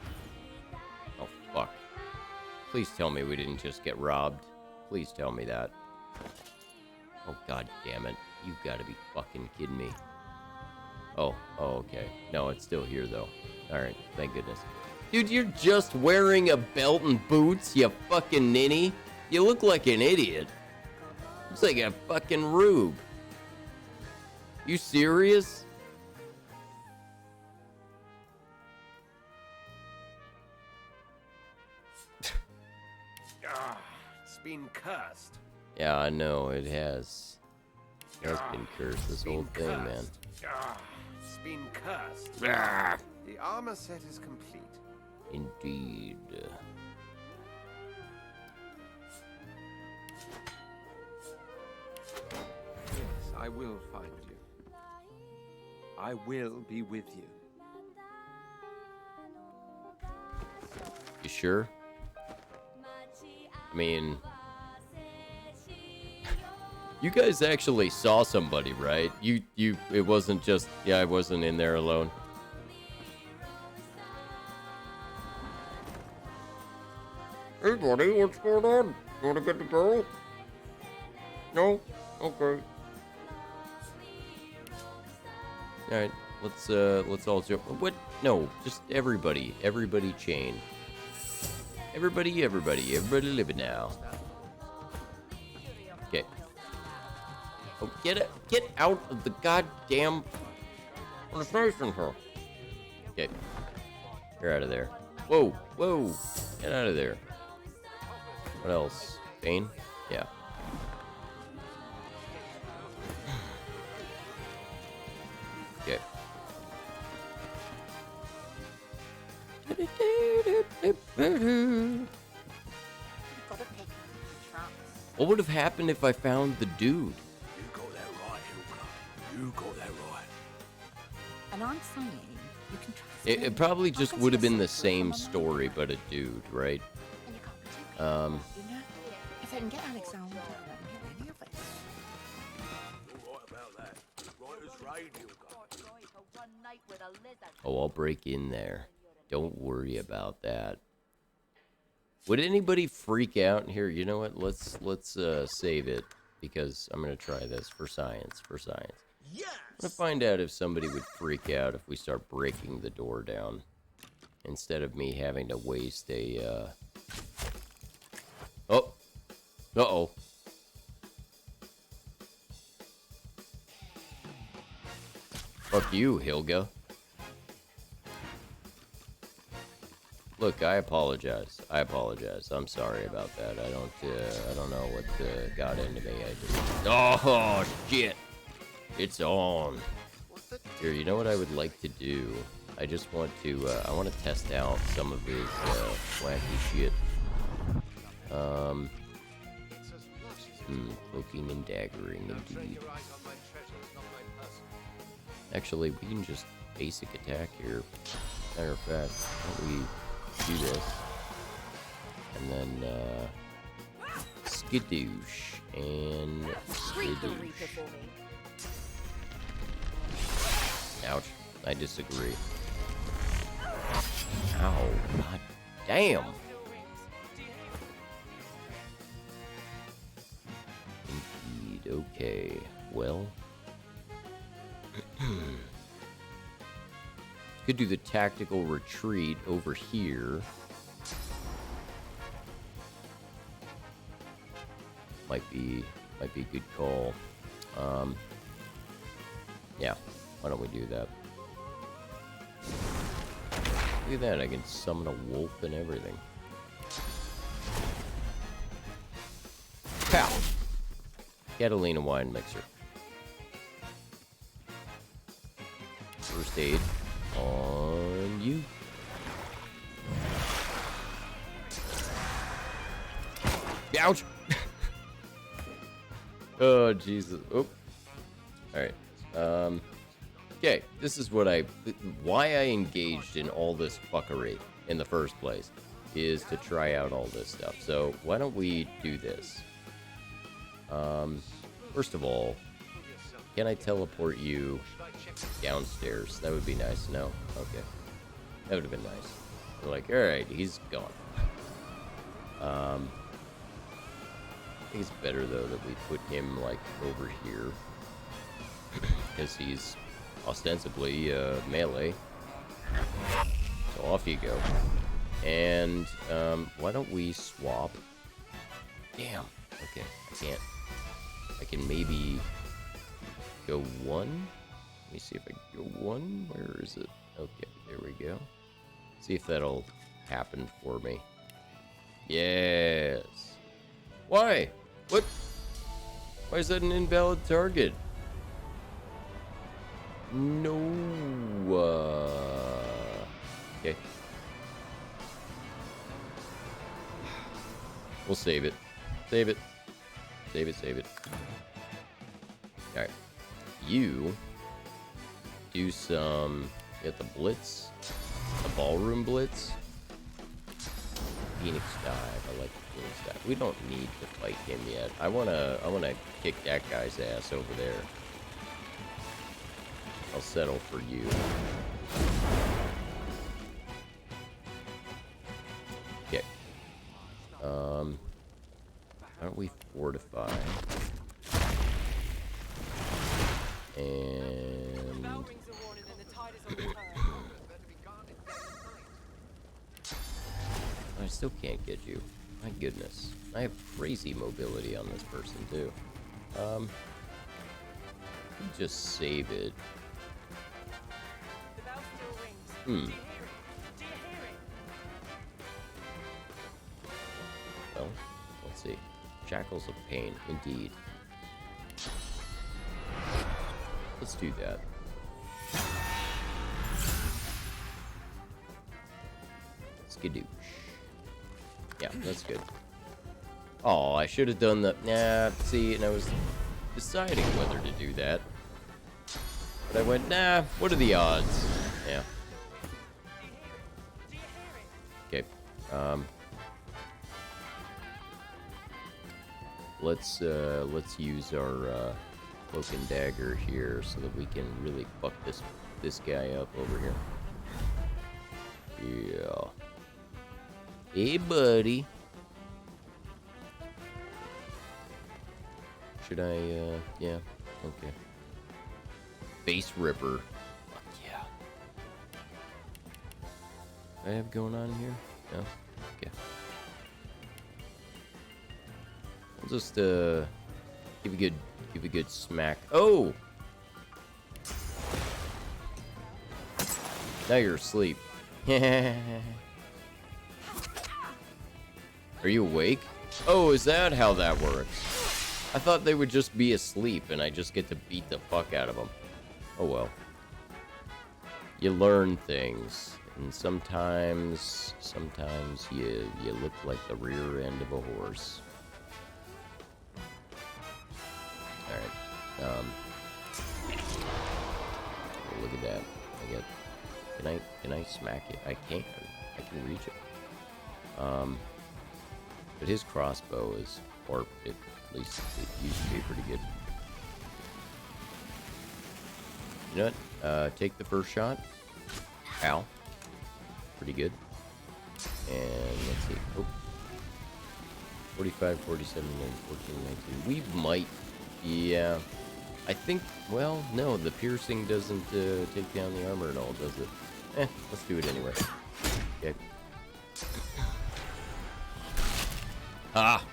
Oh, fuck. Please tell me we didn't just get robbed. Please tell me that. Oh, God damn it. You've got to be fucking kidding me. Oh, okay. No, it's still here, though. Alright, thank goodness. Dude, you're just wearing a belt and boots, you fucking ninny. You look like an idiot. Looks like a fucking rube. You serious? It's been cursed. Yeah, I know, it has. It has been cursed, this whole thing, man. It's been cursed. Ah. The armor set is complete. Indeed. Yes, I will find you. I will be with you. You sure? I mean... You guys actually saw somebody, right? It wasn't just, I wasn't in there alone. Hey, buddy, what's going on? You wanna get the girl? No? Okay. Alright, let's all jump. What? No, just everybody chain. Everybody live it now. Okay. Oh, get out of the goddamn... What's nice in her? Okay. You're out of there. Whoa. Get out of there. What else? Bane? Yeah. Okay. What would have happened if I found the dude? You got that right, Hilka. You got that right. And I'm saying you can trust It probably just would have been the same story, but a dude, right? You know, if I can get Alexander, I can get any of us. You're right about that. Right as rain, Hilka. Oh, I'll break in there. Don't worry about that. Would anybody freak out here? You know what? Let's save it because I'm gonna try this for science. I'm gonna find out if somebody would freak out if we start breaking the door down. Instead of me having to waste a, Oh! Uh-oh. Fuck you, Hilga. Look, I apologize. I'm sorry about that. I don't know what got into me. Oh, shit! It's on. Here, you know what I would like to do? I just want to, I want to test out some of his, wacky shit. Cloaking and daggering, indeed. Actually, we can just basic attack here. Matter of fact, why don't we do this? And then, skidoosh and skidoosh. Ouch. I disagree. Ow. God damn. Indeed. Okay. Well. Could do the tactical retreat over here. Might be a good call. Yeah. Why don't we do that? Look at that, I can summon a wolf and everything. Pow! Catalina wine mixer. First aid on you. Ouch! Oh, Jesus. Oh. Alright. Okay, this is what why I engaged in all this fuckery in the first place, is to try out all this stuff. So, why don't we do this? First of all, can I teleport you downstairs? That would be nice. No? Okay. That would have been nice. We're like, alright, he's gone. I think it's better, though, that we put him, like, over here. Because he's ostensibly melee. So off you go. And why don't we swap? Damn. Okay, I can't. I can maybe go one. Let me see if I can go one. Where is it? Okay, there we go. See if that'll happen for me. Yes. Why? What? Why is that an invalid target? No. Okay. We'll save it. Save it. Save it, save it. Alright. You do some... Get the blitz. The ballroom blitz. Phoenix dive. I like the Phoenix dive. We don't need to fight him yet. I wanna kick that guy's ass over there. I'll settle for you. Okay. Why don't we fortify? And... I still can't get you. My goodness. I have crazy mobility on this person, too. Just save it. Well, let's see. Shackles of Pain, indeed. Let's do that. Skidoosh. Yeah, that's good. Oh, I should have done the... Nah, see, and I was deciding whether to do that. But I went, nah, what are the odds? Yeah. Okay. Let's use our cloak and dagger here so that we can really fuck this guy up over here. Yeah. Hey, buddy. Should I, yeah, okay. face ripper. Fuck yeah. What I have going on here? No? Okay. I'll just give a good smack. Oh! Now you're asleep. Are you awake? Oh, is that how that works? I thought they would just be asleep and I just get to beat the fuck out of them. Oh well. You learn things, and sometimes you look like the rear end of a horse. All right. Look at that. Can I smack it? I can. I can reach it. But his crossbow is, or at least it used to be pretty good. You know what? Take the first shot. Ow. Pretty good. And let's see. Oh. 45, 47, 14, 19. We might. Yeah. I think, well, no, the piercing doesn't take down the armor at all, does it? Let's do it anyway. Okay. Ah!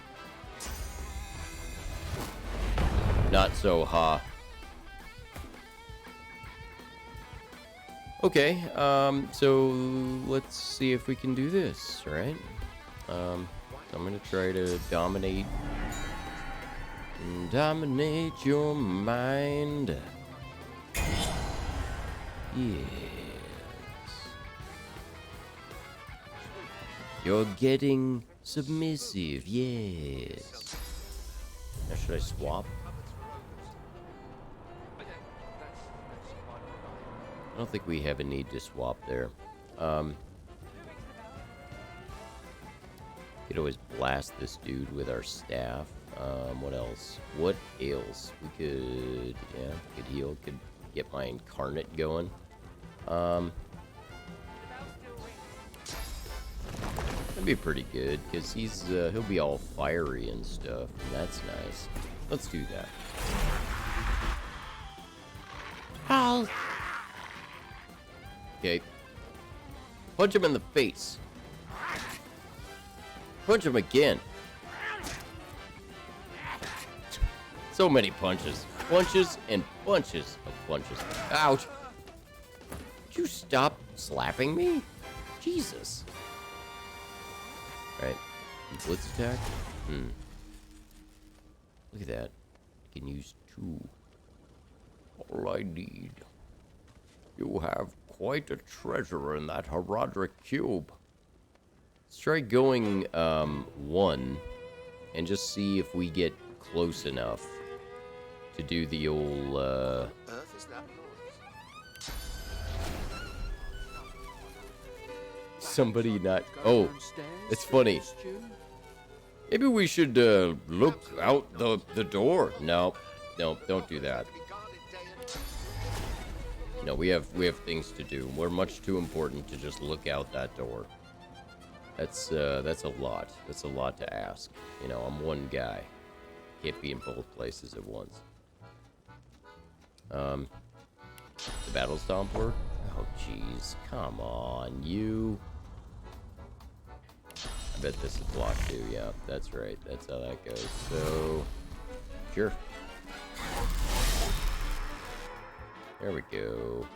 Not so ha. Okay, so let's see if we can do this, right? So I'm gonna try to dominate your mind. Yes. You're getting submissive, yes. Now should I swap? I don't think we have a need to swap there. Could always blast this dude with our staff. What else? What ails? We could, yeah, could heal. Could get my incarnate going. That'd be pretty good because he'll be all fiery and stuff, and that's nice. Let's do that. Ow. Okay. Punch him in the face. Punch him again. So many punches. Punches and bunches of punches. Ouch. Would you stop slapping me? Jesus. Right. Blitz attack? Look at that. I can use 2. All I need. You have quite a treasure in that Herodric cube. Let's try going 1 and just see if we get close enough to do the old Earth is that noise? somebody not. Oh, it's funny. Maybe we should look out the door. No, don't do that. No, we have things to do. We're much too important to just look out that door. That's a lot. That's a lot to ask. You know, I'm one guy. Can't be in both places at once. The battle stomp work? Oh, jeez. Come on, you. I bet this is blocked too. Yeah, that's right. That's how that goes. So, sure. There we go.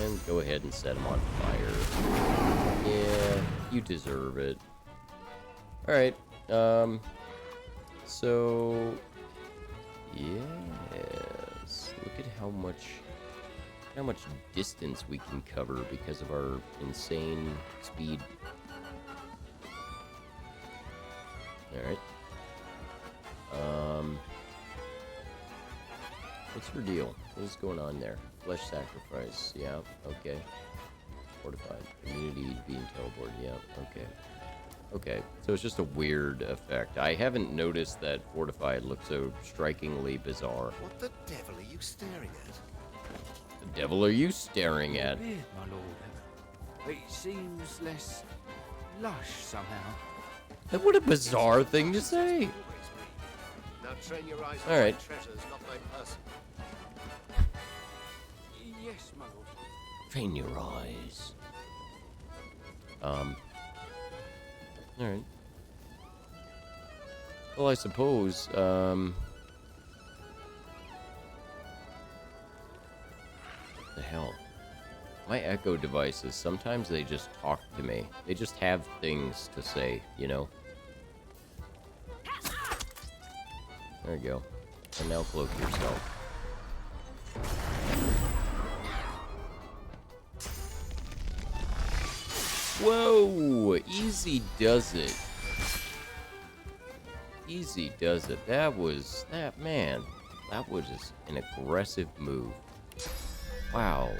And go ahead and set him on fire. Yeah, you deserve it. Alright, so, yes, look at how much distance we can cover because of our insane speed. Alright. What's her deal? What is going on there? Flesh sacrifice, yeah, okay. Fortified. Immunity being teleported, yeah, okay. Okay, so it's just a weird effect. I haven't noticed that Fortified looks so strikingly bizarre. What the devil are you staring at? The devil are you staring at? Beard, my lord. It seems less lush somehow. What a bizarre thing to say. Now train your eyes on my treasures, not my person. Yes, my lord. Train your eyes. Alright. Well, I suppose, what the hell? My echo devices, sometimes they just talk to me. They just have things to say, you know? There you go. And now cloak yourself. Whoa! Easy does it. Easy does it. That was an aggressive move. Wow.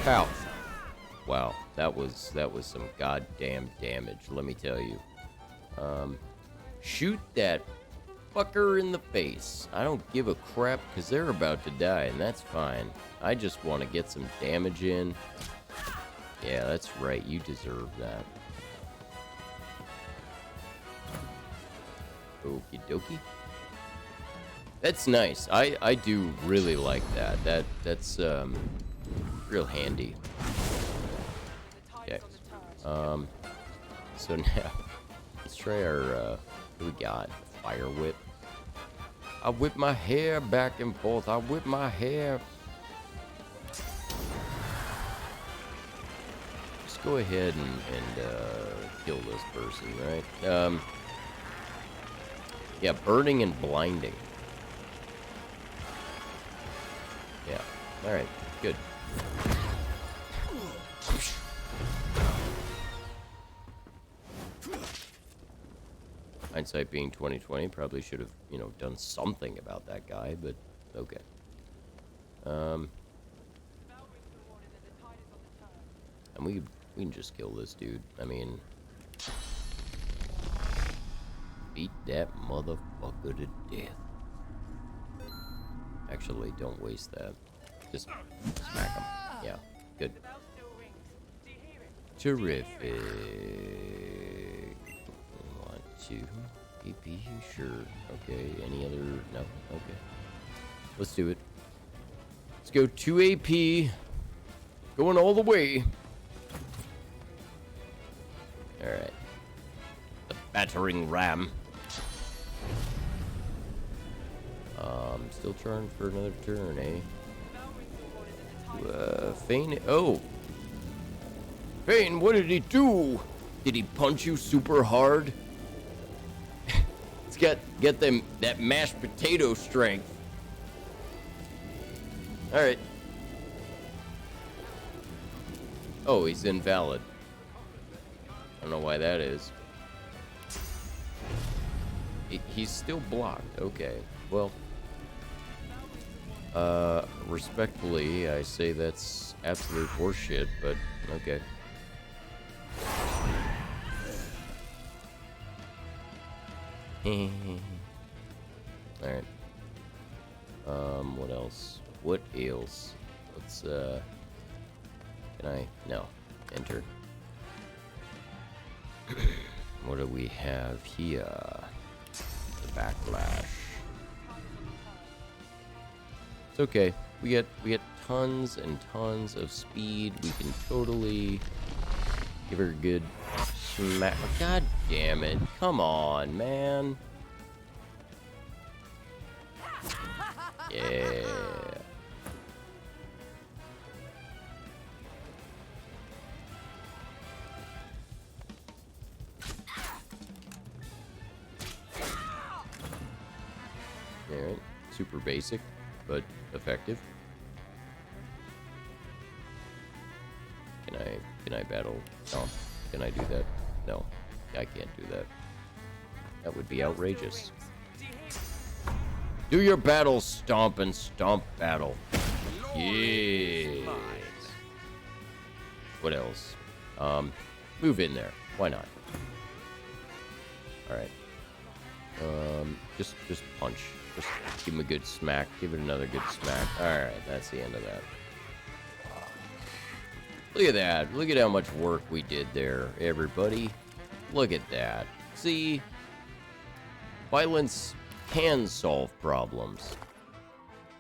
Ow. Wow, that was some goddamn damage, let me tell you. Shoot that fucker in the face. I don't give a crap because they're about to die, and that's fine. I just want to get some damage in. Yeah, that's right. You deserve that. Okie dokie. That's nice. I do really like that. That's real handy. Okay. So now let's try our what we got? Fire whip. I whip my hair back and forth. I whip my hair. Just go ahead and kill this person, right? Yeah, burning and blinding. Yeah. All right. Good. Hindsight being 2020, probably should have, you know, done something about that guy, but okay. And we can just kill this dude. I mean, beat that motherfucker to death. Actually, don't waste that. Just smack him. Yeah, good. Terrific. Want to AP? Sure. Okay. Any other? No. Okay. Let's do it. Let's go 2 AP. Going all the way. All right. The battering ram. Still trying for another turn, eh? Fane. Oh. Fane, what did he do? Did he punch you super hard? It's get them that mashed potato strength. All right. Oh, he's invalid. I don't know why that is. He's still blocked. Okay. Well, respectfully, I say that's absolute horseshit, but okay. Alright. What else? What ails? Let's, can I? No. Enter. What do we have here? The backlash. It's okay. We get tons and tons of speed. We can totally give her a good smack. God damn it. Come on, man. Yeah. Alright. Super basic, but effective. Can I battle stomp? Can I do that? No, I can't do that. That would be outrageous. Do your battle stomp and stomp battle. Yes. What else? Move in there. Why not? All right. Just punch. Just give him a good smack. Give it another good smack. All right, that's the end of that. Look at that. Look at how much work we did there, everybody. Look at that. See? Violence can solve problems.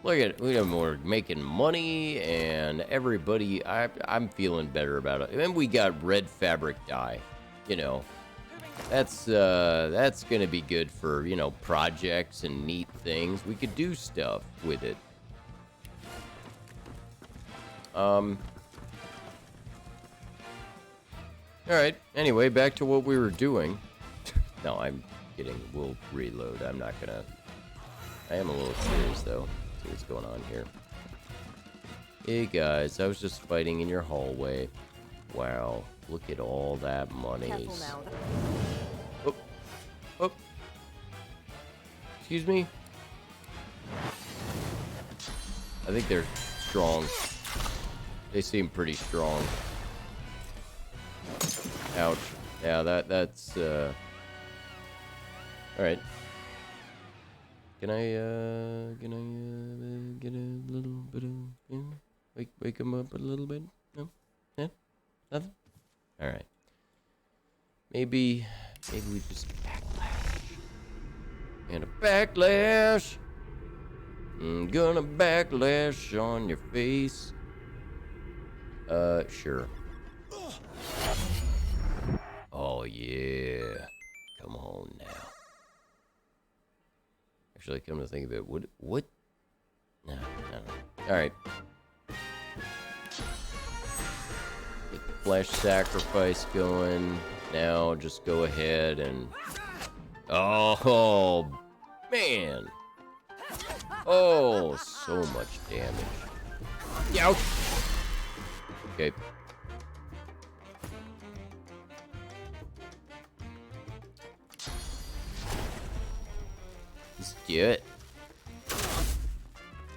Look at we're making money, and everybody. I'm feeling better about it. And we got red fabric dye. You know, that's gonna be good for projects and neat things. We could do stuff with it. All right. Anyway, back to what we were doing. No, I'm kidding. We'll reload. I'm not gonna. I am a little curious though. See what's going on here. Hey guys, I was just fighting in your hallway. Wow, look at all that money. Oh, oh. Excuse me. I think they're strong. They seem pretty strong. Ouch. Yeah, that's all right. Can I get a little bit of wake him up a little bit? No? Yeah? Nothing? All right. Maybe we just backlash. And a backlash. I'm gonna backlash on your face. Sure. Oh yeah. Come on now. Actually, come to think of it, what? No. All right. Get the flesh sacrifice going. Now, just go ahead and. Oh man! Oh, so much damage. Ouch! Okay. Let's do it.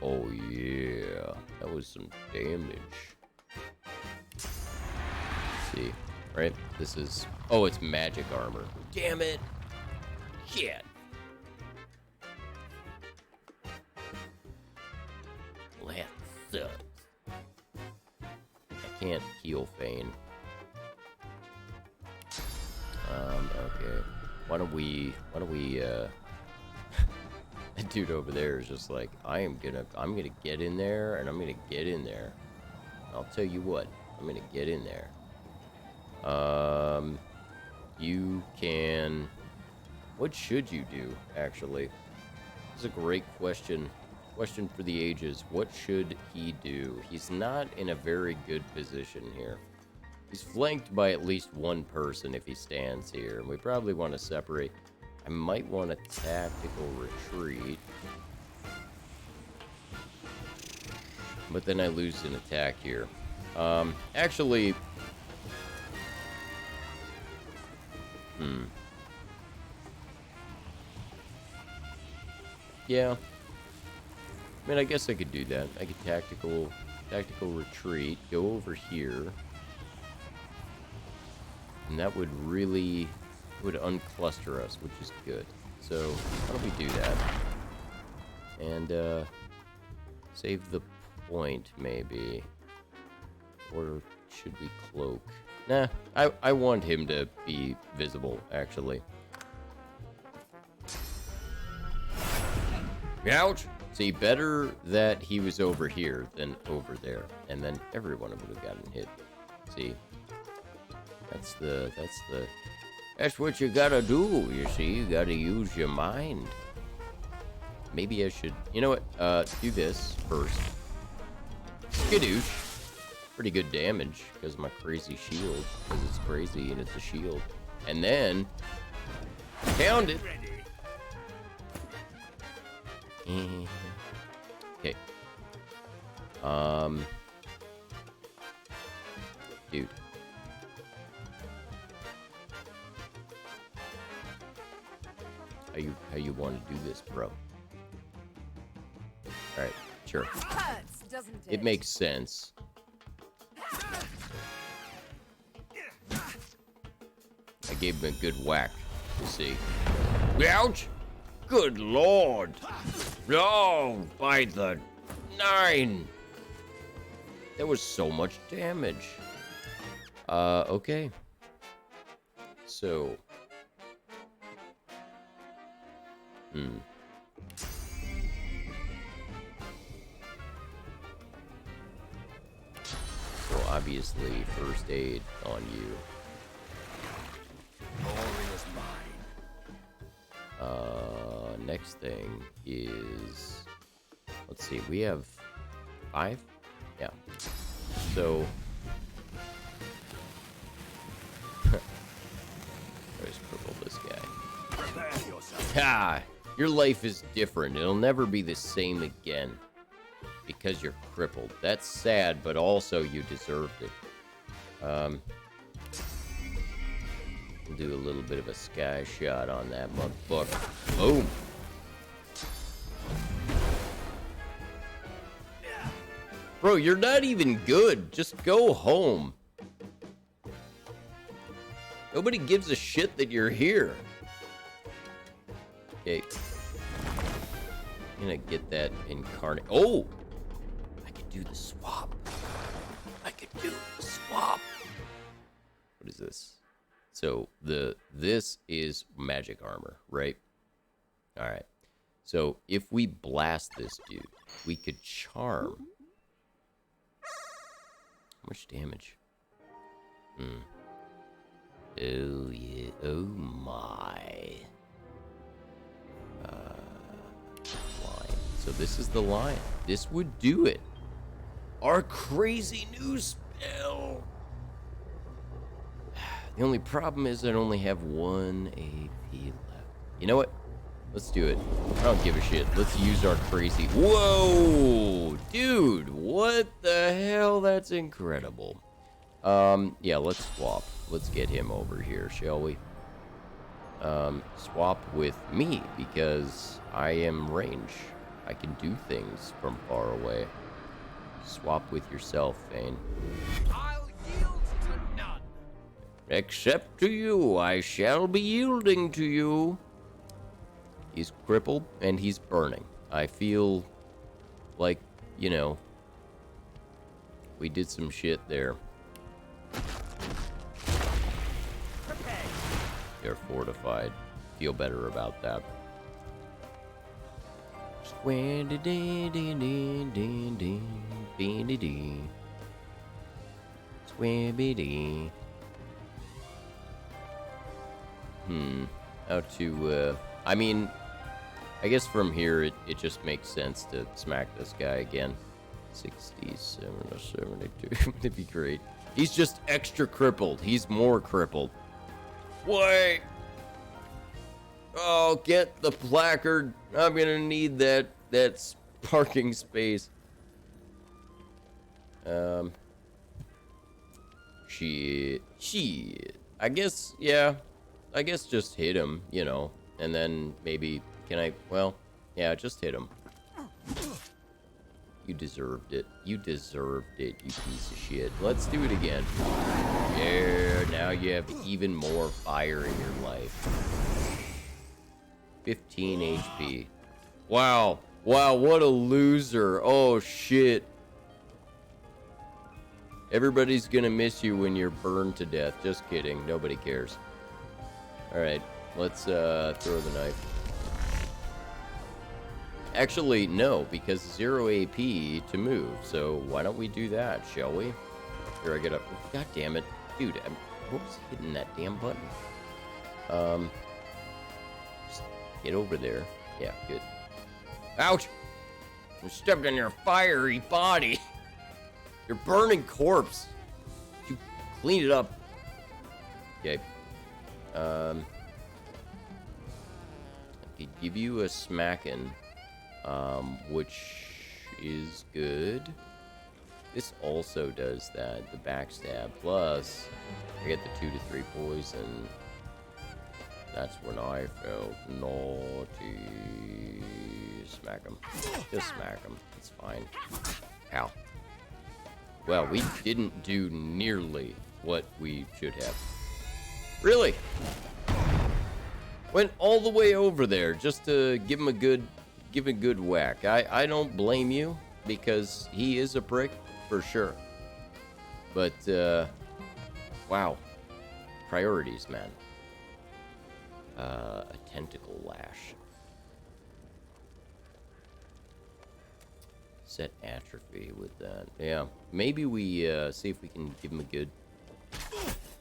Oh yeah, that was some damage. Let's see, right? This is. Oh, it's magic armor. Damn it! Shit. Well, that sucks. I can't heal Fane. Okay. Why don't we that dude over there is just like, I'm gonna get in there, and I'm gonna get in there. I'll tell you what, I'm gonna get in there. You can. What should you do, actually? This is a great question. Question for the ages. What should he do? He's not in a very good position here. He's flanked by at least one person if he stands here, and we probably want to separate. I might want a tactical retreat. But then I lose an attack here. Actually... Yeah. I mean, I guess I could do that. I could tactical retreat, go over here. And that would really... would uncluster us, which is good. So, why don't we do that? And, save the point, maybe. Or should we cloak? Nah, I want him to be visible, actually. Ouch! See, better that he was over here than over there. And then everyone would have gotten hit. See? That's what you gotta do, you see? You gotta use your mind. Maybe I should... You know what? Do this first. Skadoosh. Pretty good damage because of my crazy shield. Because it's crazy and it's a shield. And then... Pound it! Okay. Dude. How you want to do this, bro? Alright, sure. It makes sense. I gave him a good whack, you see. Ouch! Good lord! No, by the 9! There was so much damage. Okay. So... obviously first aid on you. Next thing is, let's see, we have 5? Yeah. So, let's cripple this guy. Ha! Your life is different. It'll never be the same again because you're crippled. That's sad, but also you deserved it. Do a little bit of a sky shot on that motherfucker. Boom. Bro, you're not even good. Just go home. Nobody gives a shit that you're here. Okay. I'm gonna get that incarnate. Oh! I could do the swap. I could do the swap. What is this? So this is magic armor, right? All right. So if we blast this dude, we could charm. How much damage? Oh yeah. Oh my. Lion. So this is the lion. This would do it. Our crazy new spell. The only problem is I only have 1 AP left. You know what? Let's do it. I don't give a shit. Let's use our crazy... Whoa! Dude, what the hell? That's incredible. Yeah, let's swap. Let's get him over here, shall we? Swap with me, because I am range. I can do things from far away. Swap with yourself, Fane. I'll yield to none. Except to you, I shall be yielding to you. He's crippled, and he's burning. I feel like, you know, we did some shit there. They're fortified. Feel better about that. How to, I mean, I guess from here it just makes sense to smack this guy again. 67 or 72. That'd be great. He's just extra crippled. He's more crippled. Wait! Oh, get the placard. I'm gonna need that parking space. Shit. I guess, yeah. I guess just hit him, you know. And then maybe, can I, well, yeah, just hit him. You deserved it. You deserved it, you piece of shit. Let's do it again. Yeah, now you have even more fire in your life. 15 HP. Wow. Wow, what a loser. Oh, shit. Everybody's gonna miss you when you're burned to death. Just kidding. Nobody cares. Alright, let's throw the knife. Actually, no, because 0 AP to move. So why don't we do that, shall we? Here, I get up. God damn it. Dude, what was hitting that damn button? Just get over there. Yeah, good. Ouch! I stepped in your fiery body. Your burning corpse. You clean it up. Okay. I could give you a smacking, which is good. This also does that, the backstab. Plus, I get the 2 to 3 poison. That's when I felt naughty. Smack him. Just smack him. It's fine. Ow. Well, we didn't do nearly what we should have. Really? Went all the way over there just to give him a good whack. I don't blame you, because he is a prick for sure. But wow. Priorities, man. A tentacle lash. Set atrophy with that. Yeah, maybe we see if we can give him a good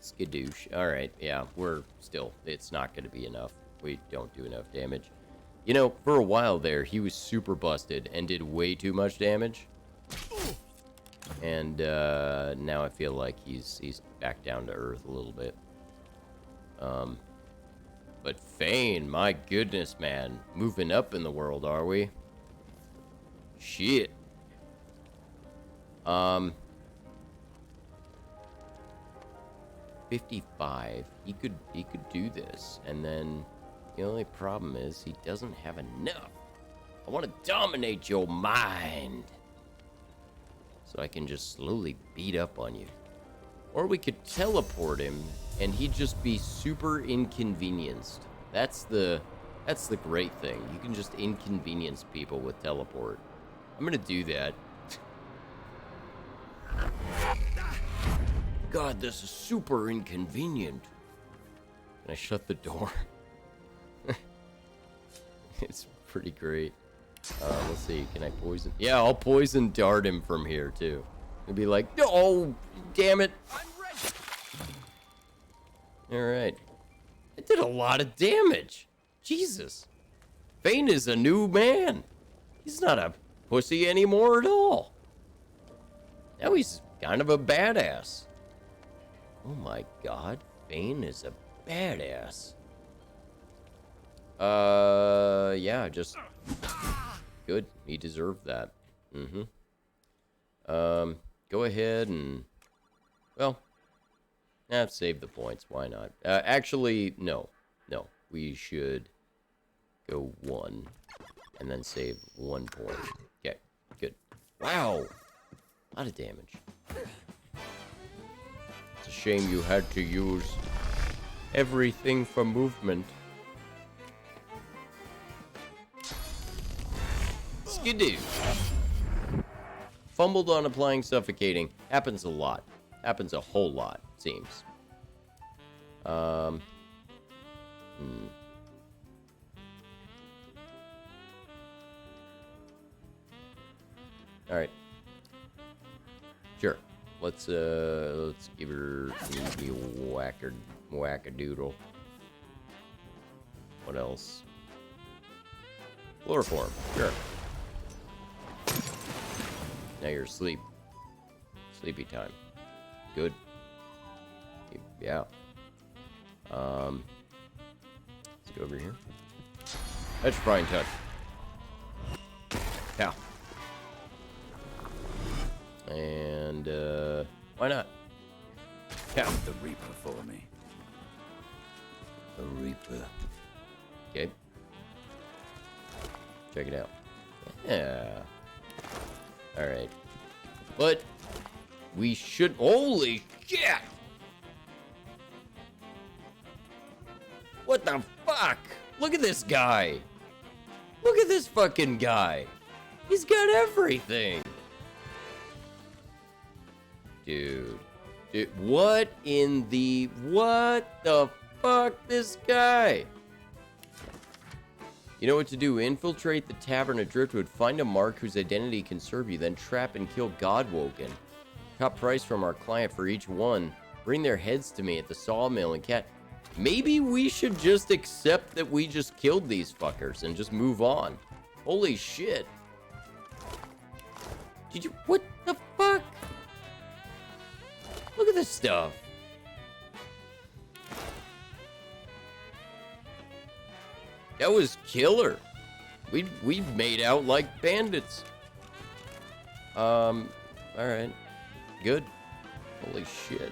skadoosh. All right, yeah, we're still. It's not going to be enough. We don't do enough damage. You know, for a while there, he was super busted and did way too much damage. And now I feel like he's back down to earth a little bit. But Fane, my goodness, man, moving up in the world, are we? Shit. 55. He could do this, and then the only problem is he doesn't have enough. I want to dominate your mind, so I can just slowly beat up on you. Or we could teleport him, and he'd just be super inconvenienced. That's the great thing. You can just inconvenience people with teleport. I'm gonna do that. God, this is super inconvenient. Can I shut the door? It's pretty great. Let's see, can I poison? Yeah, I'll poison dart him from here, too. It'd be like, oh, damn it. Alright. I did a lot of damage. Jesus. Fane is a new man. He's not a pussy anymore at all. Now he's kind of a badass. Oh my god, Fane is a badass. Yeah, just good. He deserved that. Go ahead and, well, save the points. Why not? Actually, no. We should go 1 and then save 1 point. Okay, good. Wow, a lot of damage. It's a shame you had to use everything for movement. Skidoo. Fumbled on applying suffocating. Happens a lot. Happens a whole lot, it seems. Alright. Sure. Let's give her maybe a whack-a-doodle. What else? Chloroform. Sure. Now you're asleep. Sleepy time. Good. Yeah. Let's go over here. Petrifying touch. Yeah. And why not? Yeah. The Reaper for me. The Reaper. Okay. Check it out. Yeah. Alright. But we should. Holy shit! What the fuck? Look at this guy. Look at this fucking guy. He's got everything. Dude. What the fuck, this guy? You know what to do. Infiltrate the tavern at Driftwood. Find a mark whose identity can serve you. Then trap and kill Godwoken. Top price from our client for each one. Bring their heads to me at the sawmill and cat. Maybe we should just accept that we just killed these fuckers and just move on. Holy shit. Did you... What the fuck? Look at this stuff. That was killer. We made out like bandits. Alright. Good. Holy shit.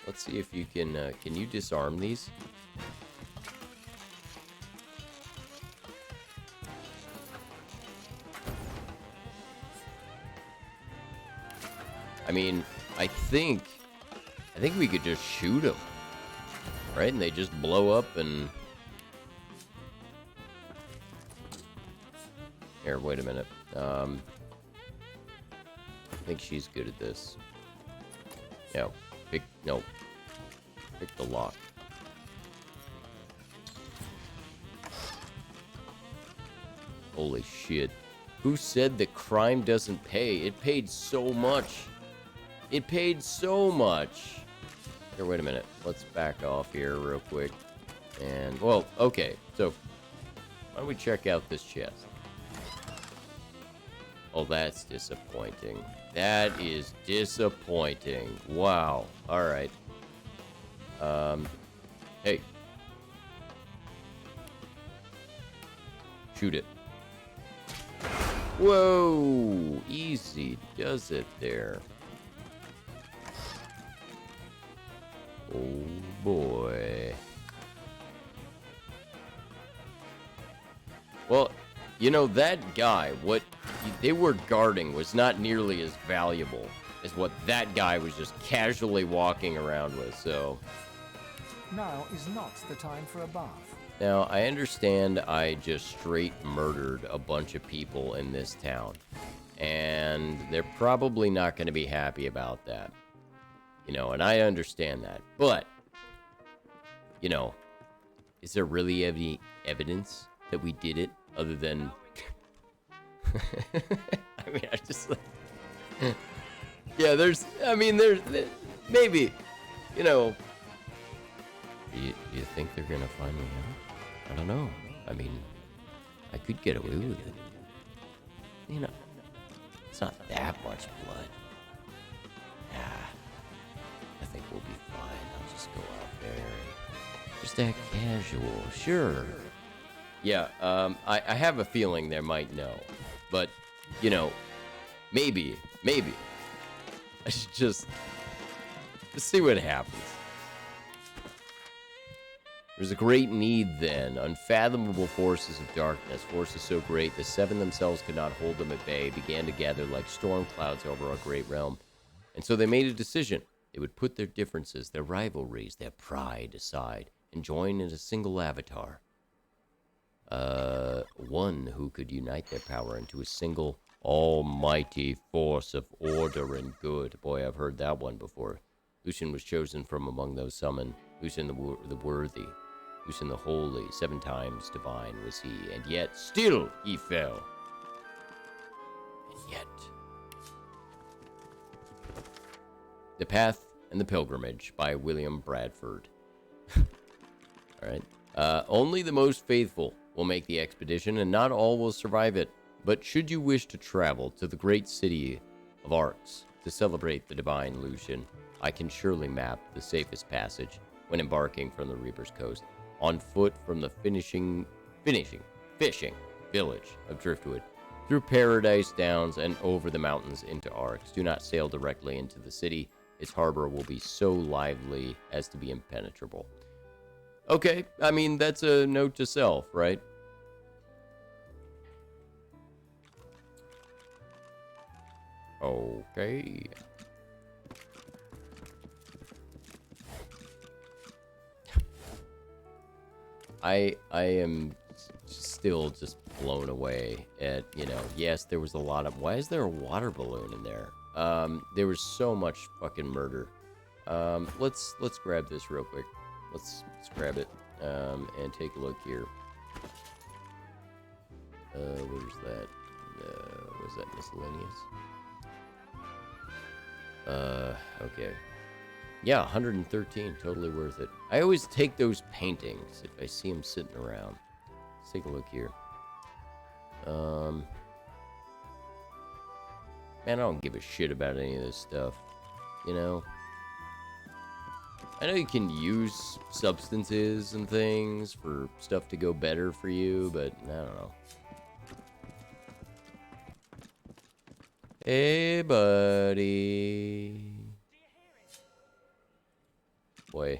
Let's see if you can you disarm these? I mean, I think we could just shoot them. Right? And they just blow up and... Here, wait a minute. I think she's good at this. No. No. Pick the lock. Holy shit. Who said that crime doesn't pay? It paid so much. It paid so much. Here, wait a minute. Let's back off here real quick. And, well, okay. So, why don't we check out this chest? Oh, that's disappointing. That is disappointing. Wow. All right. Hey. Shoot it. Whoa. Easy does it there. Oh, boy. Well, you know, that guy, what they were guarding was not nearly as valuable as what that guy was just casually walking around with, so... Now is not the time for a bath. Now, I understand I just straight murdered a bunch of people in this town, and they're probably not going to be happy about that. You know, and I understand that, but, you know, is there really any evidence that we did it other than... I mean, I just... yeah, there's maybe, you know... Do you think they're gonna find me out? I don't know. I mean, I could get away with it. You know, it's not that much blood. Nah, I think we'll be fine. I'll just go out there and just act casual. Sure. Yeah, I have a feeling they might know. But, you know, maybe. I should just see what happens. There's a great need then. Unfathomable forces of darkness, forces so great the seven themselves could not hold them at bay, began to gather like storm clouds over a great realm. And so they made a decision. They would put their differences, their rivalries, their pride aside, and join in a single avatar. One who could unite their power into a single almighty force of order and good. Boy, I've heard that one before. Lucian was chosen from among those summoned. Lucian the worthy. Lucian the holy. 7 times divine was he. And yet, still he fell. And yet. The Path and the Pilgrimage by William Bradford. Alright. Only the most faithful will make the expedition, and not all will survive it. But should you wish to travel to the great city of Arx to celebrate the divine Lucian, I can surely map the safest passage when embarking from the Reaper's Coast, on foot from the fishing village of Driftwood, through Paradise Downs and over the mountains into Arx. Do not sail directly into the city. Its harbor will be so lively as to be impenetrable. Okay, I mean, that's a note to self, right? Okay. I am still just blown away at, you know, yes, there was a lot of... Why is there a water balloon in there? There was so much fucking murder. Let's grab this real quick. Let's grab it, and take a look here. Where's that? Was that miscellaneous? Okay. Yeah, 113, totally worth it. I always take those paintings if I see them sitting around. Let's take a look here. Man, I don't give a shit about any of this stuff, you know? I know you can use substances and things for stuff to go better for you, but I don't know. Hey, buddy. Boy,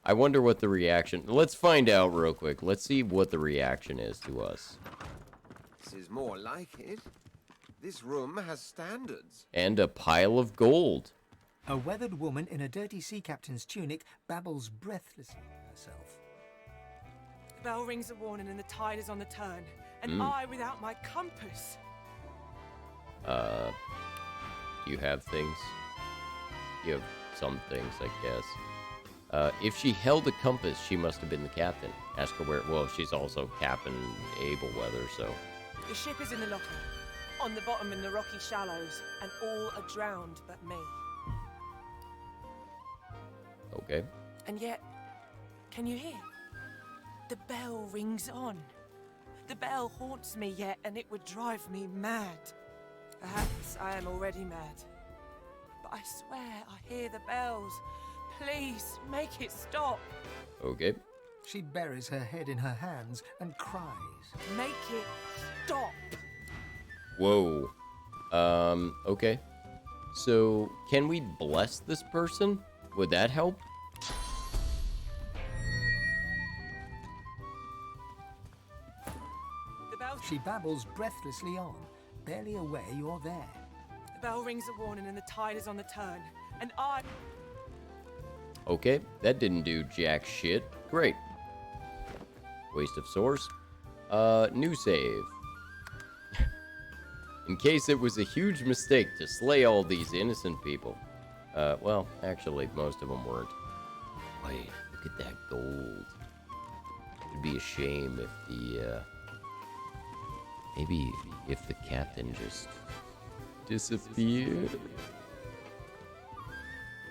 I wonder what the reaction... Let's find out real quick. Let's see what the reaction is to us. This is more like it. This room has standards. And a pile of gold. A weathered woman in a dirty sea captain's tunic babbles breathlessly to herself. The bell rings a warning and the tide is on the turn. And I without my compass. You have things? You have some things, I guess. If she held a compass, she must have been the captain. Ask her where... Well, she's also Captain Abelweather, so... The ship is in the locker, on the bottom in the rocky shallows, and all are drowned but me. Okay. And yet, can you hear? The bell rings on. The bell haunts me yet, and it would drive me mad. Perhaps I am already mad. But I swear I hear the bells. Please, make it stop. Okay. She buries her head in her hands and cries. Make it stop. Whoa. Okay. So, can we bless this person? Would that help? The bell... She babbles breathlessly on, barely aware you're there. The bell rings a warning and the tide is on the turn. And I... Okay, that didn't do jack shit. Great. Waste of source. New save. In case it was a huge mistake to slay all these innocent people. Well, actually, most of them weren't. Wait, look at that gold. It'd be a shame if the, maybe if the captain just disappeared.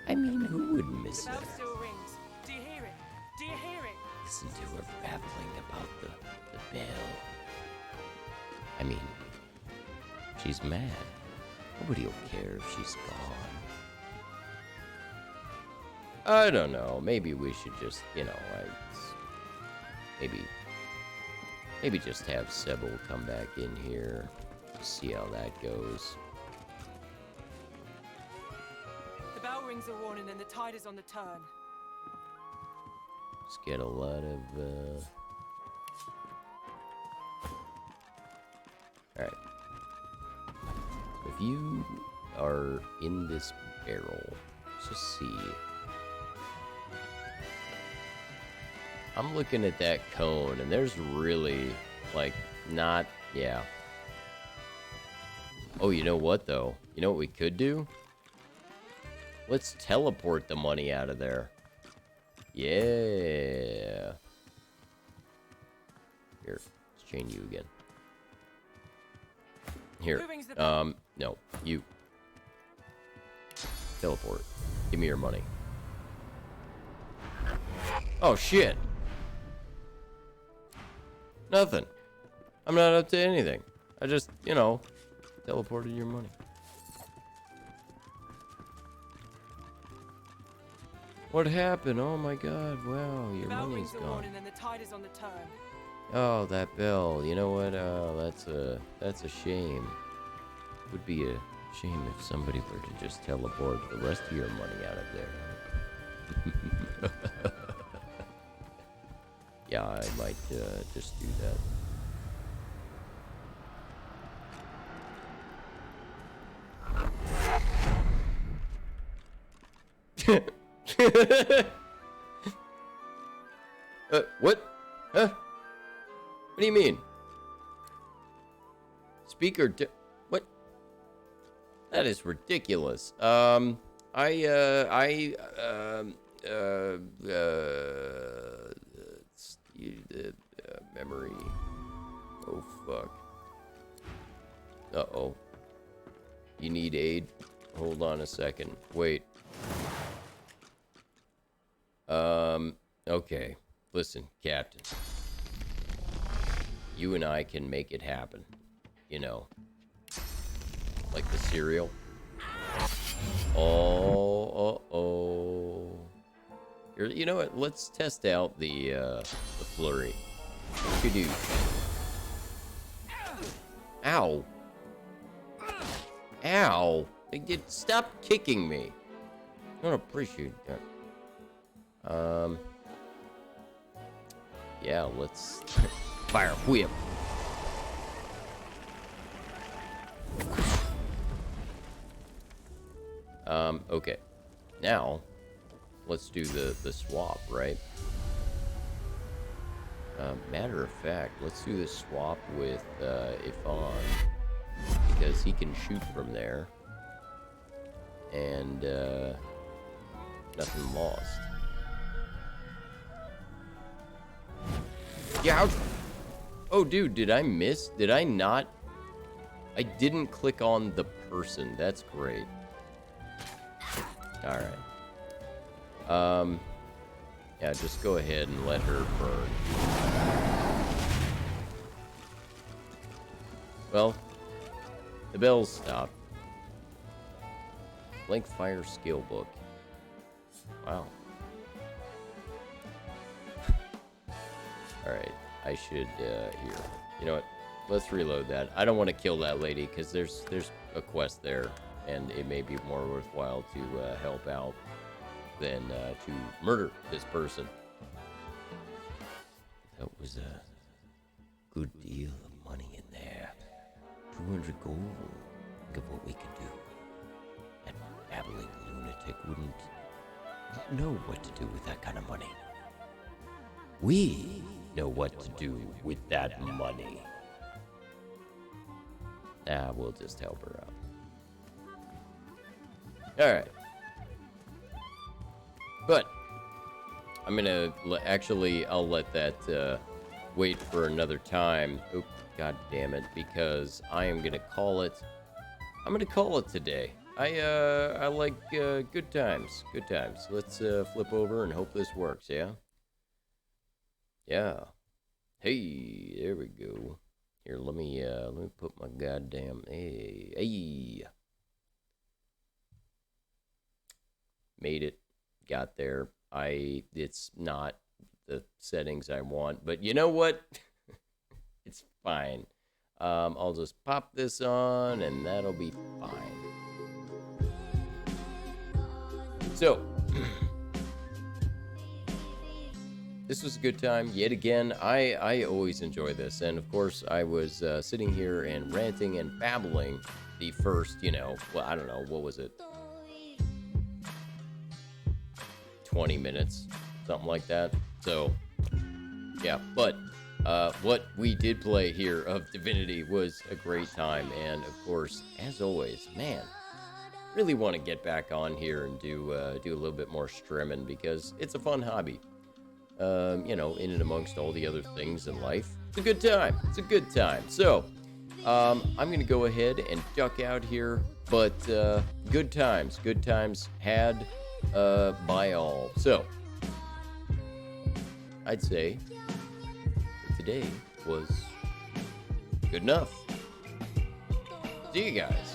I mean, who would miss The bell that? still rings. Do you hear it? Do you hear it? Listen to her babbling about the bell. I mean, she's mad. Nobody will care if she's gone. I don't know. Maybe we should just, you know, maybe just have Sybil come back in here to see how that goes. The bell rings a warning and the tide is on the turn. Let's get a lot of, Alright. If you are in this barrel, let's just see. I'm looking at that cone, and there's really, like, not, yeah. Oh, you know what, though? You know what we could do? Let's teleport the money out of there. Yeah. Here, let's chain you again. Here, no, you. Teleport. Give me your money. Oh, shit. Nothing. I'm not up to anything. I just, you know, teleported your money. What happened? Oh my god, wow, your money's gone. And the tide is on the turn. Oh, that bell. You know what? That's a shame. Would be a shame if somebody were to just teleport the rest of your money out of there. Yeah, I might just do that. What? Huh? What do you mean? Speaker what? That is ridiculous. Memory. Oh, fuck. Uh-oh. You need aid? Hold on a second. Wait. Okay. Listen, Captain. You and I can make it happen. You know. Like the cereal. Oh, uh-oh. You know what? Let's test out the flurry. What do you do? Ow. Ow. Stop kicking me. I don't appreciate that. Yeah, let's fire whip. Okay. Now, let's do the swap, right? Matter of fact, let's do the swap with Ifan, because he can shoot from there, and nothing lost. Yeah. Oh, dude, did I miss? Did I not? I didn't click on the person. That's great. All right. Yeah, just go ahead and let her burn. Well, the bells stopped. Blank Fire Skill Book. Wow. Alright, I should, here. You know what? Let's reload that. I don't want to kill that lady, because there's a quest there, and it may be more worthwhile to help out than to murder this person. That was a good deal of money in there. 200 gold. Think of what we can do. That babbling lunatic wouldn't know what to do with that kind of money. We know what to do with that money. We'll just help her out. Alright. But I'm gonna actually, I'll let that wait for another time. Oop, god damn it, because I am gonna call it. I'm gonna call it today. I like good times. Good times. Let's flip over and hope this works. Yeah. Yeah. Hey, there we go. Here, let me put my goddamn hey. Made it. Got there. It's not the settings I want, but you know what? It's fine. I'll just pop this on and that'll be fine. So, this was a good time yet again. I always enjoy this, and of course I was sitting here and ranting and babbling the first, well, I don't know, what was it? 20 minutes, something like that. So, yeah, but what we did play here of Divinity was a great time, and of course, as always, man, really want to get back on here and do a little bit more streaming because it's a fun hobby. In and amongst all the other things in life, it's a good time. It's a good time. So, I'm gonna go ahead and duck out here, but good times had by all. So, I'd say today was good enough. See you guys.